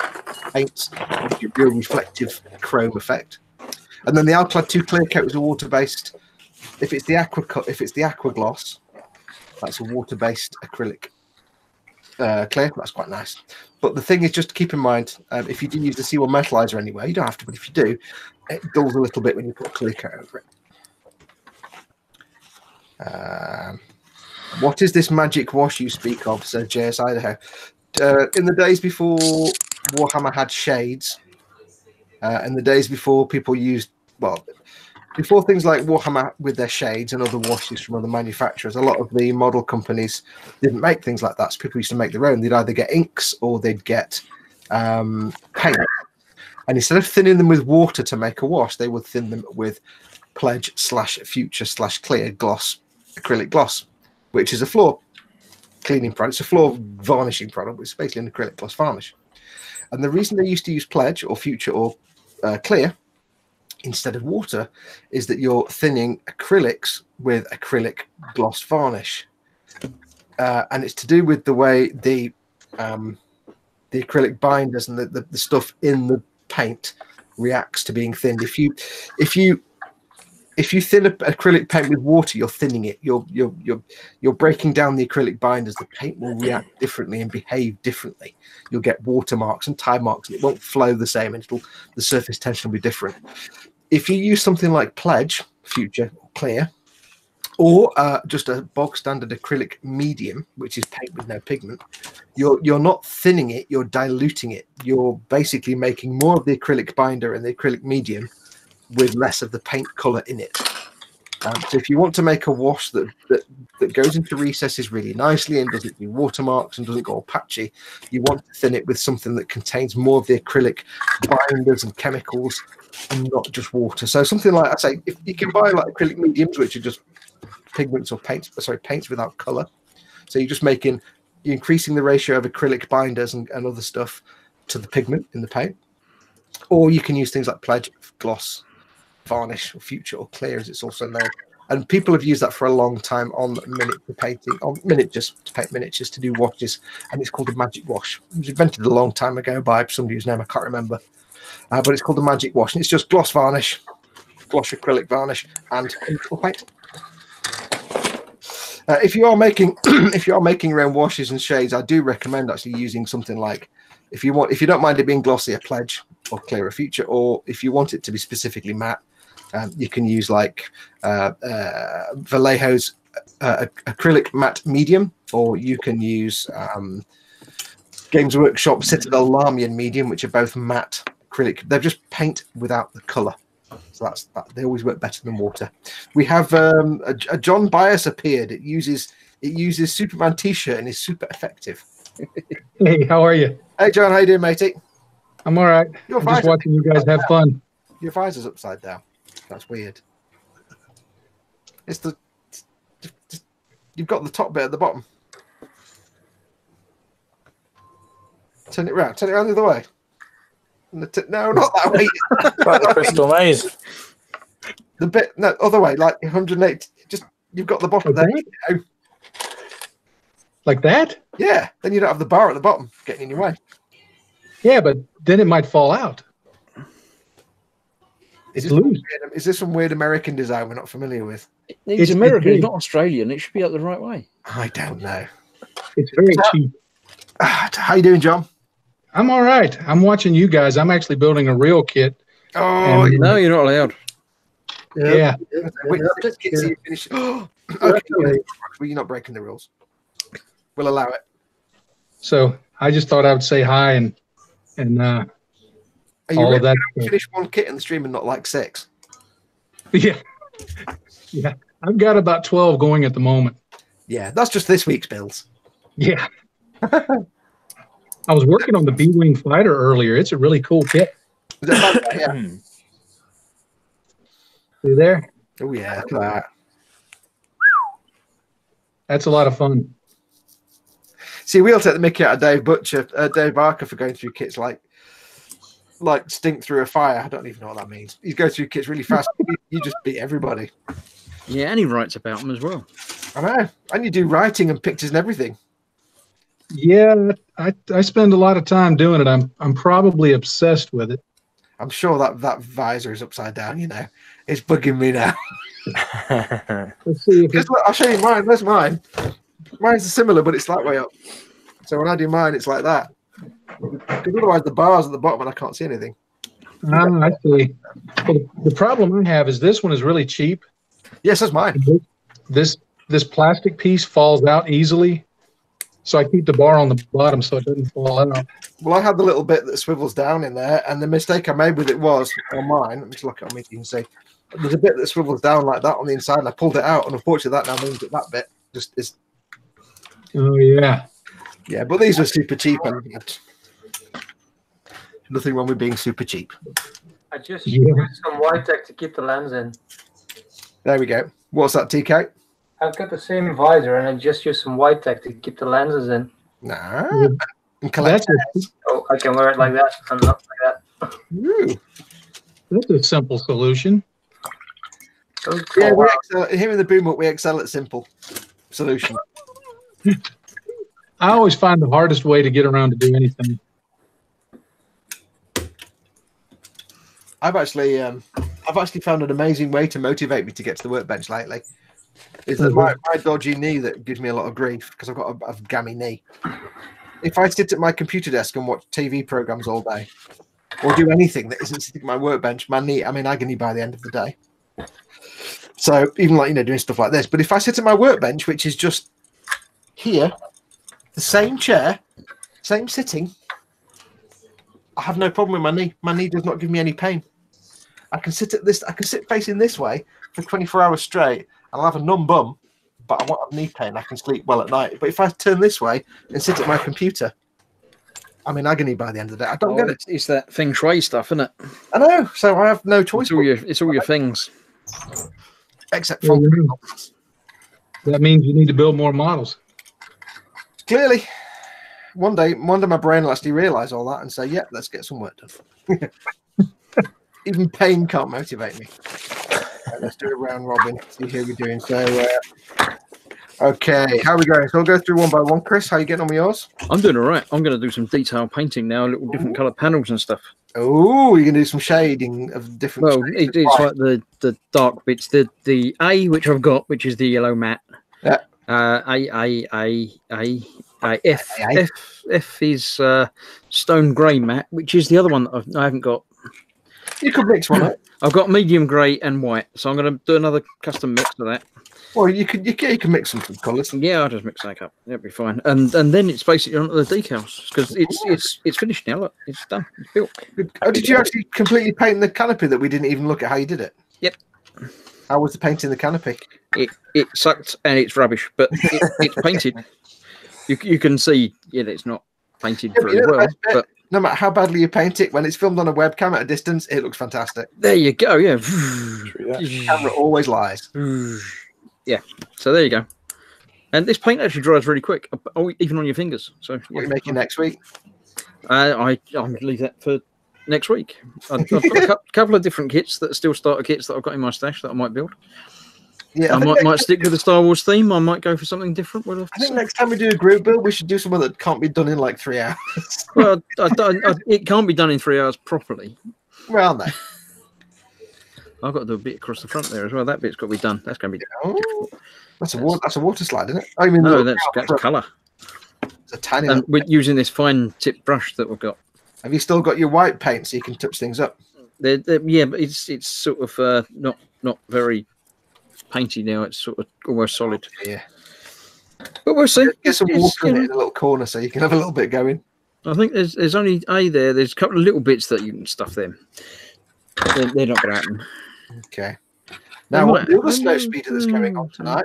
paints, with your real reflective chrome effect. And then the Alclad 2 clear coat is a water-based. If it's the aqua gloss, that's a water-based acrylic clear. That's quite nice. But the thing is, just to keep in mind, if you do use the C1 Metalizer anywhere, you don't have to, but if you do, it dulls a little bit when you put a clear coat over it. What is this magic wash you speak of, says JS Idaho? In the days before Warhammer had shades, in the days before people used, well, before things like Warhammer with their shades and other washes from other manufacturers, a lot of the model companies didn't make things like that. So people used to make their own. They'd either get inks or they'd get paint. And instead of thinning them with water to make a wash, they would thin them with Pledge/Future/Clear gloss, acrylic gloss, which is a floor cleaning product. It's a floor varnishing product, but it's basically an acrylic gloss varnish. And the reason they used to use Pledge or Future or Clear instead of water is that you're thinning acrylics with acrylic gloss varnish. And it's to do with the way the acrylic binders and the stuff in the paint reacts to being thinned. If you if you thin acrylic paint with water, you're thinning it. You're breaking down the acrylic binders. The paint will react differently and behave differently. You'll get watermarks and tie marks, and it won't flow the same, and the surface tension will be different. If you use something like Pledge, Future, or Clear, or just a bog standard acrylic medium, which is paint with no pigment, you're not thinning it, you're diluting it. You're basically making more of the acrylic binder and the acrylic medium with less of the paint color in it. So if you want to make a wash that goes into recesses really nicely and doesn't do watermarks and doesn't go all patchy, you want to thin it with something that contains more of the acrylic binders and chemicals and not just water. So something like, I say, if you can buy like acrylic mediums, which are just pigments or paints, paints without color. So you're increasing the ratio of acrylic binders and other stuff to the pigment in the paint. Or you can use things like Pledge, Gloss, Varnish, or Future, or Clear, as it's also known. And people have used that for a long time on miniature painting, on miniatures, to paint miniatures, to do washes. And it's called a magic wash. It was invented a long time ago by somebody whose name I can't remember. But it's called a magic wash. And it's just gloss varnish, gloss acrylic varnish, and paint. If you are making your own washes and shades, I do recommend actually using something like, if you don't mind it being glossy, a Pledge or Clear, a Future, or if you want it to be specifically matte, you can use like Vallejo's acrylic matte medium, or you can use Games Workshop Citadel Lamian medium, which are both matte acrylic. They're just paint without the color. So they always work better than water. We have a John Bias appeared. It uses Superman t-shirt and is super effective. Hey, how are you? Hey John, how you doing, matey? I'm all right. I'm just watching you guys have fun. Your visor's upside down. That's weird. It's you've got the top bit at the bottom. Turn it around. Turn it around the other way. No, not that way. Like the crystal maze. The bit, no, other way, like 180. Just you've got the bottom like there. You know. Like that? Yeah. Then you don't have the bar at the bottom getting in your way. Yeah, but then it might fall out. Is this some weird American design we're not familiar with? It's American, it's not Australian. It should be up the right way. I don't know. It's very cheap. How you doing, John? I'm all right. I'm watching you guys. I'm actually building a real kit. Oh, no, you're not allowed. Yeah. Wait, okay, well, you're not breaking the rules. We'll allow it. So I just thought I would say hi and all of that. Finish one kit in the stream and not like 6. Yeah. Yeah. I've got about 12 going at the moment. Yeah, that's just this week's builds. Yeah. I was working on the B-Wing fighter earlier. It's a really cool kit. Yeah. See there? Oh yeah, look at that. That's a lot of fun. See, we'll take the mickey out of Dave Barker for going through kits like stink through a fire. I don't even know what that means. He's going through kits really fast. You just beat everybody. Yeah, and he writes about them as well. I know. And you do writing and pictures and everything. Yeah, I spend a lot of time doing it. I'm probably obsessed with it. I'm sure that visor is upside down, you know. It's bugging me now. Let's see if look, I'll show you mine. There's mine. Mine's similar, but it's that way up. So when I do mine, it's like that. Because otherwise the bar's at the bottom and I can't see anything. I see. Well, the problem I have is this one is really cheap. Yes, that's mine. This plastic piece falls out easily. So I keep the bar on the bottom so it doesn't fall out. Well, I had the little bit that swivels down in there, and the mistake I made with it was, on mine, let me just look at it, you can see, there's a bit that swivels down like that on the inside, and I pulled it out, and unfortunately that now means that bit just is... Oh, yeah. Yeah, but these were super cheap, and nothing wrong with being super cheap. I just used some white tech to keep the lens in. There we go. What's that, TK? I've got the same visor, and I just used some white tech to keep the lenses in. Nah. Oh, I can wear it like that and not like that. Ooh. That's a simple solution. Yeah, here in the Boomhut, we excel at simple solution. I always find the hardest way to get around to do anything. I've actually I've actually found an amazing way to motivate me to get to the workbench lately. Is that my dodgy knee that gives me a lot of grief because I've got a gammy knee. If I sit at my computer desk and watch TV programs all day, or do anything that isn't sitting at my workbench, my knee, I'm in agony by the end of the day. So even like, doing stuff like this. But if I sit at my workbench, which is just here, the same chair, same sitting, I have no problem with my knee. My knee does not give me any pain. I can sit facing this way for 24 hours straight, and I'll have a numb bum, but I won't have knee pain. I can sleep well at night. But if I turn this way and sit at my computer, I'm in agony by the end of the day. I don't get it. It's that feng shui stuff, isn't it? I know. So I have no choice. It's all your things. Except for that means you need to build more models. Clearly, one day my brain will actually realise all that and say, "Yeah, let's get some work done." Even pain can't motivate me. Right, let's do a round robin. See how we're doing. So, okay, how are we going? So we'll go through one by one. Chris, how are you getting on with yours? I'm doing all right. I'm going to do some detail painting now, little different coloured panels and stuff. Oh, you're going to do some shading of different. Well, it's like the dark bits. The A, which I've got, which is the yellow matte. Yeah. F is stone grey matte, which is the other one that I haven't got. You could mix one up. I've got medium grey and white, so I'm going to do another custom mix of that. Well, you can mix some colours. Yeah, I'll just mix that up. It'll be fine. And then it's basically onto the decals because it's finished now. Look, it's done. It's built. Oh, did you actually completely paint the canopy that we didn't even look at how you did it? Yep. How was the painting the canopy? It sucked and it's rubbish, but it's painted. You can see it's not painted very well, but no matter how badly you paint it, when it's filmed on a webcam at a distance, it looks fantastic. There you go. Yeah. The camera always lies. Yeah. So there you go. And this paint actually dries really quick, even on your fingers. So what are you making next week? I'm going to leave that for next week. I've got a couple of different kits that are still starter kits that I've got in my stash that I might build. Yeah, I might stick with the Star Wars theme. I might go for something different. I think next time we do a group build, we should do something that can't be done in like 3 hours. Well, it can't be done in 3 hours properly. Well, no. I've got to do a bit across the front there as well. That bit's got to be done. That's going to be difficult. That's a water slide, isn't it? I mean, no, that's colour. It's a tiny. And we're using this fine tip brush that we've got. Have you still got your white paint so you can touch things up? Yeah, but it's sort of not very painty now. It's sort of almost solid. Yeah. But we'll see. Get some water in it in a little corner so you can have a little bit going. I think there's only there. There's a couple of little bits that you can stuff them. They're not going to happen. Okay. Now, what's the other snow speeder that's going on tonight?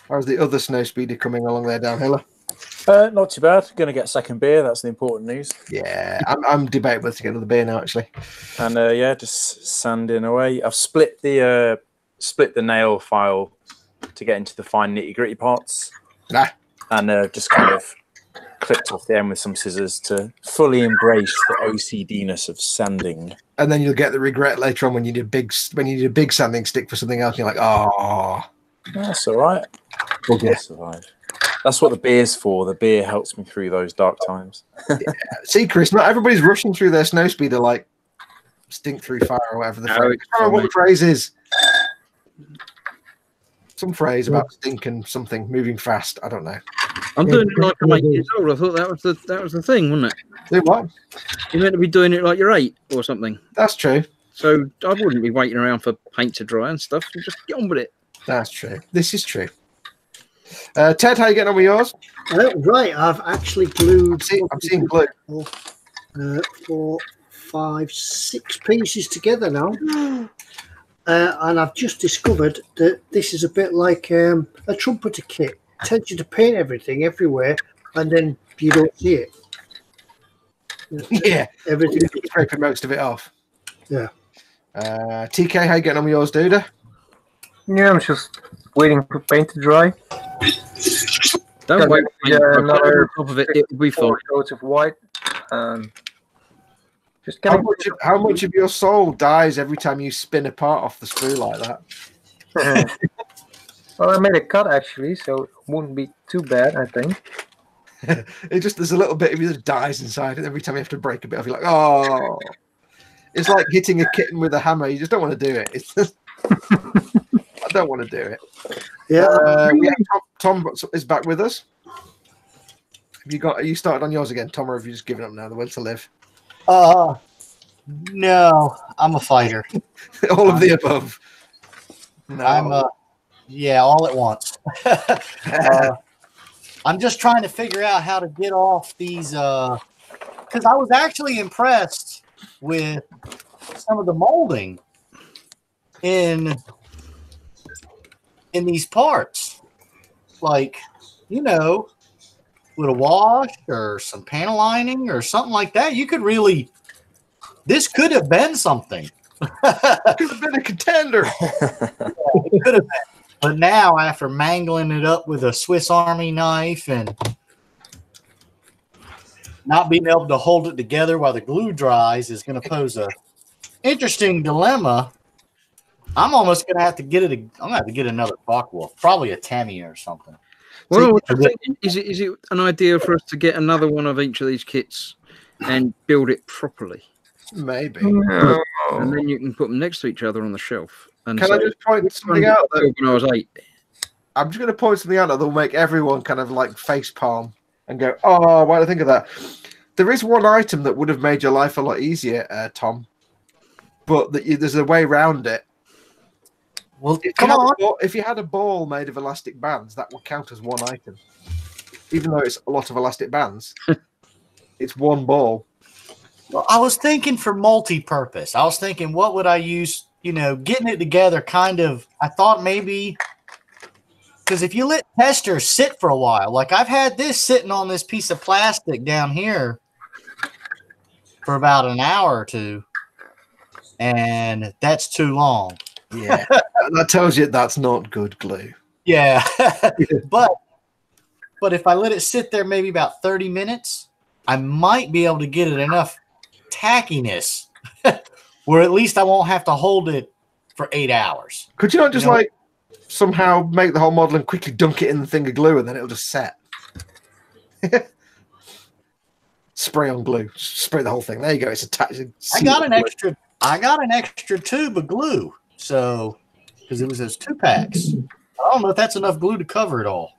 How's the other snow speeder coming along there, downhiller? Not too bad. Going to get second beer. That's the important news. Yeah, I'm debating whether to get another beer now, actually. And yeah, just sanding away. I've split the nail file to get into the fine nitty gritty parts. And just kind of clipped off the end with some scissors to fully embrace the OCD-ness of sanding. And then you'll get the regret later on when you need a big sanding stick for something else. And you're like, oh, that's all right. Okay. Survive. That's what the beer's for. The beer helps me through those dark times. Yeah. See, Chris, not everybody's rushing through their snow speeder like stink through fire or whatever the phrase. I don't know what the phrase is. Some phrase about stink and something moving fast. I don't know. I'm doing it like I'm 8 years old. I thought that was the thing, wasn't it? Do what? You're meant to be doing it like you're 8 or something. That's true. So I wouldn't be waiting around for paint to dry and stuff. You just get on with it. That's true. This is true. Ted, how are you getting on with yours? Right, I've actually glued. I'm seeing glue. 4, 5, 6 pieces together now. And I've just discovered that this is a bit like a trumpeter kit. It tells you to paint everything everywhere, and then you don't see it. Yeah, everything. Scraping most of it off. Yeah. TK, how you getting on with yours, dude? Yeah, I'm just waiting for paint to dry. Don't wait. Another top of it. It will be fine. Coats of white. Just how much of your soul dies every time you spin a part off the screw like that? Well, I made a cut actually, so it wouldn't be too bad, I think. There's a little bit of you that dies inside, and every time you have to break a bit off, you're like, oh. It's like hitting a kitten with a hammer. You just don't want to do it. It's just, I don't want to do it. Yeah. We have Tom is back with us. Are you started on yours again, Tom, or have you just given up now? The will to live. No, I'm a fighter. All of the above. No. Yeah, all at once. I'm just trying to figure out how to get off these, because I was actually impressed with some of the molding in these parts. Like, you know, with a wash or some panel lining or something like that, you could really, this could have been something. Could have been a contender. It could have been. But now, after mangling it up with a Swiss Army knife and not being able to hold it together while the glue dries is going to pose a interesting dilemma. I'm almost going to have to get it. I'm going to have to get another Foxx Wolf, probably a Tamiya or something. Well, is it an idea for us to get another one of each of these kits and build it properly? Maybe. No. And then you can put them next to each other on the shelf. And Can I just point something out? When I was 8. I'm just going to point something out that will make everyone kind of like face palm and go, "Oh, why did I think of that?" There is one item that would have made your life a lot easier, Tom, but there's a way around it. Well, if you had a ball made of elastic bands, that would count as one item, even though it's a lot of elastic bands. It's one ball. Well, I was thinking for multi-purpose. I was thinking, what would I use? You know, getting it together kind of, I thought maybe, because if you let testers sit for a while, like I've had this sitting on this piece of plastic down here for about an hour or two, and that's too long. Yeah, that tells you that's not good glue. Yeah, but if I let it sit there maybe about 30 minutes, I might be able to get it enough tackiness where at least I won't have to hold it for 8 hours. Could you not just like somehow make the whole model and quickly dunk it in the thing of glue and then it'll just set? Spray on glue, spray the whole thing. There you go. It's attached. I got an extra tube of glue, so because it was those 2-packs. I don't know if that's enough glue to cover it all.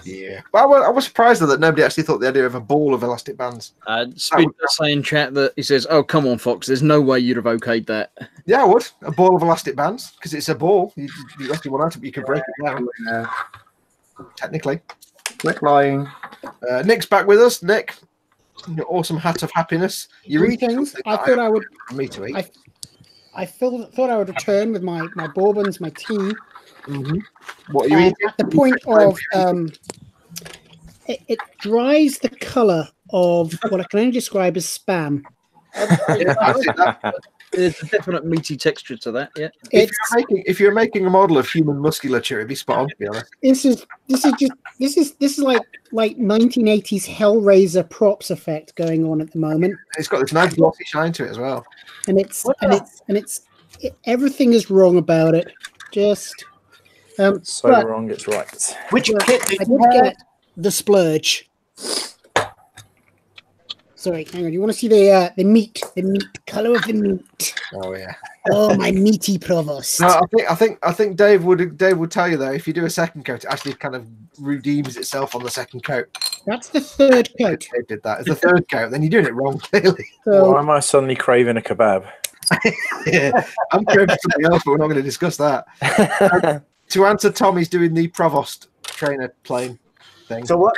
Yeah, well, I was surprised that nobody actually thought the idea of a ball of elastic bands. Speed does say in chat that he says, "Oh, come on, Fox. There's no way you'd have okayed that." Yeah, I would. A ball of elastic bands because it's a ball. You actually want to, you can break it down. Technically. Quit lying. Nick's back with us. Nick, your awesome hat of happiness. Three things. I thought I would. Me to eat. I thought I would return with my bourbons, my tea. Mm-hmm. What are you eating? At the point of it dries the color of what I can only describe as spam. There's a definite meaty texture to that. Yeah. If you're making a model of human musculature, it'd be spot on. To be honest. This is like 1980s Hellraiser props effect going on at the moment. It's got this nice glossy shine to it as well. And everything is wrong about it. Just. Wrong, it's right. Which kit did you get? The splurge. Sorry, hang on. You want to see the meat color of the meat? Oh yeah. Oh, my meaty provost. No, I think Dave would tell you though, if you do a second coat, it actually kind of redeems itself on the second coat. That's the third coat. Dave did that. It's the third coat. Then you're doing it wrong, clearly. So, why am I suddenly craving a kebab? Yeah, I'm craving something else, but we're not going to discuss that. To answer, Tommy's doing the Provost trainer plane thing. So what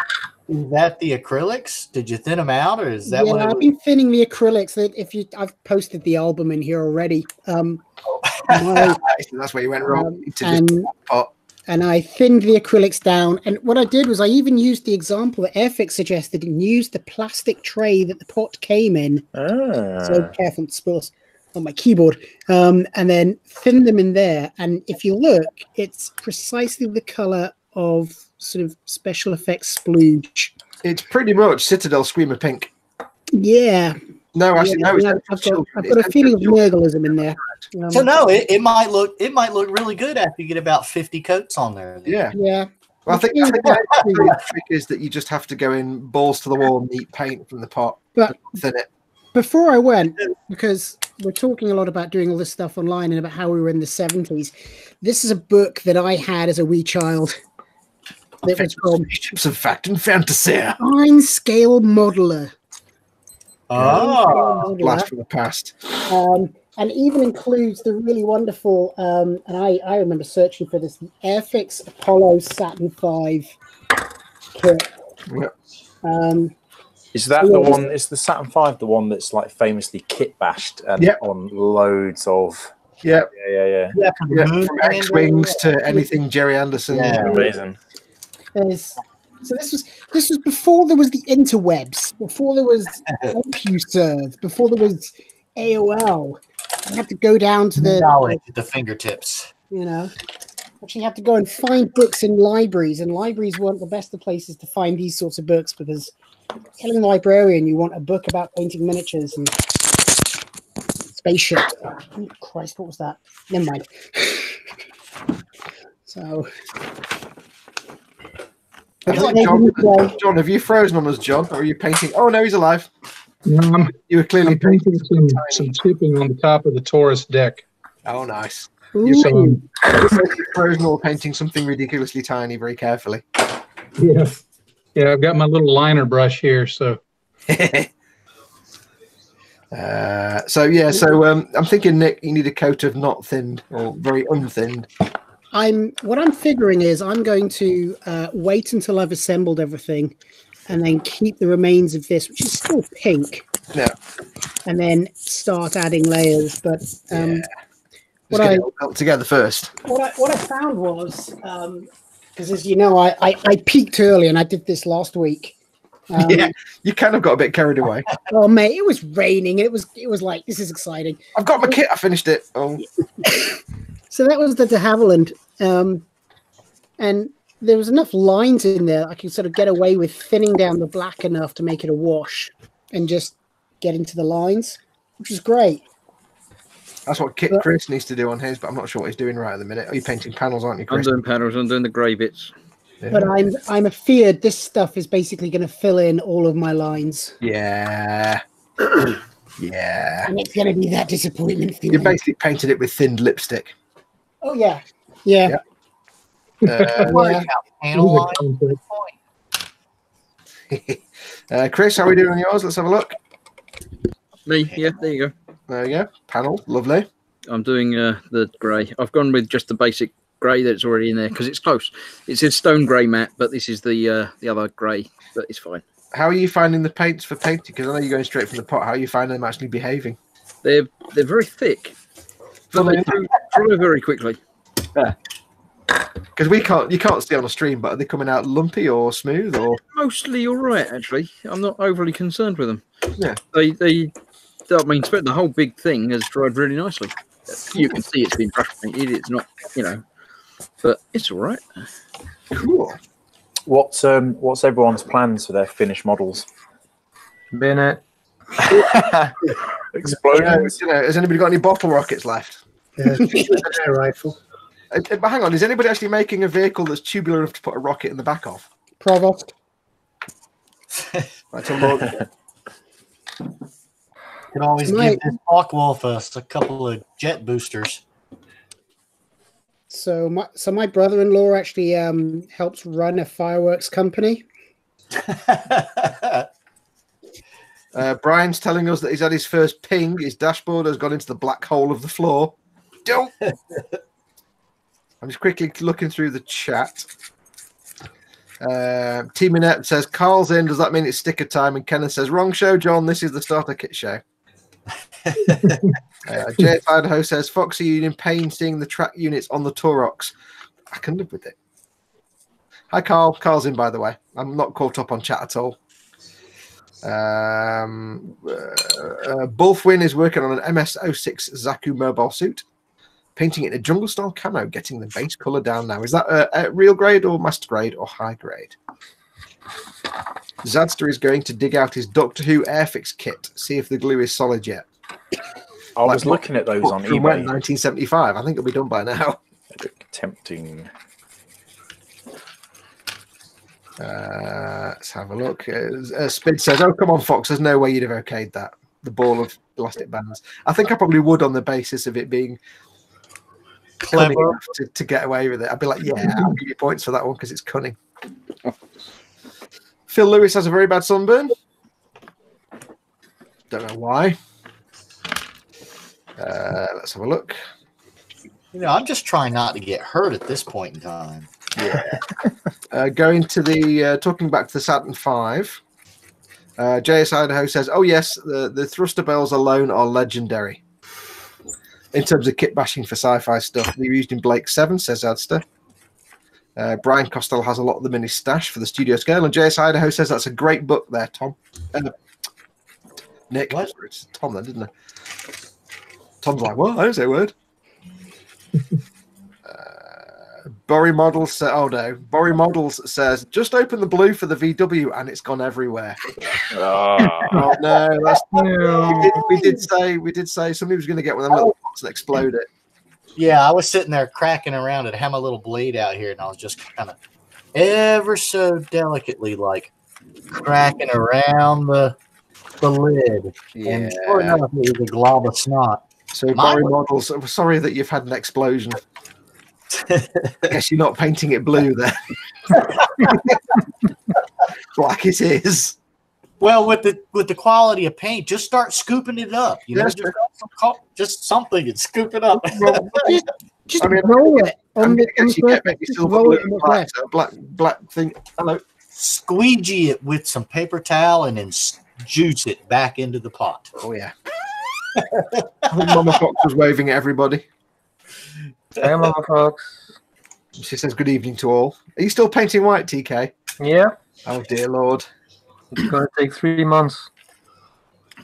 is that? The acrylics? Did you thin them out, or is that? Yeah, I've been thinning the acrylics. I've posted the album in here already. That's where you went wrong. And I thinned the acrylics down. And what I did was I even used the example that Airfix suggested and used the plastic tray that the pot came in. So careful, it's supposed on my keyboard, and then thin them in there. And if you look, it's precisely the color of sort of special effects splooge. It's pretty much Citadel Screamer Pink. Yeah. No, actually, no. I've got a feeling of Nurgleism in there. So no, it might look really good after you get about 50 coats on there. Yeah. Yeah. Well, I think the trick is that you just have to go in balls to the wall and eat paint from the pot, but thin it. before I went, because we're talking a lot about doing all this stuff online and about how we were in the 70s. This is a book that I had as a wee child. That was called Ships of Fact and Fantasy. Fine Scale Modeler. Oh, blast from the past. And even includes the really wonderful, and I remember searching for this, the Airfix Apollo Saturn V kit. Yep. Is that the one? Is the Saturn V the one that's like famously kit bashed and on loads of? Yeah. Yeah. From X-Wings to anything Jerry Anderson. Yeah, amazing. So this was before there was the interwebs, before there was CompuServe, before there was AOL. You had to go down to the knowledge at the fingertips. You know, actually, you have to go and find books in libraries, and libraries weren't the best of places to find these sorts of books because, telling a librarian you want a book about painting miniatures and spaceships. Oh, Christ, what was that? Never mind. So. John, have you frozen on us, John? Or are you painting? Oh, no, he's alive. You were clearly painting some tipping on the top of the Taurus deck. Oh, nice. You're frozen or painting something ridiculously tiny very carefully. Yeah. Yeah, I've got my little liner brush here, so. I'm thinking, Nick, you need a coat of not thinned or very unthinned. What I'm figuring is I'm going to wait until I've assembled everything and then keep the remains of this, which is still pink. Yeah. And then start adding layers. But what I got together first. What I found was because as you know, I peaked early and I did this last week. Yeah, you kind of got a bit carried away. Oh mate, it was raining. It was like, this is exciting. I've got my kit. I finished it. Oh. So that was the de Havilland, and there was enough lines in there I could sort of get away with thinning down the black enough to make it a wash and just get into the lines, which is great. That's what Chris needs to do on his, but I'm not sure what he's doing right at the minute. Are you painting panels, aren't you, Chris? I'm doing panels. I'm doing the grey bits. Yeah. But I'm afeared this stuff is basically going to fill in all of my lines. Yeah. Yeah. And it's going to be that disappointment feeling. You basically painted it with thinned lipstick. Oh, yeah. Yeah. Chris, how are we doing on yours? Let's have a look. Me, yeah, there you go. There you go. Panel, lovely. I'm doing the grey. I've gone with just the basic grey that's already in there because it's close. It's a stone grey matte, but this is the other grey, but it's fine. How are you finding the paints for painting? Because I know you're going straight from the pot. How are you finding them actually behaving? They're very thick. But they dry very quickly. Because you can't see on a stream, but are they coming out lumpy or smooth or mostly all right? Actually, I'm not overly concerned with them. Yeah, I mean, the whole big thing has dried really nicely. You can see it's been brush painted. It's not, but it's all right. Cool. What's everyone's plans for their finished models? Bennett. Exploding. Has anybody got any bottle rockets left? Air rifle. But hang on, is anybody actually making a vehicle that's tubular enough to put a rocket in the back of? Provost. Right, so you can always give this Foxx Wolf a couple of jet boosters. So my brother-in-law actually helps run a fireworks company. Brian's telling us that he's had his first ping. His dashboard has gone into the black hole of the floor. Don't. I'm just quickly looking through the chat. T Minette says, Carl's in. Does that mean it's sticker time? And Kenneth says, wrong show, John. This is the starter kit show. Jay Idaho says, Foxy Union pain seeing the track units on the Taurox. I can live with it. Hi, Carl. Carl's in, by the way. I'm not caught up on chat at all. Bulfwin is working on an MS-06 Zaku mobile suit. Painting it in a jungle style camo, getting the base color down now. Is that a real grade or master grade or high grade? Zadster is going to dig out his Doctor Who Airfix kit, see if the glue is solid yet. I was looking at those on eBay. 1975. I think it'll be done by now. Tempting. Let's have a look. Spid says, oh, come on, Fox. There's no way you'd have okayed that. the ball of elastic bands. I think I probably would on the basis of it being cunning enough to get away with it. I'd be like, yeah, I'll give you points for that one because it's cunning. Phil Lewis has a very bad sunburn. Don't know why. Let's have a look. You know, I'm just trying not to get hurt at this point in time. Yeah. Going to the talking back to the Saturn V. JS Idaho says, "Oh yes, the thruster bells alone are legendary in terms of kit bashing for sci-fi stuff. They're used in Blake 7," says Adster. Brian Costello has a lot of them in his stash for the studio scale, and JS Idaho says that's a great book there, Tom. Nick, what? It's Tom then, didn't it? Tom's like, what? I didn't say a word. Borry Models oh no. Borry Models says, just open the blue for the VW and it's gone everywhere. Oh no, that's we did say somebody was going to get one of them little pots and explode it. Yeah, I was sitting there cracking around and had my little blade out here, and I was just kind of ever so delicately like cracking around the lid. Yeah. And sure enough, it was a glob of snot. So Borry Models, I'm sorry that you've had an explosion. I guess you're not painting it blue then. Black it is. Well, with the quality of paint, just start scooping it up. You know, just something and scoop it up. just roll it on the black thing. Hello. Squeegee it with some paper towel and then juice it back into the pot. Oh yeah. I think Mama Fox was waving at everybody. Hey, Mama Fox. She says good evening to all. Are you still painting white, TK? Yeah. Oh dear Lord. It's going to take 3 months.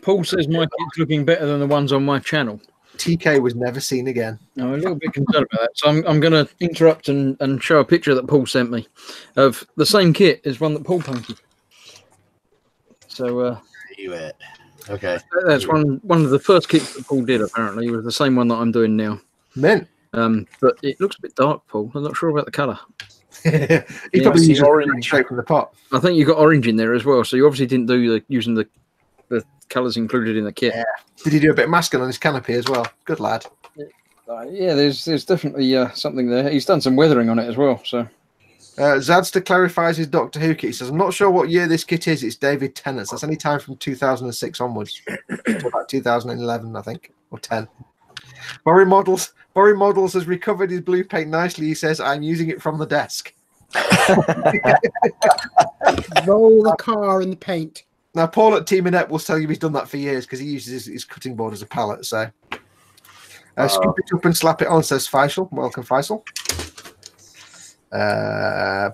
Paul says my kit's looking better than the ones on my channel. TK was never seen again. I'm a little bit concerned about that. So I'm going to interrupt and show a picture that Paul sent me of the same kit as one that Paul painted. So you at? Okay. That's one of the first kits that Paul did, apparently. It was the same one that I'm doing now. Men. But it looks a bit dark, Paul. I'm not sure about the colour. He probably used orange straight from the pot. I think you got orange in there as well, so you obviously didn't do using the colours included in the kit. Yeah. Did he do a bit of masking on his canopy as well? Good lad. Yeah, there's definitely something there. He's done some weathering on it as well. So Zadster clarifies his Doctor Who kit. He says, I'm not sure what year this kit is. It's David Tennant's. That's any time from 2006 onwards. To about 2011, I think, or 10. Borry Models has recovered his blue paint nicely. He says, I'm using it from the desk. Roll the car in the paint. Now, Paul at Team Inept will tell you he's done that for years because he uses his cutting board as a palette. So, scoop it up and slap it on, says Faisal. Welcome, Faisal.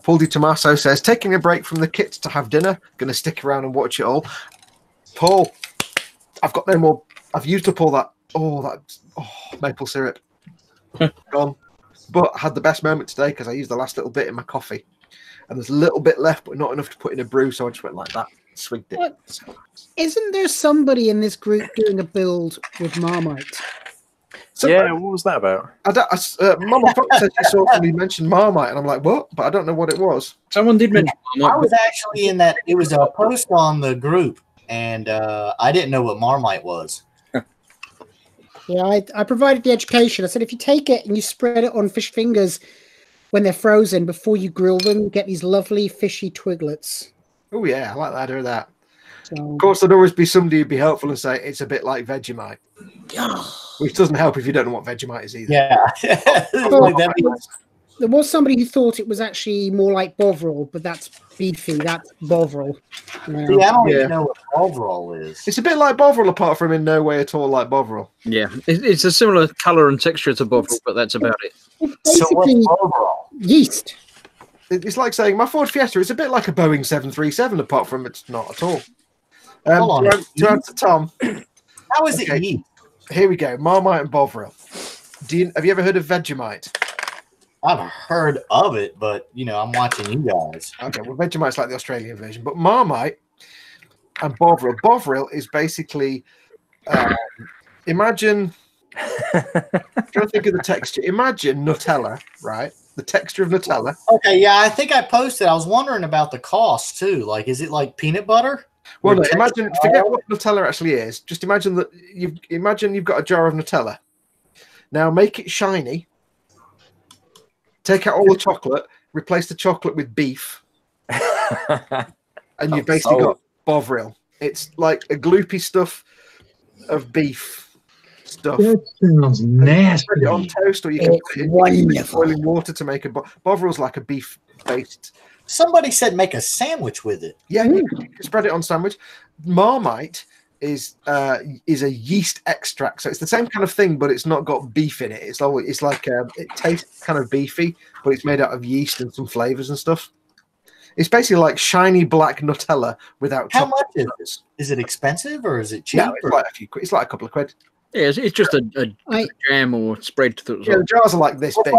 Paul Di Tommaso says, taking a break from the kit to have dinner. Going to stick around and watch it all. Paul, I've got no more. I've used up all that. Maple syrup. Gone. But I had the best moment today because I used the last little bit in my coffee. And there's a little bit left, but not enough to put in a brew. So I just went like that. Swigged it. What? Isn't there somebody in this group doing a build with Marmite? So, yeah, what was that about? Mama Fox said she saw somebody mention Marmite, and I'm like, what? But I don't know what it was. Someone did mention Marmite. I was actually in that. It was a post on the group, and I didn't know what Marmite was. Yeah, I provided the education. I said if you take it and you spread it on fish fingers when they're frozen before you grill them, you get these lovely fishy twiglets. Oh, yeah, I like the idea of that. So, of course, there'd always be somebody who'd be helpful and say it's a bit like Vegemite. Which doesn't help if you don't know what Vegemite is either. Yeah. There was somebody who thought it was actually more like Bovril, but that's beefy. That's Bovril. See, I don't even know what Bovril is. It's a bit like Bovril, apart from in no way at all like Bovril. Yeah, it's a similar colour and texture to Bovril, but that's about it. It's basically yeast. It's like saying my Ford Fiesta is a bit like a Boeing 737, apart from it's not at all. To answer Tom, how is it yeast? Here we go. Marmite and Bovril. Have you ever heard of Vegemite? I've heard of it, but I'm watching you guys. Okay, well, Vegemite's like the Australian version, but Marmite and Bovril. Bovril is basically imagine. Trying to think of the texture. Imagine Nutella, right? The texture of Nutella. Okay, yeah, I think I posted. I was wondering about the cost too. Like, is it like peanut butter? Well, no, imagine, forget what Nutella actually is. Just imagine that you've got a jar of Nutella. Now make it shiny. Take out all the chocolate. Replace the chocolate with beef, and you've basically got Bovril. It's like a gloopy stuff of beef stuff. That sounds nasty. Put it on toast, or you can put it in boiling water to make a Bovril's like a beef-based. Somebody said make a sandwich with it. Yeah, you can spread it on sandwich. Marmite is a yeast extract, so it's the same kind of thing, but it's not got beef in it. It's like it tastes kind of beefy, but it's made out of yeast and some flavors and stuff. It's basically like shiny black Nutella without. How much is it? Is it expensive or is it cheap? No, it's like a few quid. It's like a couple of quid. Yeah, it's just a jam or spread. Yeah, the jars are like this big.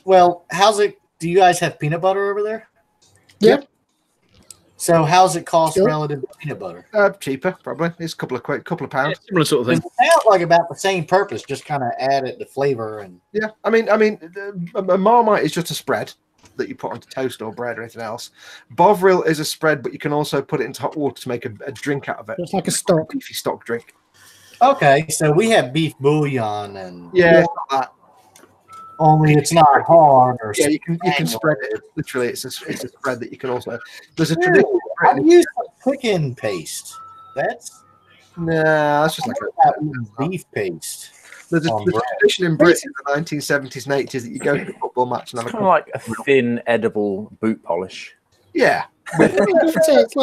Well, how's it? Do you guys have peanut butter over there? Yep. So how's it cost relative to peanut butter? Cheaper, probably. It's a couple of pounds. Yeah, similar sort of thing. It sounds like about the same purpose, just kind of add it to flavor and. Yeah, I mean, a Marmite is just a spread that you put onto toast or bread or anything else. Bovril is a spread, but you can also put it into hot water to make a drink out of it. It's like a stock. Beefy stock drink. Okay, so we have beef bouillon and yeah, that. Only it's not hard or yeah, you can spread it. Literally, it's a spread that you can also. There's a tradition. I use chicken paste. That's that's just like a beef paste. There's a tradition in Britain in the 1970s and 80s that you go to a football match and have kind of like a thin, edible boot polish. Yeah. It's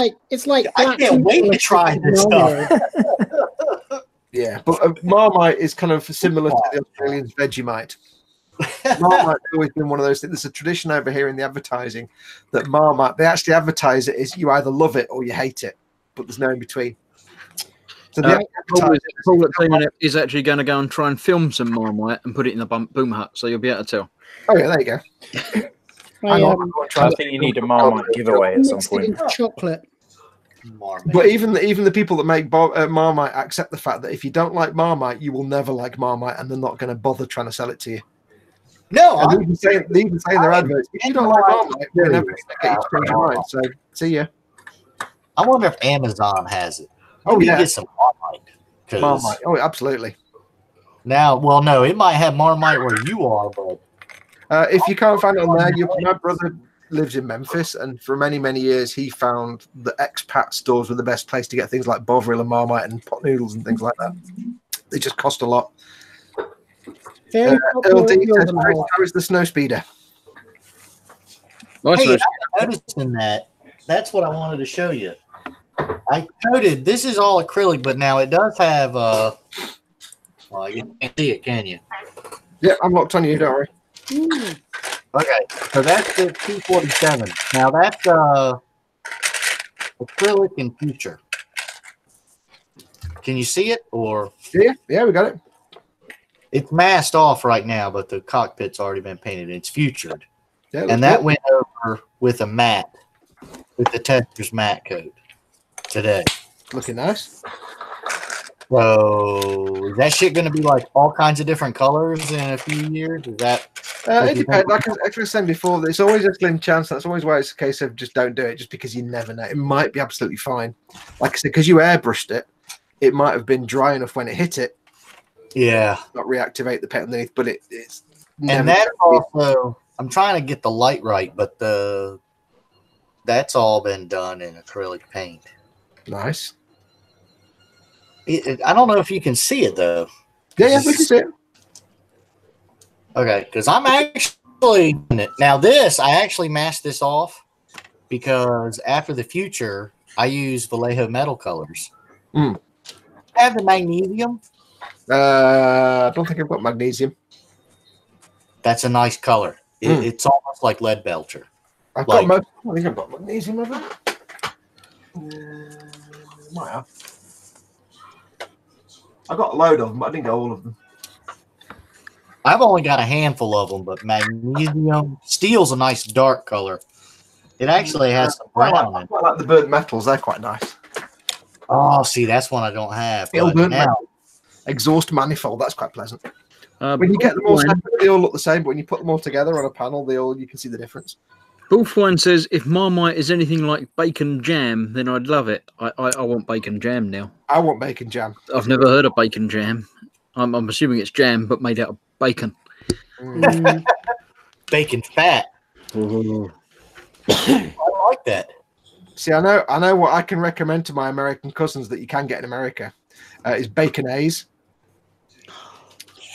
like I can't wait to try this stuff. Yeah, but Marmite is kind of similar to the Australians' Vegemite. Marmite's always been one of those things. There's a tradition over here in the advertising that Marmite, they actually advertise it as you either love it or you hate it, but there's no in between. So Paul at Team is actually going to go and try and film some Marmite and put it in the Boomhut, so you'll be able to tell. Oh yeah, there you go. I think you need a Marmite giveaway at some point. Chocolate. But even the people that make Marmite accept the fact that if you don't like Marmite, you will never like Marmite, and they're not going to bother trying to sell it to you. No, they even say in their adverts, if you don't like Marmite, we're never going to get you to change your mind. So see ya. I wonder if Amazon has it. Oh yeah, get some Marmite. Marmite. Oh, absolutely. Now, well, no, it might have Marmite where you are, but if you can't find it on there, my brother lives in Memphis, and for many, many years he found the expat stores were the best place to get things like Bovril and Marmite and pot noodles and things like that. They just cost a lot. Earl D says, how is the snow speeder? Hey, I'm noticing that. That's what I wanted to show you. I coated. This is all acrylic, but now it does have. Well, you can't see it, can you? Yeah, I'm locked on you. Don't worry. Okay, so that's the 247. Now that's acrylic in future. Can you see it or? Yeah, we got it. It's masked off right now, but the cockpit's already been painted. It's futured, and that went over with a matte, with the Texture's matte coat today. Looking nice. So is that shit going to be like all kinds of different colors in a few years? Is that? It depends. Like I was saying before, there's always a slim chance. That's always why it's a case of just don't do it, just because you never know. It might be absolutely fine. Like I said, because you airbrushed it, it might have been dry enough when it hit it. Yeah. Not reactivate the paint underneath, but it's. And that's also, I'm trying to get the light right, but that's all been done in acrylic paint. Nice. I don't know if you can see it though. Yeah, we can see it. Okay, because I'm actually now this I actually masked this off because after the future I use Vallejo metal colors. I have the magnesium. I don't think I've got magnesium. That's a nice color. It's almost like lead belcher. I think I've got magnesium of it. Might have. I got a load of them, but I didn't get all of them. I've only got a handful of them, but magnesium steel's a nice dark color. It actually has some brown in it. I like the burnt metals; they're quite nice. Oh, see, that's one I don't have. Exhaust manifold, that's quite pleasant. When you get them all separate, they all look the same, but when you put them all together on a panel, you can see the difference. Bullfwine says, if Marmite is anything like bacon jam, then I'd love it. I want bacon jam now. I want bacon jam. I've never heard of bacon jam. I'm assuming it's jam, but made out of bacon. Bacon fat. Ooh. I like that. See, I know what I can recommend to my American cousins that you can get in America is baconaise.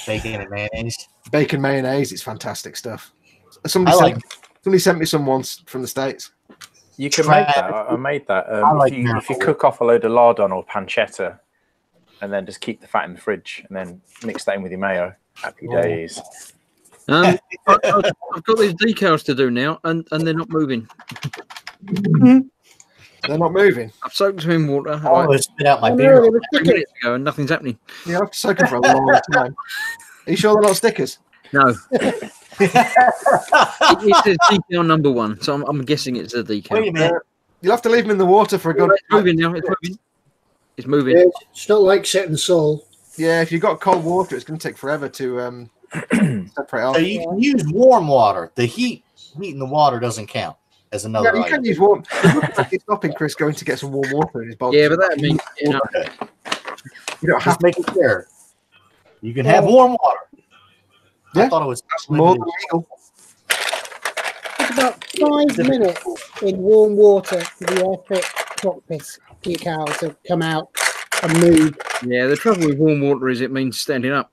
Bacon and mayonnaise. Bacon mayonnaise. It's fantastic stuff. Somebody sent me some once from the States. You can make that. I made that. If you cook off a load of lardon or pancetta, and then just keep the fat in the fridge, and then mix that in with your mayo. Happy days. I've got these decals to do now, and they're not moving. They're not moving. I've soaked them in water. I spit out my beer 10 minutes ago, and nothing's happening. Yeah, I've soaked them for a long time. Are you sure they're not stickers? No. It says decal number 1, so I'm guessing it's a decal. Wait a minute. You'll have to leave them in the water for a good. It's moving now. It's moving. It's moving. Yeah, it's not like setting soul. Yeah, if you've got cold water, it's going to take forever to separate off. So you can use warm water. The heat in the water doesn't count as another. Yeah, you can use warm. It's stopping Chris going to get some warm water in his bowl. Yeah, but that means you don't have to make it fair. You can have warm water. Yeah, I thought it was more than legal. It's about 5 minutes in warm water for the epic cockpit decal to come out and move. Yeah, the trouble with warm water is it means standing up.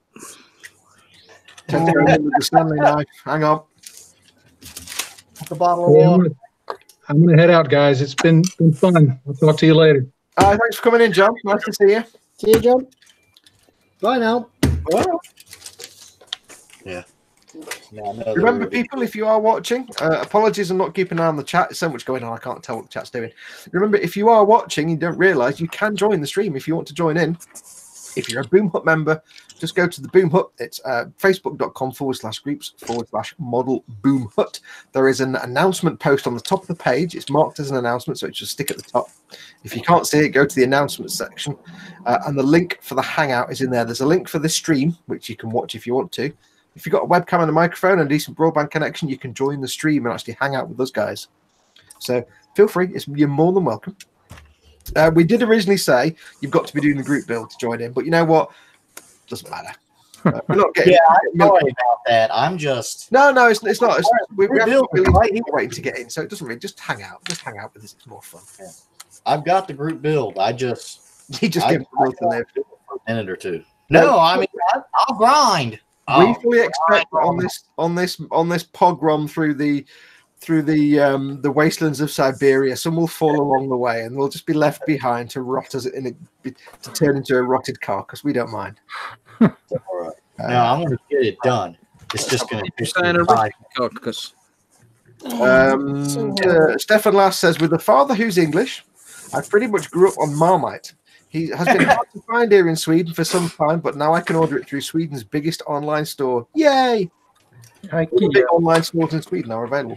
With the Stanley knife. Hang on. The bottle of water. I'm gonna head out, guys. It's been fun. I'll talk to you later. Thanks for coming in, John. Nice to see you. See you, John. Bye now. Yeah. Remember, people, if you are watching, apologies, I'm not keeping an eye on the chat. There's so much going on, I can't tell what the chat's doing. Remember, if you are watching, you don't realise, you can join the stream if you want to join in. If you're a Boomhut member, just go to the Boomhut. It's facebook.com/groups/model Boomhut. There is an announcement post on the top of the page. It's marked as an announcement, so it should stick at the top. If you can't see it, go to the announcement section, and the link for the Hangout is in there. There's a link for the stream, which you can watch if you want to. If you've got a webcam and a microphone and a decent broadband connection, you can join the stream and actually hang out with us guys. So feel free. You're more than welcome. We did originally say you've got to be doing the group build to join in, but you know what? Doesn't matter. We're not getting. Yeah, I'm sorry about that. I'm just. No, it's not. We're waiting to get in, so it doesn't really. Just hang out. Just hang out with us. It's more fun. Yeah. I've got the group build. You just give the build to live for a minute or two. No, I mean I'll grind. We fully expect on this pogrom through the wastelands of Siberia, some will fall along the way, and we'll just be left behind to rot to turn into a rotted carcass. We don't mind. No, I'm going to get it done. It's just going to be a rotted carcass. Stefan Last says, with a father who's English, I pretty much grew up on Marmite. He has been hard to find here in Sweden for some time, but now I can order it through Sweden's biggest online store. Yay! Big online stores in Sweden are available.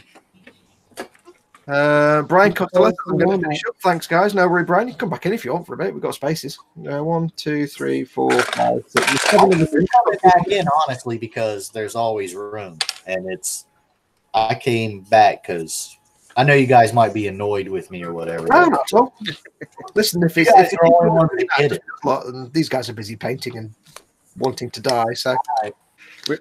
Brian Costello, I'm going to finish up. Thanks, guys. No worry, Brian. You can come back in if you want for a bit. We've got spaces. 1, 2, 3, 4, 5, 6. I'm coming back in, honestly, because there's always room. And I came back because I know you guys might be annoyed with me or whatever. No, not at all. Listen, if these guys are busy painting and wanting to die, so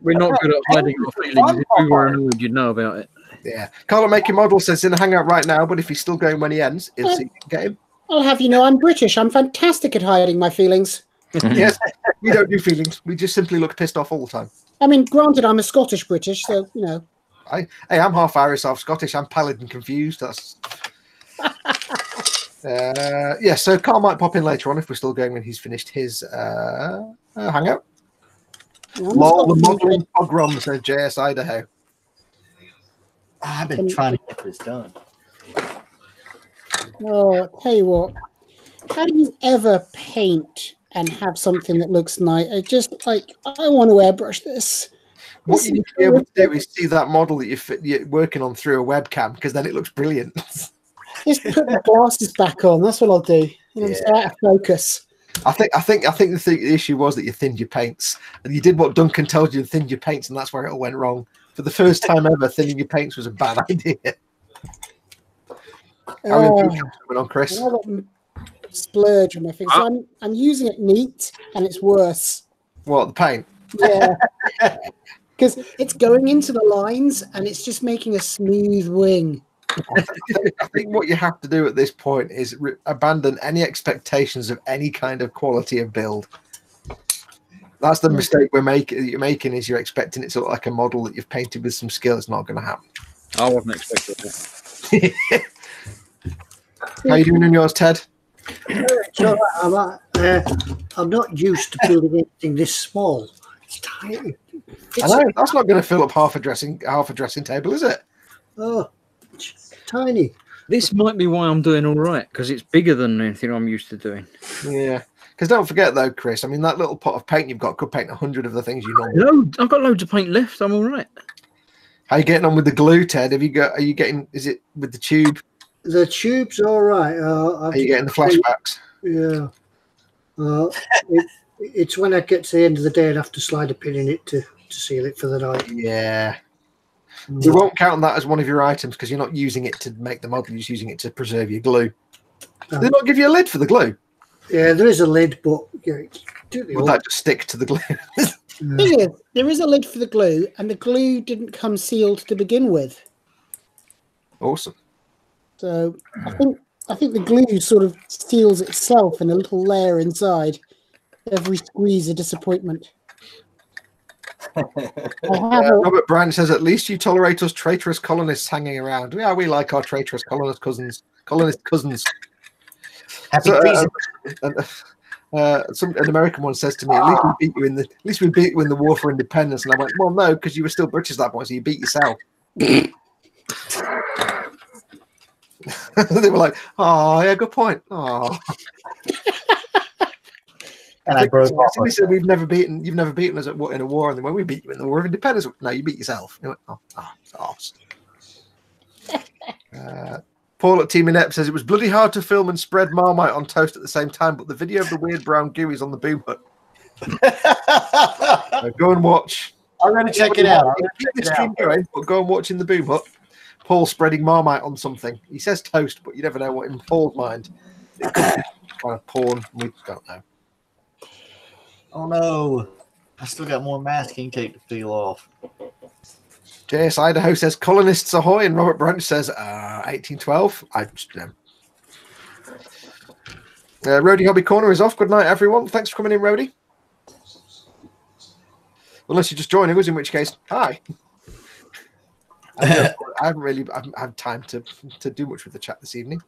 we're not good at hiding our feelings. If we were annoyed, you'd know about it. Yeah. Carlo Making Model says in the Hangout right now, but if he's still going when he ends, he'll see you can get him. I'll have you know I'm British. I'm fantastic at hiding my feelings. Yes, we don't do feelings. We just simply look pissed off all the time. I mean, granted, I'm a Scottish British, so you know. I'm half Irish, half Scottish. I'm pallid and confused. That's yeah. So Carl might pop in later on if we're still going when he's finished his hangout. Lol, the modeling pogrom, says JS Idaho. I've been trying to get this done. Oh, I'll tell you what. How do you ever paint and have something that looks nice? I want to airbrush this. What you need to be able to do is see that model that you're working on through a webcam, because then it looks brilliant. Just put the glasses back on. That's what I'll do. It's out of focus. I think the issue was that you thinned your paints, and you did what Duncan told you to thin your paints, and that's where it all went wrong. For the first time ever, thinning your paints was a bad idea. on, Chris? I got splurge on my thing. So I'm using it neat, and it's worse. What, the paint? Yeah. Because it's going into the lines, and it's just making a smooth wing. I think what you have to do at this point is abandon any expectations of any kind of quality of build. That's the mistake you're making is you're expecting it to look like a model that you've painted with some skill. It's not going to happen. I wasn't expecting that. How you doing on yours, Ted? So I'm not used to building anything this small. It's tiny. I know that's not going to fill up half a dressing table, is it? Oh, it's tiny. This might be why I'm doing all right, because it's bigger than anything I'm used to doing. Yeah. Because don't forget though, Chris. I mean, that little pot of paint you've got could paint 100 of the things you normally. I've got loads of paint left. I'm all right. How are you getting on with the glue, Ted? Have you got? Are you getting? Is it with the tube? The tube's all right. Are you getting the flashbacks? Yeah. It's when I get to the end of the day and have to slide a pin in it to seal it for the night. Yeah. We won't count that as one of your items because you're not using it to make the model. You're just using it to preserve your glue. Do they not give you a lid for the glue? Yeah, there is a lid, but would that just stick to the glue? Thing is, there is a lid for the glue, and the glue didn't come sealed to begin with. Awesome. So I think the glue sort of seals itself in a little layer inside. Every squeeze a disappointment. Robert Brand says, "At least you tolerate us traitorous colonists hanging around." Yeah, we like our traitorous colonist cousins. Happy an American one says to me, "At least we beat you in the war for independence." And I went, "Well, no, because you were still British at that point, so you beat yourself." They were like, "Oh, yeah, good point." Oh. And I broke off. We said you've never beaten us in a war, and then when we beat you in the war of independence, no, you beat yourself. You went, Paul at Team Inept says it was bloody hard to film and spread Marmite on toast at the same time, but the video of the weird brown goo is on the Boomhut. Go and watch. I'm going to check it out. Keep this stream going, but go and watch in the Boomhut. Paul spreading Marmite on something. He says toast, but you never know what in Paul's mind. It could be kind of porn. We don't know. Oh no! I still got more masking tape to peel off. JS Idaho says colonists ahoy, and Robert Branch says 1812. Roadie Hobby Corner is off. Good night, everyone. Thanks for coming in, Roadie. Unless you're just joining us, in which case, hi. I haven't had time to do much with the chat this evening.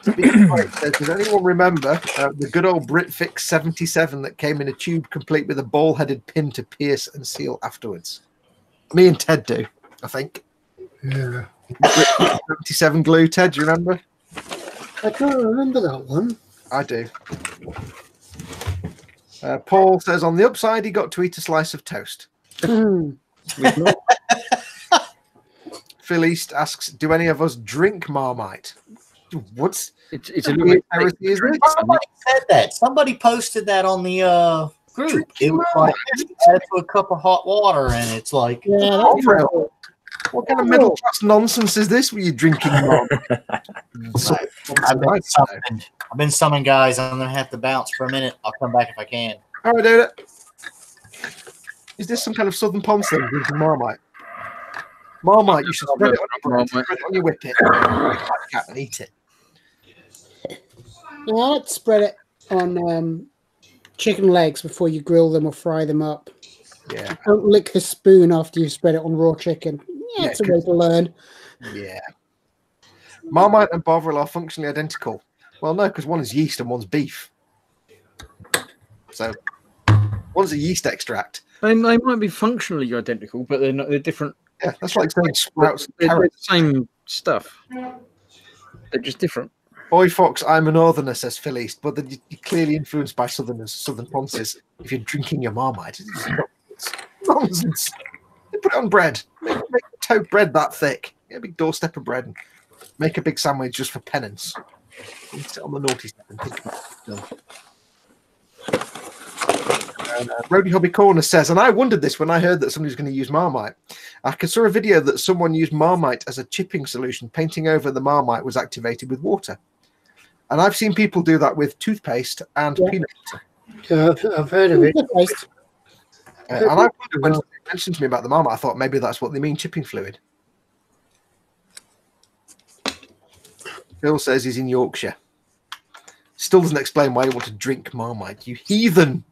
Does anyone remember the good old Britfix 77 that came in a tube complete with a ball-headed pin to pierce and seal afterwards? Me and Ted do, I think. Yeah. 77 glue, Ted, do you remember? I can't remember that one. I do. Paul says on the upside he got to eat a slice of toast. Phil East asks, do any of us drink Marmite? What's it's a weird heresy, isn't it? Somebody said that. Somebody posted that on the group. It was like add to a cup of hot water, and it's like, what kind of middle class nonsense is this? Were you drinking Marmite? I've been summoned, guys. I'm gonna have to bounce for a minute. I'll come back if I can. All right, dude. Is this some kind of Southern Pond thing? Drinking Marmite? Marmite, you should spread it on your whippet and eat it. Yeah, I'd spread it on chicken legs before you grill them or fry them up. Yeah. Don't lick the spoon after you spread it on raw chicken. Yeah, it's a way to learn. Yeah. Marmite and Bovril are functionally identical. Well, no, because one is yeast and one's beef. So one's a yeast extract. They might be functionally identical, but they're not. They're different. Yeah, that's like saying sprouts. They're the same stuff. They're just different. Oi, Fox, I'm a northerner, says Phil East, but you're clearly influenced by southern ponces if you're drinking your Marmite. It's nonsense. They put it on bread. Make toast bread that thick. Get a big doorstep of bread and make a big sandwich just for penance. And sit on the naughty step and think about it. Rody Hobby Corner says, and I wondered this when I heard that somebody was going to use Marmite. I saw a video that someone used Marmite as a chipping solution. Painting over the Marmite was activated with water. And I've seen people do that with toothpaste and peanut butter. I've heard of it. And I wondered when somebody mentioned to me about the Marmite, I thought maybe that's what they mean, chipping fluid. Phil says he's in Yorkshire. Still doesn't explain why you want to drink Marmite, you heathen.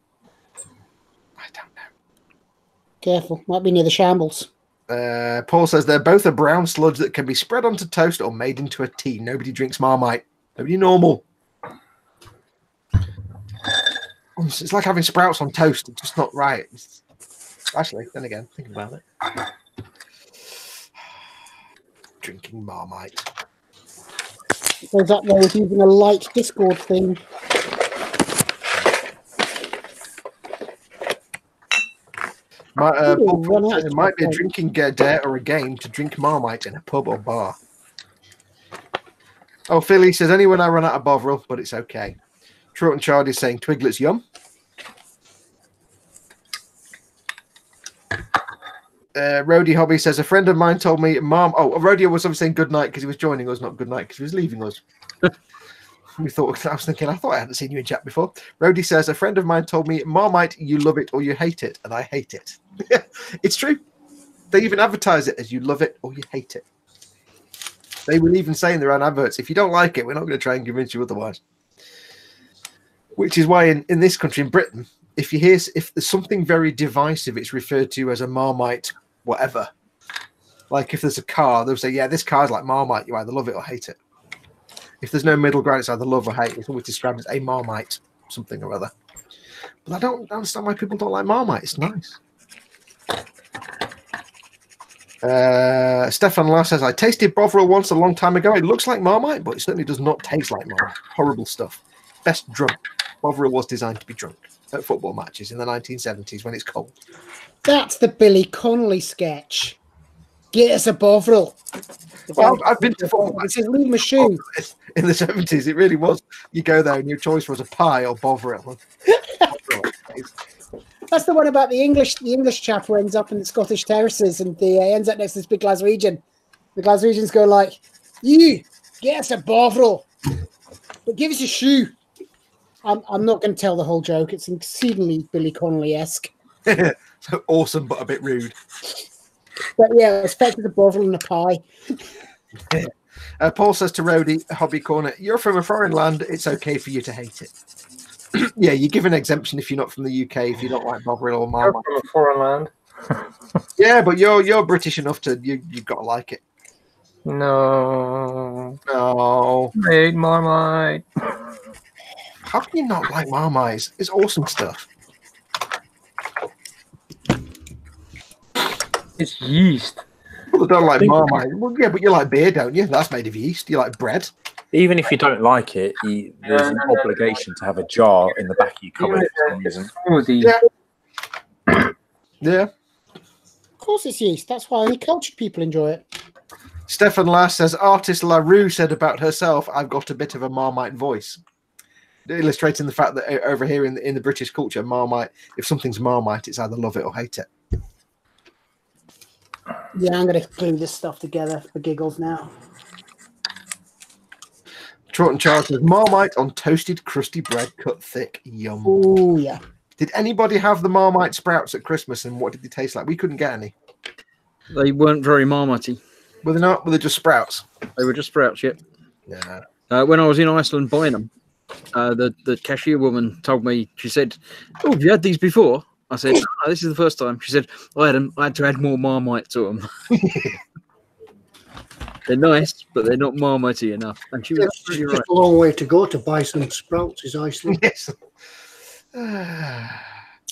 I don't know. Careful, might be near the shambles. Paul says they're both a brown sludge that can be spread onto toast or made into a tea. Nobody drinks Marmite. Nobody normal. It's like having sprouts on toast. It's just not right. Actually, then again, thinking about it. Drinking Marmite. It goes up there with using a light Discord thing. Paul says it might be a drinking dare or a game to drink Marmite in a pub or bar. Oh, Philly says, only when I run out of Bovril, but it's okay. Trot and Charlie is saying Twiglet's yum. Rody Hobby says, a friend of mine told me, Mom. Oh, Rody was obviously saying good night because he was joining us, not good night because he was leaving us. I was thinking, I thought I hadn't seen you in chat before. Rody says, a friend of mine told me, Marmite, you love it or you hate it, and I hate it. It's true. They even advertise it as you love it or you hate it. They will even say in their own adverts, if you don't like it, we're not going to try and convince you otherwise. Which is why in this country, in Britain, if there's something very divisive, it's referred to as a Marmite whatever. Like if there's a car, they'll say, yeah, this car's like Marmite. You either love it or hate it. If there's no middle ground, it's either love or hate. It's always described as a Marmite, something or other. But I don't understand why people don't like Marmite. It's nice. Stefan Lass says, I tasted Bovril once a long time ago. It looks like Marmite, but it certainly does not taste like Marmite. Horrible stuff. Best drunk. Bovril was designed to be drunk at football matches in the 1970s when it's cold. That's the Billy Connolly sketch. Get us a Bovril. Well, I've been to football matches. Leave my shoe. In the 70s, it really was. You go there and your choice was a pie or Bovril. That's the one about the English chap who ends up in the Scottish terraces and he ends up next to this big Glaswegian. The Glaswegians go like, you, get us a Bovril, but give us a shoe. I'm not going to tell the whole joke. It's exceedingly Billy Connolly-esque. So awesome, but a bit rude. But yeah, it's effective a Bovril and a pie. Paul says to Rody, Hobby Corner, you're from a foreign land. It's okay for you to hate it. Yeah, you give an exemption if you're not from the UK, if you don't like Bovril or Marmite. You're from a foreign land. Yeah, but you're British enough to you've got to like it. No. I hate Marmite. How can you not like Marmite? It's awesome stuff. It's yeast. People don't like Marmite. Well, yeah, but you like beer, don't you? That's made of yeast. You like bread. Even if you don't like it, there's an obligation to have a jar in the back of your cupboard for some reason. Yeah. Of course it's yeast. That's why only cultured people enjoy it. Stefan Lass says, artist LaRue said about herself, I've got a bit of a Marmite voice. Illustrating the fact that over here in the British culture, Marmite, if something's Marmite, it's either love it or hate it. Yeah, I'm going to glue this stuff together for giggles now. Trot Charles says, Marmite on toasted, crusty bread cut thick. Yum. Oh, yeah. Did anybody have the Marmite sprouts at Christmas, and what did they taste like? We couldn't get any. They weren't very Marmite-y. Were they not? Were they just sprouts? They were just sprouts, yep. Yeah. When I was in Iceland buying them, the cashier woman told me, she said, oh, have you had these before? I said, oh, this is the first time. She said, I had to add more Marmite to them. They're nice, but they're not Marmite-y enough. And she was just right. A long way to go to buy some sprouts is Iceland. Yes.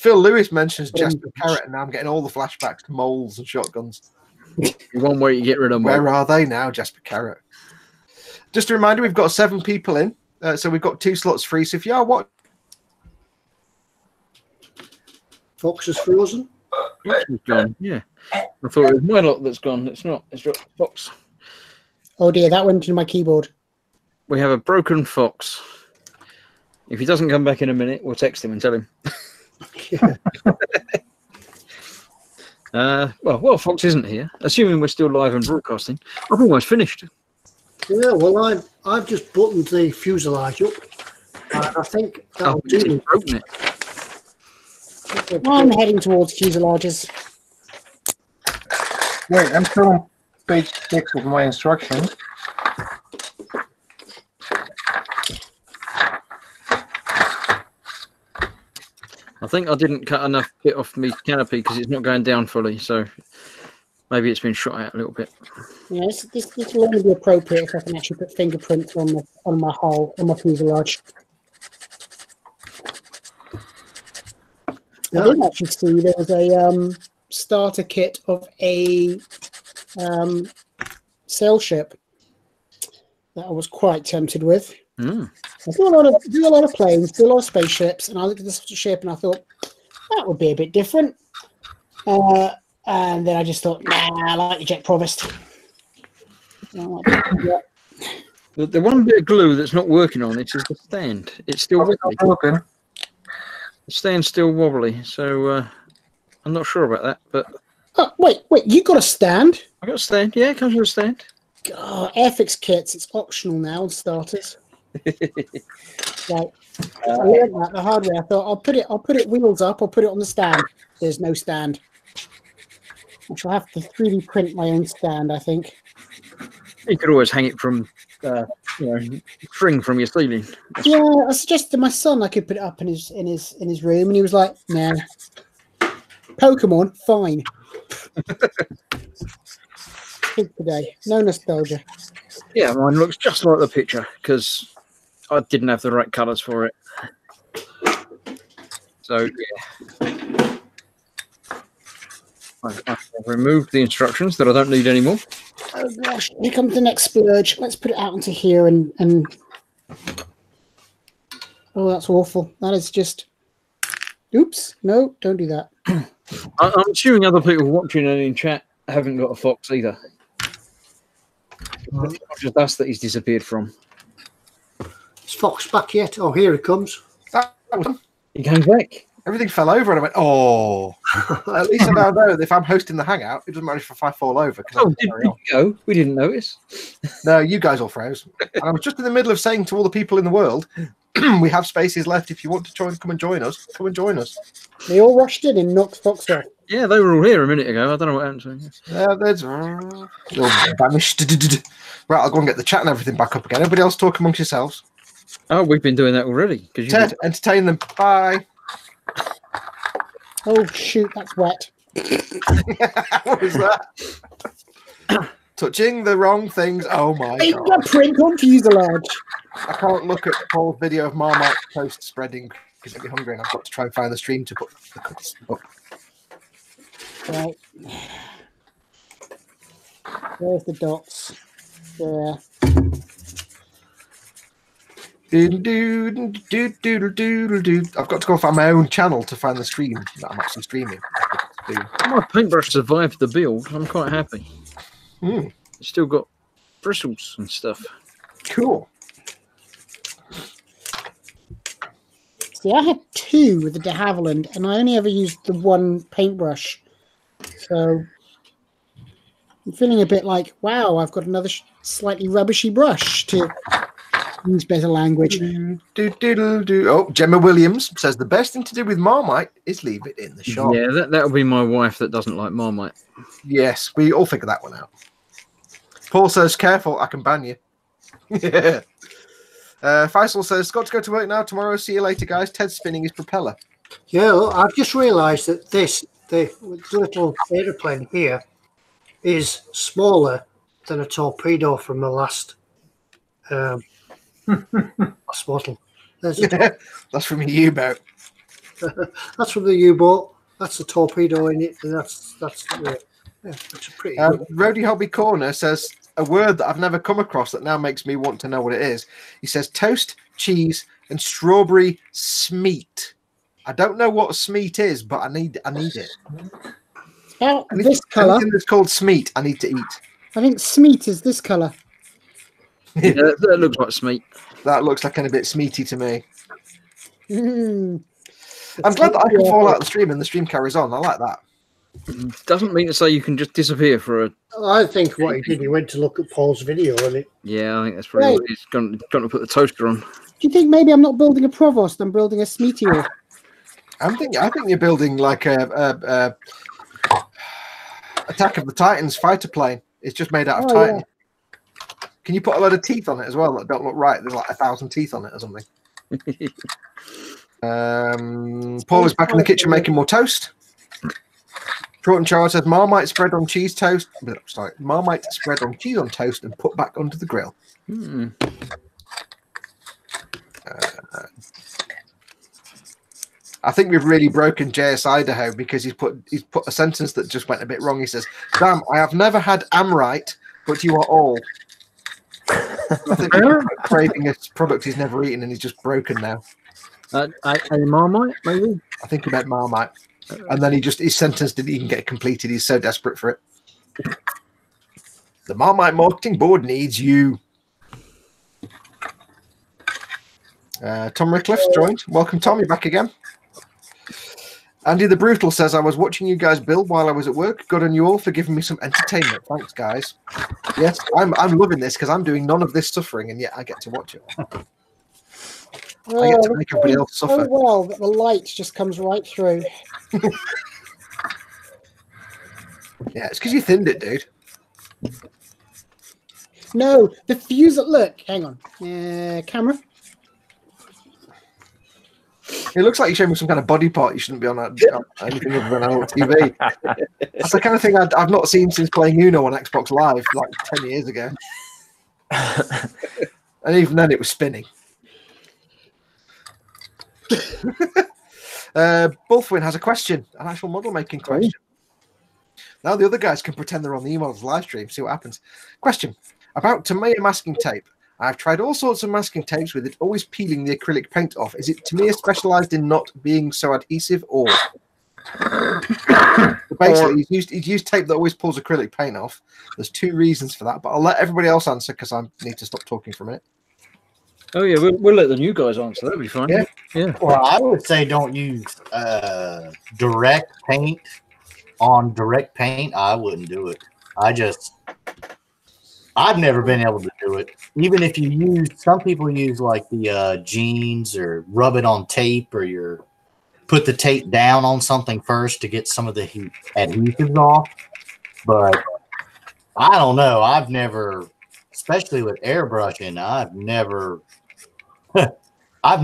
Phil Lewis mentions Jasper Carrot, and now I'm getting all the flashbacks to moles and shotguns. One way to get rid of them. Where are they now, Jasper Carrot? Just a reminder, we've got 7 people in, so we've got 2 slots free. So if you are what? Fox is frozen. Fox is gone. Yeah, I thought it was my lot that's gone. It's not. It's Fox. Oh dear, that went into my keyboard. We have a broken Fox. If he doesn't come back in a minute, we'll text him and tell him. Well, Fox isn't here. Assuming we're still live and broadcasting, I've almost finished. Yeah, well, I've just buttoned the fuselage up, and I think that'll do it. I'm heading towards fuselages. Wait, I'm still on page 6 of my instructions. I think I didn't cut enough bit off my canopy because it's not going down fully, so maybe it's been shot out a little bit. Yeah, this will only be appropriate if I can actually put fingerprints on my hull, on my fuselage. I did actually see there was a starter kit of a sail ship that I was quite tempted with. I do a lot of planes, do a lot of spaceships, and I looked at this ship and I thought that would be a bit different. And then I just thought, nah, I like the Jet Provost. The one bit of glue that's not working on it is the stand. It's still wobbly. The stand's still wobbly, so I'm not sure about that. But wait, you got a stand? I got a stand. Yeah, it comes with a stand. Oh, Airfix kits, it's optional now on starters. Right. I learned that the hard way. I thought I'll put it wheels up, I'll put it on the stand. There's no stand. I shall have to 3D print my own stand, I think. You could always hang it from string from your ceiling. Yeah, I suggested to my son I could put it up in his room, and he was like, nah. Pokemon, fine. Today. No nostalgia. Yeah, mine looks just like the picture because I didn't have the right colours for it. So yeah, I've removed the instructions that I don't need anymore. Oh gosh, here comes the next splurge. Let's put it out into here and oh, that's awful. That is just. Oops! No, don't do that. I'm assuming other people watching and in chat haven't got a Fox either. It's not just us that he's disappeared from. Is Fox back yet? Oh, here it comes. He came back. Everything fell over, and I went, "Oh!" At least I now know that if I'm hosting the hangout, it doesn't matter if I fall over. Oh, did you go? We didn't notice. No, you guys all froze. And I was just in the middle of saying to all the people in the world, "We have spaces left. If you want to join, come and join us. Come and join us." They all rushed in and knocked Fox off. Yeah, they were all here a minute ago. I don't know what happened to them. Yeah, there's vanished. Right, I'll go and get the chat and everything back up again. Everybody else talk amongst yourselves. Oh, we've been doing that already. Ted, entertain them. Bye. Oh shoot, that's wet. What was that? Touching the wrong things. Oh my god. Fingerprint on fuselage. I can't look at Paul's video of Marmite toast spreading because I'll be hungry and I've got to try and find the stream to put the cookies up. Right. There's the dots. There. I've got to go find my own channel to find the stream that I'm actually streaming. My paintbrush survived the build. I'm quite happy. It's still got bristles and stuff. Cool. See, I had two with the de Havilland, and I only ever used the one paintbrush. So I'm feeling a bit like, wow, I've got another slightly rubbishy brush to use better language. Oh, Gemma Williams says the best thing to do with Marmite is leave it in the shop. Yeah, that'll be my wife that doesn't like Marmite. Yes, we all figure that one out. Paul says, careful, I can ban you. Yeah. Faisal says, got to go to work now. Tomorrow, see you later, guys. Ted's spinning his propeller. Yeah, well, I've just realised that the little aeroplane here is smaller than a torpedo from the last model. That's from a U-boat. That's from the U-boat. That's a torpedo in it, and that's a pretty good. Rody Hobby Corner says a word that I've never come across that now makes me want to know what it is. He says toast, cheese, and strawberry smeat. I don't know what smeat is, but I need it. Oh, this colour. Anything that's called smeat, I need to eat. I think smeat is this colour. Yeah, that looks like smeat. That looks like a bit smeaty to me. I'm glad that I can fall out of the stream and the stream carries on. I like that. Doesn't mean to say you can just disappear for a. I think what he did, he went to look at Paul's video and it. Yeah, I think that's probably what he's going to put the toaster on. Do you think maybe I'm not building a Provost? I'm building a Smeteor. I think you're building like a Attack of the Titans fighter plane. It's just made out of Titan. Yeah. Can you put a load of teeth on it as well that don't look right? There's like 1,000 teeth on it or something. Paul is back in the kitchen making more toast. Trot and Charles says Marmite spread on cheese toast. Sorry, Marmite spread on cheese on toast and put back onto the grill. I think we've really broken JS Idaho because he's put a sentence that just went a bit wrong. He says, "Damn, I have never had Amrite, but you are all." I think he's craving a product he's never eaten and he's just broken now. A Marmite, maybe? I think he meant Marmite. And then his sentence didn't even get completed. He's so desperate for it. The Marmite marketing board needs you. Tom Rickliff's joined. Welcome, Tom. You're back again. Andy the Brutal says, I was watching you guys build while I was at work. Good on you all for giving me some entertainment. Thanks, guys. Yes, I'm loving this because I'm doing none of this suffering, and yet I get to watch it. I get to make everybody else suffer. Oh, well, that the light just comes right through. Yeah, it's because you thinned it, dude. No, the fuse. Look, hang on. Camera. It looks like you're showing me some kind of body part you shouldn't be on anything other than on TV. That's the kind of thing I've not seen since playing Uno on Xbox Live like 10 years ago. And even then it was spinning. Bullfwin has a question, an actual model making question. Now the other guys can pretend they're on the E-Models live stream, see what happens. Question about Tamiya masking tape. I've tried all sorts of masking tapes with it always peeling the acrylic paint off. Is it Tamiya specialized in not being so adhesive, or basically he's used tape that always pulls acrylic paint off? There's two reasons for that, but I'll let everybody else answer because I need to stop talking for a minute. Oh yeah, we'll let the new guys answer. That'll be fine. Yeah. Well, I would say don't use direct paint on direct paint. I wouldn't do it. I've never been able to do it. Even if you use, some people use like the jeans or rub it on tape, or put the tape down on something first to get some of the adhesives off. But I don't know. I've never, especially with airbrushing, I've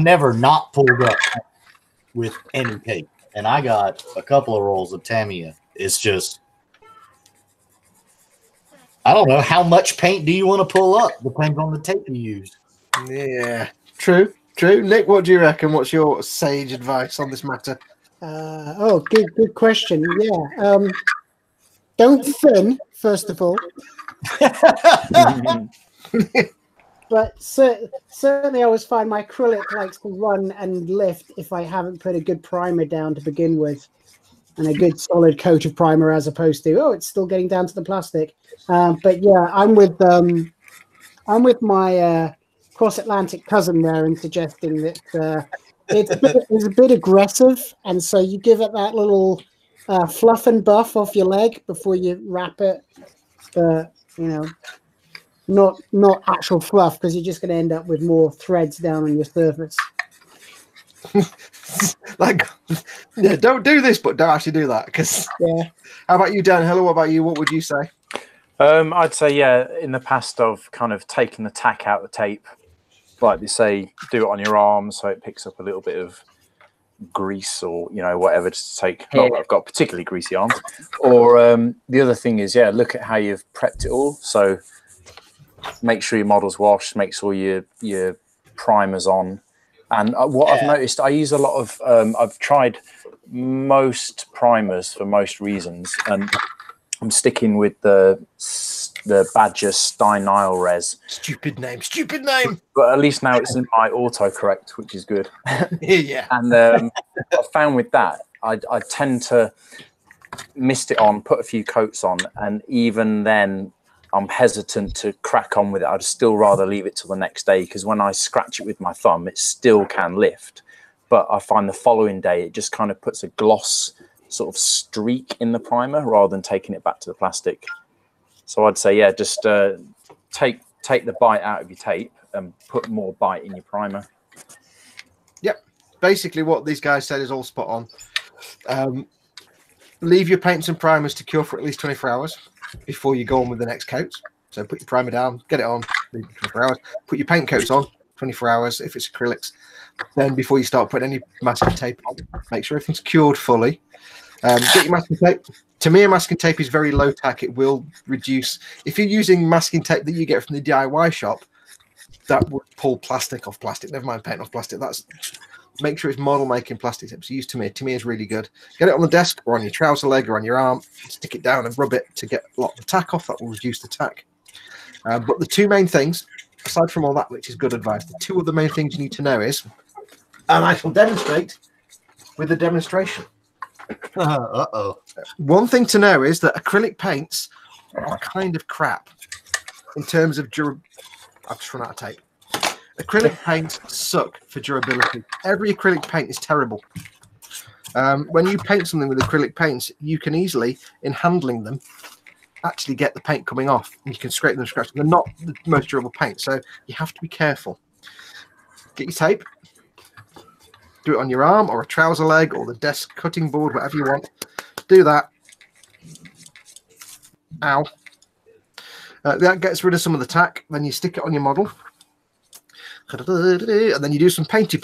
never not pulled up with any tape. And I got a couple of rolls of Tamiya. It's just, I don't know, how much paint do you want to pull up? Depends on the tape you use. Yeah, true. Nick, what do you reckon? What's your sage advice on this matter? Good question. Yeah. Don't thin, first of all. But certainly I always find my acrylic likes to run and lift if I haven't put a good primer down to begin with, and a good solid coat of primer, as opposed to, it's still getting down to the plastic. But yeah, I'm with my cross-Atlantic cousin there in suggesting that it's a bit aggressive, and so you give it that little fluff and buff off your leg before you wrap it. But not actual fluff, because you're just going to end up with more threads down on your surface. Don't do this, but don't actually do that. Because How about you, Dan? Hello, what about you? What would you say? I'd say, in the past I've kind of taken the tack out of the tape, like they say, do it on your arm so it picks up a little bit of grease or whatever, just to take. Not that I've got particularly greasy arms. Or the other thing is, look at how you've prepped it all. So make sure your model's washed, make sure your primer's on. And what I've noticed, I use a lot of, I've tried most primers for most reasons, and I'm sticking with the Badger Steinile res. Stupid name. But at least now it's in my autocorrect, which is good. Yeah. And I found with that, I tend to mist it on, put a few coats on, and even then I'm hesitant to crack on with it. I'd still rather leave it till the next day, because when I scratch it with my thumb, it still can lift. but I find the following day it just kind of puts a gloss sort of streak in the primer rather than taking it back to the plastic. So I'd say, yeah, just take the bite out of your tape and put more bite in your primer. Yep. Basically what these guys said is all spot on. Leave your paints and primers to cure for at least 24 hours before you go on with the next coats. So put your primer down, get it on, leave it 24 hours. Put your paint coats on, 24 hours if it's acrylics. Then before you start putting any masking tape on, make sure everything's cured fully. Get your masking tape. To me, masking tape is very low tack. It will reduce. If you're using masking tape that you get from the DIY shop, that would pull plastic off plastic. Never mind paint off plastic. Make sure it's model making plastic tips. Use Tamiya. Tamiya is really good. Get it on the desk or on your trouser leg or on your arm. Stick it down and rub it to get a lot of the tack off. That will reduce the tack. But the two main things, aside from all that, which is good advice, the two other main things you need to know is, and I shall demonstrate with the demonstration. One thing to know is that acrylic paints are kind of crap in terms of durability. I've just run out of tape. Acrylic paints suck for durability. Every acrylic paint is terrible. When you paint something with acrylic paints, you can easily, in handling them, actually get the paint coming off. And you can scrape them, scratch them. They're not the most durable paint, so you have to be careful. Get your tape. Do it on your arm or a trouser leg or the desk cutting board, whatever you want. Do that. Ow. That gets rid of some of the tack. Then you stick it on your model. And then you do some painty.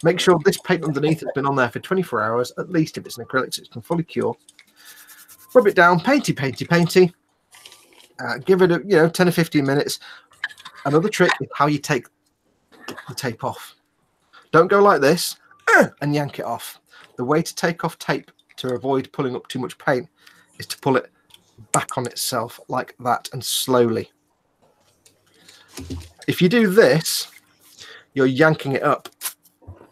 Make sure this paint underneath has been on there for 24 hours, at least if it's an acrylic, so it can fully cure. Rub it down, painty. Give it 10 or 15 minutes. Another trick is how you take the tape off. Don't go like this and yank it off. The way to take off tape to avoid pulling up too much paint is to pull it back on itself like that and slowly. If you do this, you're yanking it up.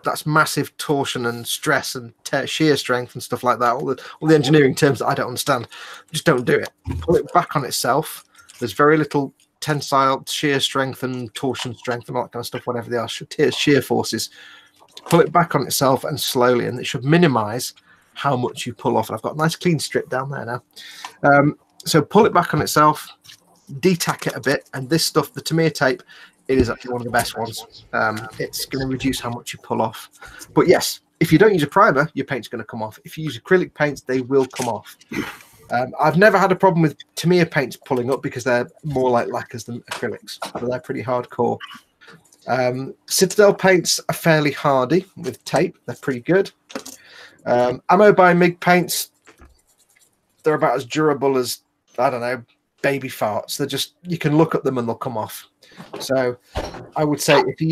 That's massive torsion and stress and shear strength and stuff like that. All the engineering terms that I don't understand. Just don't do it. Pull it back on itself. There's very little tensile shear strength and torsion strength and all that kind of stuff, whatever they are, shear forces. Pull it back on itself and slowly, and it should minimize how much you pull off. And I've got a nice clean strip down there now. So pull it back on itself, detack it a bit, and this stuff, the Tamiya tape, it is actually one of the best ones. It's going to reduce how much you pull off. But yes, if you don't use a primer, your paint's going to come off. If you use acrylic paints, they will come off. I've never had a problem with Tamiya paints pulling up because they're more like lacquers than acrylics, but they're pretty hardcore. Citadel paints are fairly hardy with tape. They're pretty good. Ammo by MIG paints, they're about as durable as, I don't know, baby farts. They're just, you can look at them and they'll come off. So I would say if you're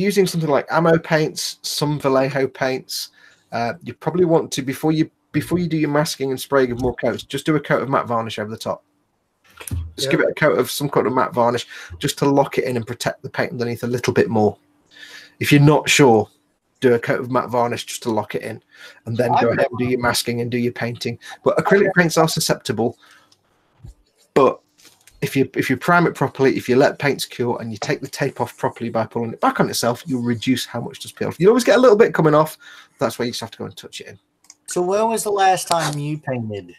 using something like ammo paints, some Vallejo paints, you probably want to, before you do your masking and spraying of more coats, just do a coat of matte varnish over the top. Just give it a coat of some kind of matte varnish just to lock it in and protect the paint underneath a little bit more. If you're not sure, do a coat of matte varnish just to lock it in, and then go ahead and do your masking and do your painting. But acrylic paints are susceptible. But if you prime it properly, if you let paints cure and you take the tape off properly by pulling it back on itself, you'll reduce how much does peel off. You always get a little bit coming off. That's where you just have to go and touch it in. So when was the last time you painted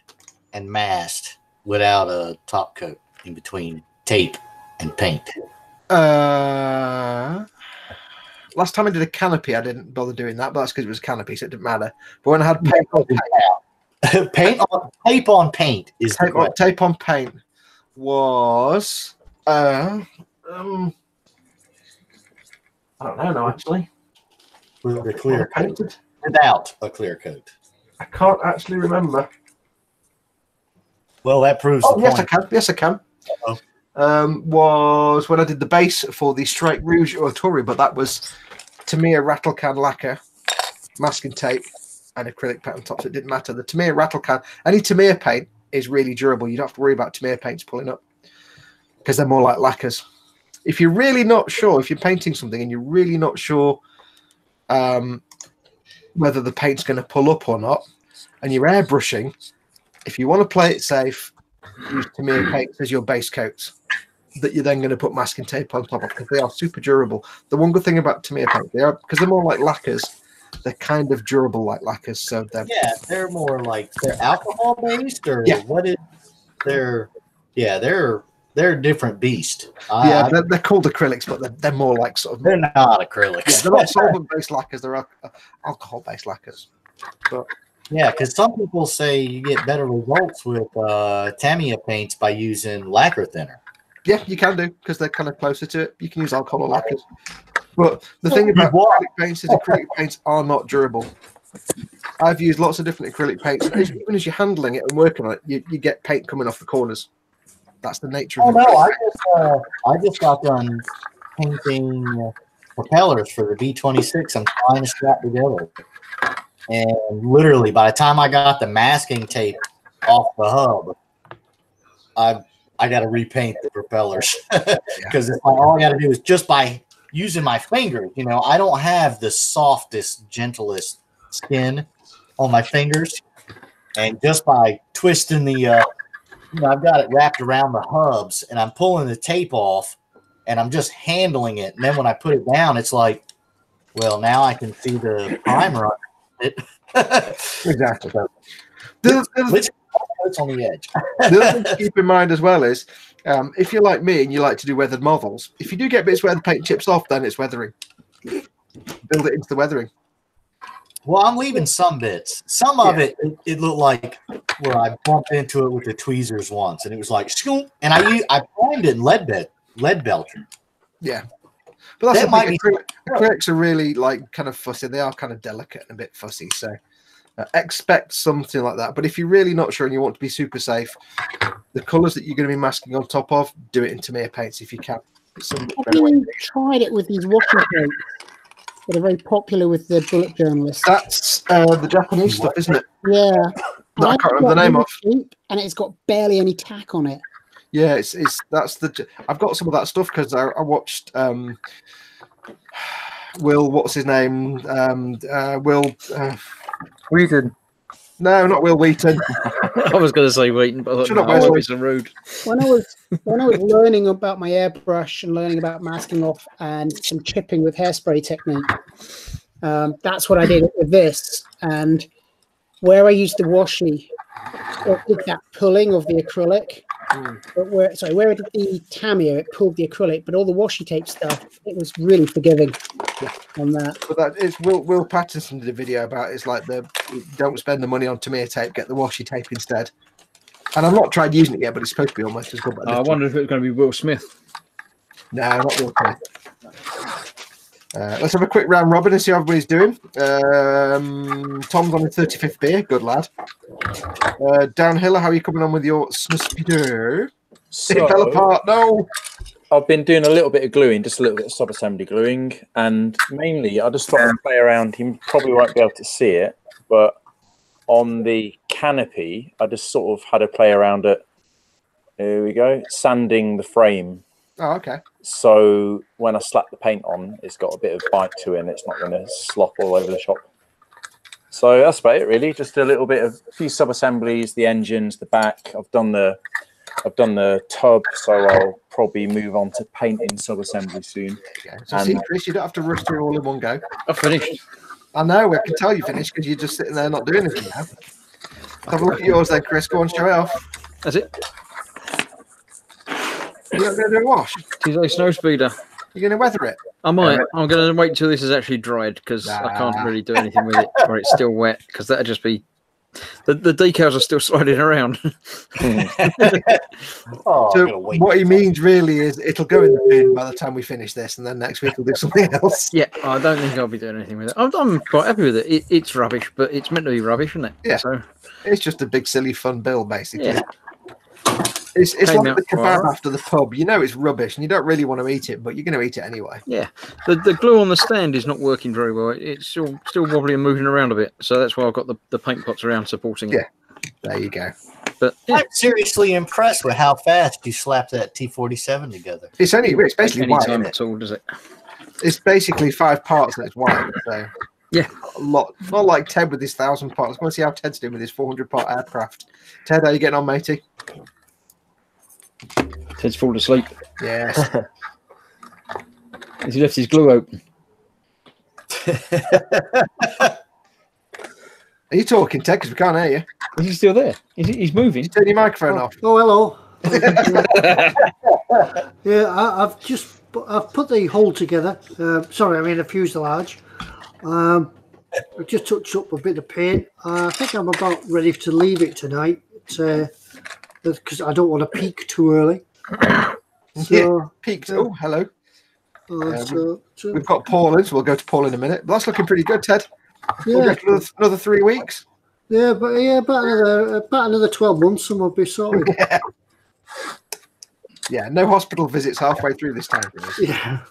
and masked without a top coat in between tape and paint? Last time I did a canopy, I didn't bother doing that, but that's because it was a canopy, so it didn't matter. But when I had paint on paint, tape on paint is tape on paint was I don't know now, actually. With a clear coat. Without a clear coat. I can't actually remember. Well, that proves the yes, point. I can. Yes, I can. Was when I did the base for the Strike Rouge Autori, but that was Tamiya rattle can lacquer, masking tape, and acrylic paint on top, so it didn't matter. The Tamiya rattle can, any Tamiya paint is really durable. You don't have to worry about Tamiya paints pulling up because they're more like lacquers. If you're really not sure, if you're painting something and you're really not sure whether the paint's going to pull up or not, and you're airbrushing, if you want to play it safe, use Tamiya paints as your base coats. that you're then going to put masking tape on top of, because they are super durable. The one good thing about Tamiya paint, they are, because they're more like lacquers, they're kind of durable like lacquers. So they're more like they're alcohol based, or yeah. what is they're a different beast. They're called acrylics, but they're more like sort of. They're not acrylics. Yeah, they're not solvent based lacquers. They're alcohol based lacquers. But yeah, because some people say you get better results with Tamiya paints by using lacquer thinner. Yeah, you can do, because they're kind of closer to it. You can use alcohol lacquers. But the thing about acrylic paints is acrylic paints are not durable. I've used lots of different acrylic paints, and even as you're handling it and working on it, you get paint coming off the corners. That's the nature of it. No, I just got done painting propellers for the B-26. I'm trying to strap together. And literally, by the time I got the masking tape off the hub, I got to repaint the propellers. Because all I got to do is just by using my fingers. You know, I don't have the softest, gentlest skin on my fingers. And just by twisting the... I've got it wrapped around the hubs, and I'm pulling the tape off, and I'm just handling it. And then when I put it down, it's like, well, now I can see the primer on it. Exactly. It's on the edge. The other thing to keep in mind as well is, if you're like me and you like to do weathered models, if you do get bits where the paint chips off, then it's weathering. Build it into the weathering. Well, I'm leaving some bits. Some of it looked like where I bumped into it with the tweezers once, and it was like, scoop, and I primed it in lead belcher. Yeah, but that's might be acrylics are really like kind of fussy. They are kind of delicate and a bit fussy, so expect something like that. But if you're really not sure and you want to be super safe, the colours that you're going to be masking on top of, do it in Tamiya paints if you can. Have you tried it with these washing paints that are very popular with the bullet journalists? That's the Japanese stuff, isn't it? Yeah. That I can't remember the name of. And it's got barely any tack on it. Yeah, I've got some of that stuff because I watched Will, what's his name? Will Wheaton. No, not Will Wheaton. I was going to say Wheaton, but I thought that would be so rude. When I was learning about my airbrush and learning about masking off and some chipping with hairspray technique, that's what I did with this. And where I used the washi, it did that pulling of the acrylic. But where it did the Tamiya, it pulled the acrylic, but all the washi tape stuff, it was really forgiving on that. But that is Will Patterson did a video about it's like don't spend the money on Tamiya tape, get the washi tape instead. And I've not tried using it yet, but it's supposed to be almost as good. I wonder if it's going to be Will Smith. No, not Will Smith. Let's have a quick round robin and see how everybody's doing. Tom's on his 35th beer. Good lad. Downhiller, how are you coming on with your snuspido? So, it fell apart. No. I've been doing a little bit of gluing, just a little bit of sub-assembly gluing, and mainly I just thought I'd play around. You probably won't be able to see it, but on the canopy, I just sort of had a play around it. Here we go, sanding the frame. Oh, okay. So when I slap the paint on, it's got a bit of bite to it, and it's not going to slop all over the shop. So that's about it, really. Just a little bit of a few sub-assemblies, the engines, the back. I've done the tub, so I'll probably move on to painting sub-assembly soon. Yeah. So see, Chris, you don't have to rush through all in one go. I've finished. I know. I can tell you finished because you're just sitting there not doing anything now. Have a look at yours then, Chris. Go on, show it off. That's it. You're not going to do a wash? She's a snow speeder. You're going to weather it? I might. I'm going to wait till this is actually dried because I can't really do anything with it or it's still wet because that'd just be... The decals are still sliding around. So what he means really is it'll go in the bin by the time we finish this, and then next week we'll do something else. Yeah, I don't think I'll be doing anything with it. I'm quite happy with it. It's rubbish, but it's meant to be rubbish, isn't it? Yeah. So it's just a big silly fun build, basically. Yeah. It's like the kebab after the pub. You know it's rubbish, and you don't really want to eat it, but you're going to eat it anyway. Yeah, the glue on the stand is not working very well. It's still wobbly and moving around a bit, so that's why I've got the paint pots around supporting it. Yeah, there you go. But I'm seriously impressed with how fast you slap that T47 together. It's basically white, isn't it? At all, does it? It's basically 5 parts and it's white. So yeah, a lot. Not like Ted with his 1,000 parts. I want to see how Ted's doing with his 400-part aircraft. Ted, how are you getting on, matey? Ted's fallen asleep. Yes. He left his glue open. Are you talking, Ted? Because we can't hear you. Is he still there? He's moving. Turn your microphone off. Oh, hello. Yeah, I've put the hull together. Sorry, I mean the fuselage. I just touched up a bit of paint. I think I'm about ready to leave it tonight because I don't want to peak too early. So, peaked. Oh, hello. We've got got Paul in, so we'll go to Paul in a minute. But that's looking pretty good, Ted. Yeah. We'll go for another 3 weeks. Yeah, about another 12 months, and we'll be sorted. Yeah, no hospital visits halfway through this time. Yeah.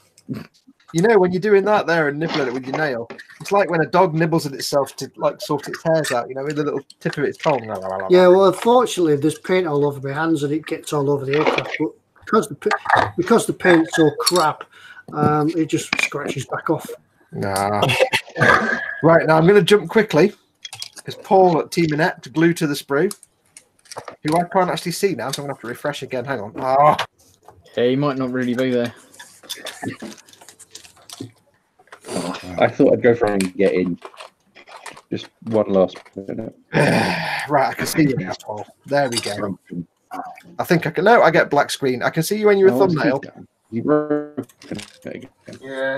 You know, when you're doing that there and nibbling it with your nail, it's like when a dog nibbles at itself to like sort its hairs out, you know, with the little tip of its tongue. Yeah, well, unfortunately, there's paint all over my hands and it gets all over the aircraft. But because the paint's so crap, it just scratches back off. Nah. Right, now I'm going to jump quickly because Paul at Team Inet to glue to the sprue, who I can't actually see now, so I'm going to have to refresh again. Hang on. Oh. Yeah, he might not really be there. I thought I'd go for it and get in. Just one last minute. Right, I can see you now, Paul. There we go. I think I can. No, I get black screen. I can see you when you're a thumbnail. Yeah,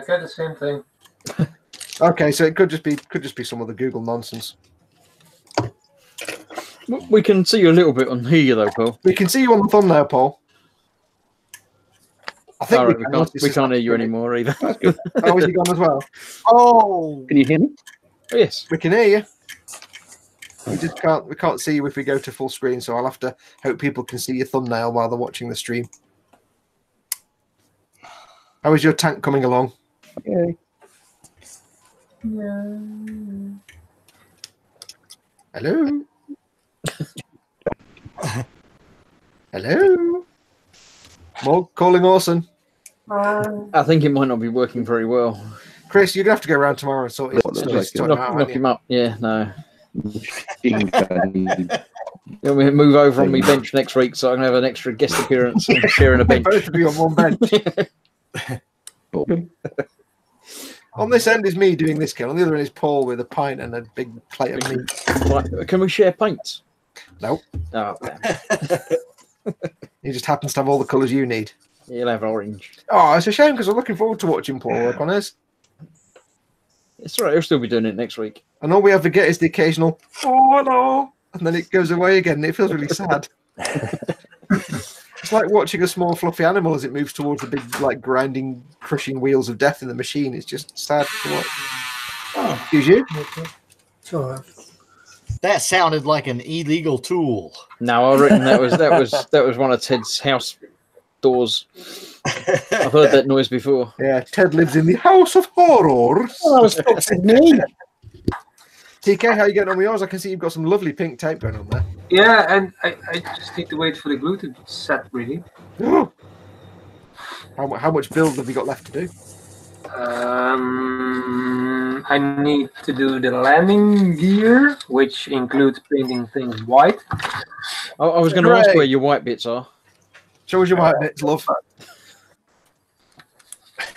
I got the same thing. Okay, so it could just be some of the Google nonsense. We can see you a little bit on here, though, Paul. We can see you on the thumbnail, Paul. I think we can't hear you anymore either. Oh, is he gone as well? Oh, can you hear me? Oh, yes, we can hear you. We just can't. We can't see you if we go to full screen. So I'll have to hope people can see your thumbnail while they're watching the stream. How is your tank coming along? Okay. Yeah. Hello. Hello. More calling Orson. I think it might not be working very well. Chris, you're gonna have to go around tomorrow and sort it. Knock him up. Yeah, no. You want me to move over on my bench next week so I can have an extra guest appearance and sharing a bench? Both of you on one bench. On this end is me doing this kill. On the other end is Paul with a pint and a big plate of meat. Right. Can we share paints? No. Oh, He just happens to have all the colours you need. He'll have orange. Oh, it's a shame because I'm looking forward to watching Paul work on his. It's all right. He'll still be doing it next week. And all we ever get is the occasional "oh hello," and then it goes away again. And it feels really sad. It's like watching a small fluffy animal as it moves towards the big, like grinding, crushing wheels of death in the machine. It's just sad to watch. Oh, excuse you. So, that sounded like an illegal tool. No, I reckon that was one of Ted's house doors. I've heard that noise before. Yeah, Ted lives in the house of horrors. Oh, that was toxic me. TK, how you getting on with yours? I can see you've got some lovely pink tape going on there. Yeah, and I just need to wait for the glue to set, really. How much build have you got left to do? I need to do the landing gear, which includes painting things white. I was going to ask where your white bits are. Show us your white bits, love.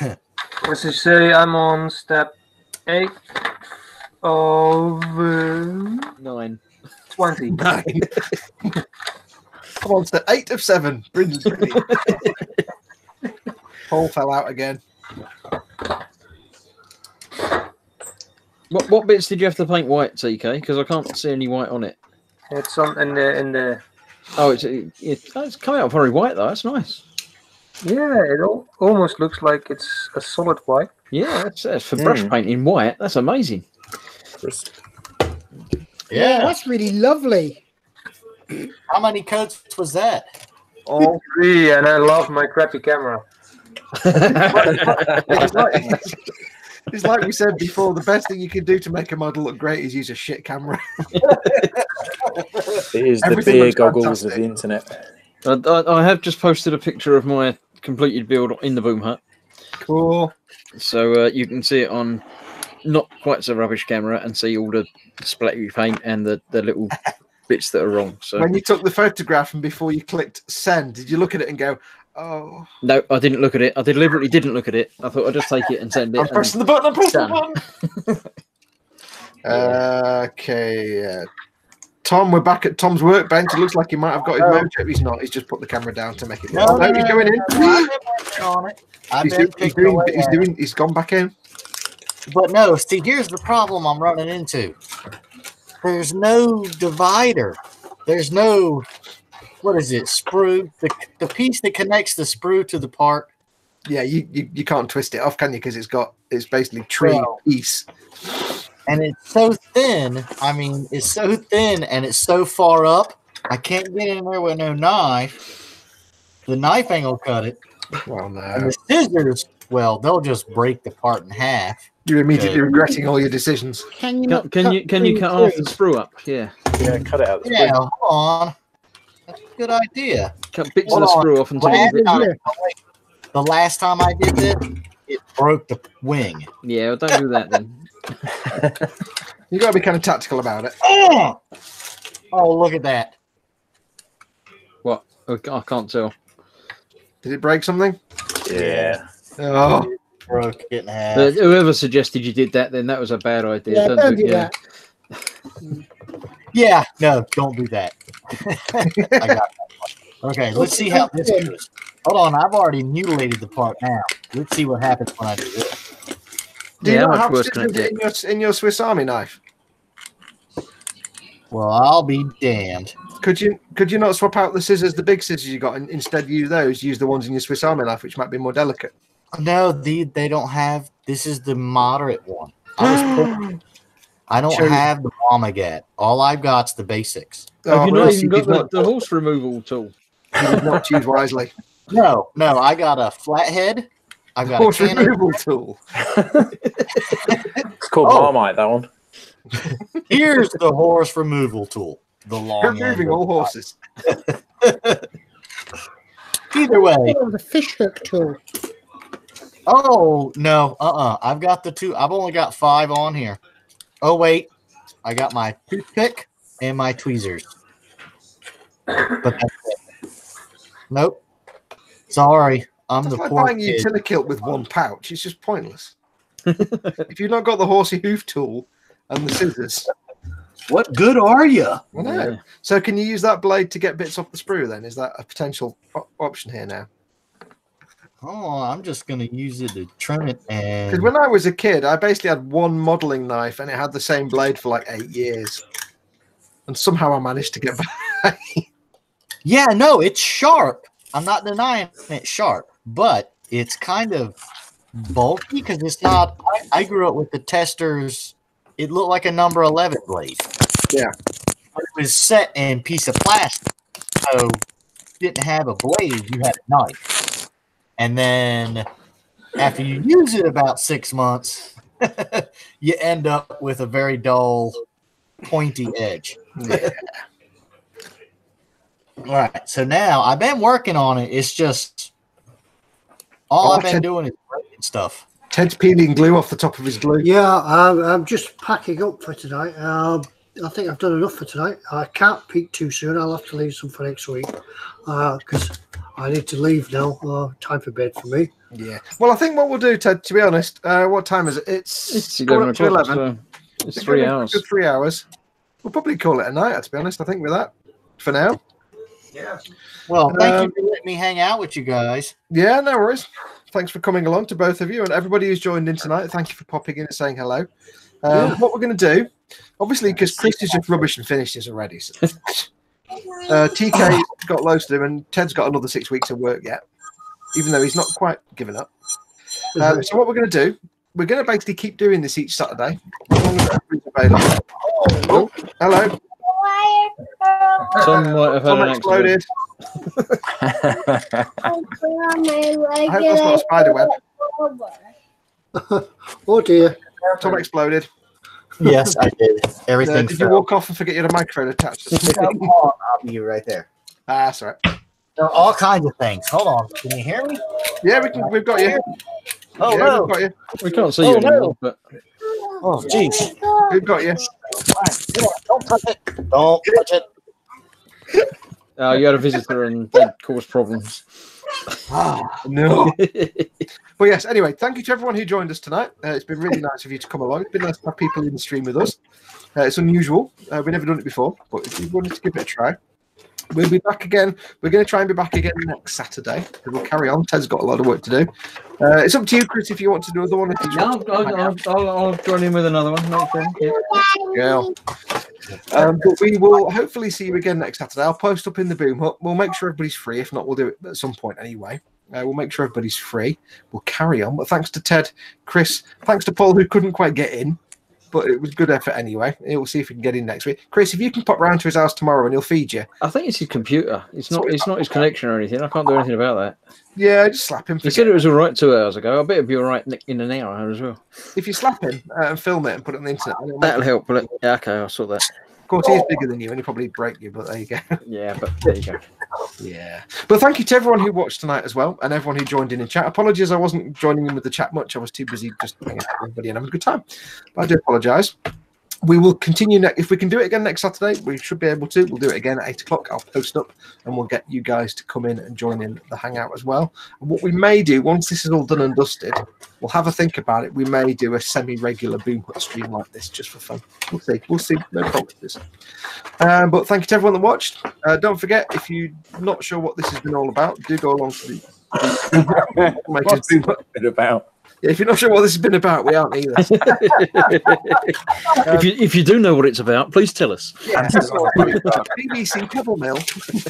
As you say, I'm on step 8 of 9. 20. 9. Come on, step 8 of 7. Brilliant. Paul fell out again. What bits did you have to paint white, TK? Because I can't see any white on it. It's on in the. Oh, it's coming out very white though. That's nice. Yeah, it almost looks like it's a solid white. Yeah, that's for brush painting white. That's amazing. Yeah, that's really lovely. How many coats was that? All 3, and I love my crappy camera. It's like we said before, the best thing you can do to make a model look great is use a shit camera. It is the beer goggles of the internet. I have just posted a picture of my completed build in the Boomhut. Cool. So you can see it on not quite so rubbish camera and see all the splattery paint and the little bits that are wrong. So when you took the photograph and before you clicked send, did you look at it and go, Oh. No, I didn't look at it. I deliberately didn't look at it. I thought I'd just take it and send it. I'm pressing the button. I'm pressing done. the button. Okay. Tom, we're back at Tom's workbench. It looks like he might have got his mojo. He's not. He's just put the camera down to make it. No, Oh, no, he's going in. He's gone back in. But no, see, here's the problem I'm running into. There's no divider. There's no, what is it, sprue? The piece that connects the sprue to the part. Yeah, you can't twist it off, can you? Because it's basically tree piece. And it's so thin. I mean, it's so thin and it's so far up. I can't get in there with no knife. The knife ain't gonna cut it. Well, no. And the scissors, well, they'll just break the part in half. You're immediately regretting all your decisions. Can you cut half the sprue up? Yeah. Yeah, cut it out. Yeah, hold on. That's a good idea. Cut bits of the sprue off and take it. The last time I did this, it broke the wing. Yeah, well, don't do that then. You got to be kind of tactical about it. Oh, look at that. What? I can't tell. Did it break something? Yeah. Oh. It broke it in half. Whoever suggested you did that, then that was a bad idea. Yeah, don't do that. Yeah, no, don't do that. I got that. Okay, let's see how this goes. Hold on, I've already mutilated the part now. Let's see what happens when I do this. Do you not have scissors in your Swiss Army knife? Well, I'll be damned. Could you not swap out the scissors, the big scissors you got, and instead use those? Use the ones in your Swiss Army knife, which might be more delicate. No, they don't have. This is the moderate one. I don't have the Womagat. All I've got's the basics. Have you not even got the horse removal tool? You did not choose wisely. No, I got a flathead. I've got horse a cannon. removal tool. It's called Marmite, that one. Here's the horse removal tool. The long removing all horses. Either way. Oh, the fish hook tool. Oh no, I've got the two. I've only got 5 on here. Oh wait, I got my toothpick and my tweezers. But that's it. Nope. Sorry, I'm That's the like poor buying a kid. utility kilt with one pouch. It's just pointless. If you've not got the horsey hoof tool and the scissors, what good are you? I know. Yeah. So can you use that blade to get bits off the sprue then? Is that a potential option here now? Oh, I'm just going to use it to trim it. And Because when I was a kid, I basically had one modeling knife and it had the same blade for like 8 years. And somehow I managed to get by. Yeah, no, it's sharp. I'm not denying it's sharp, but it's kind of bulky because it's not. I grew up with the testers. It looked like a number 11 blade. Yeah. But it was set in a piece of plastic. So you didn't have a blade, you had a knife. And then after you use it about 6 months, you end up with a very dull, pointy edge. Yeah. All right, so now I've been working on it. It's just all I've been doing is breaking stuff. Ted's peeling glue off the top of his glue. Yeah, I'm just packing up for tonight. I think I've done enough for tonight. I can't peak too soon. I'll have to leave some for next week because I need to leave now. Time for bed for me. Yeah. Well, I think what we'll do, Ted, to be honest, what time is it? It's 11 to 11. So it's 3 hours. Good 3 hours. We'll probably call it a night, to be honest, I think, with that for now. Yeah. Well, thank you for letting me hang out with you guys. Yeah, no worries. Thanks for coming along to both of you and everybody who's joined in tonight. Thank you for popping in and saying hello. What we're going to do, obviously, because Chris is just rubbish and finished this already. So. TK's got loads to do, and Ted's got another 6 weeks of work yet, even though he's not quite given up. So what we're going to do, we're going to basically keep doing this each Saturday. As long as everybody's available. Oh, hello. Some might have had an exploded. I hope that's not a spider web. Oh dear. Tom exploded. Yes, I did. Everything. Did you walk off and forget you had a microphone attached? Come on, I'll be right there. That's all right. There are all kinds of things. Hold on. Can you hear me? Yeah, we've got you. Oh, yeah, no. We've got you. We can't see you anymore, but oh, jeez. We've got you. Don't touch it. Don't touch it. You had a visitor and that caused problems. No. But yes, anyway, thank you to everyone who joined us tonight. It's been really nice of you to come along. It's been nice to have people in the stream with us. It's unusual. We've never done it before, but if you wanted to give it a try, we'll be back again. We're going to try and be back again next Saturday. We'll carry on. Ted's got a lot of work to do. It's up to you, Chris, if you want to do another one. I'll join in with another one. No problem. Yeah. But we will hopefully see you again next Saturday. I'll post up in the Boomhut. We'll make sure everybody's free. If not, we'll do it at some point anyway. We'll make sure everybody's free. We'll carry on. But thanks to Ted, Chris, thanks to Paul, who couldn't quite get in. But it was good effort anyway. We'll see if we can get in next week. Chris, if you can pop round to his house tomorrow and he'll feed you. I think it's his computer. It's not his connection or anything. I can't do anything about that. Yeah, just slap him. He said it was all right 2 hours ago. I bet it'll be all right in an hour as well. If you slap him and film it and put it on the internet. That'll help. Will it? Yeah, okay, I'll sort that. Of course, he is bigger than you and he'll probably break you, but there you go. Yeah, but there you go. Yeah. But thank you to everyone who watched tonight as well and everyone who joined in chat. Apologies, I wasn't joining in with the chat much. I was too busy just hanging out with everybody and having a good time. But I do apologise. We will continue if we can do it again next Saturday. We should be able to. We'll do it again at 8 o'clock. I'll post up and we'll get you guys to come in and join in the hangout as well. And what we may do once this is all done and dusted, we'll have a think about it. We may do a semi-regular Boomhut stream like this just for fun. We'll see. We'll see. No promises. But thank you to everyone that watched. Don't forget, if you're not sure what this has been all about, do go along to the What's it been about? Yeah, if you're not sure what this has been about, we aren't either. If you do know what it's about, please tell us. Yeah, BBC Pebble Mill.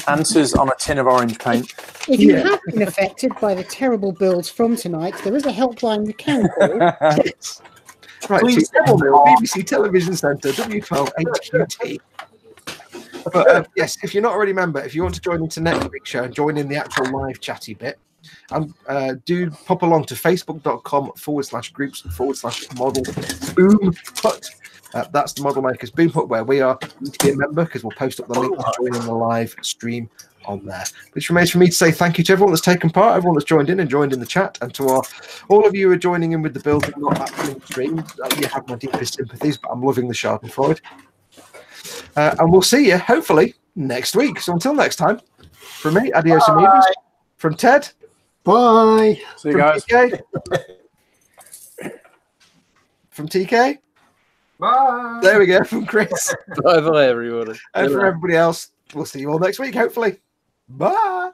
Answers on a tin of orange paint. If you have been affected by the terrible builds from tonight, there is a helpline you can call. Yes. Right, Please Pebble Mill, BBC Television Centre, W12HQT. But yes, if you're not already a member, if you want to join into next week's show and join in the actual live chatty bit, do pop along to facebook.com/groups/model Boomhut. That's the Model Makers Boomhut, where we are. You need to be a member because we'll post up the link to join in the live stream on there. Which remains for me to say thank you to everyone that's taken part, everyone that's joined in the chat, and to all of you who are joining in with the build and not actually in the stream. You have my deepest sympathies, but I'm loving the Schadenfreude. And we'll see you hopefully next week. So until next time, from me, adios amigos. From Ted. Bye. See you guys. TK. From TK. Bye. There we go. From Chris. Bye bye, everybody. And from everybody else, we'll see you all next week, hopefully. Bye.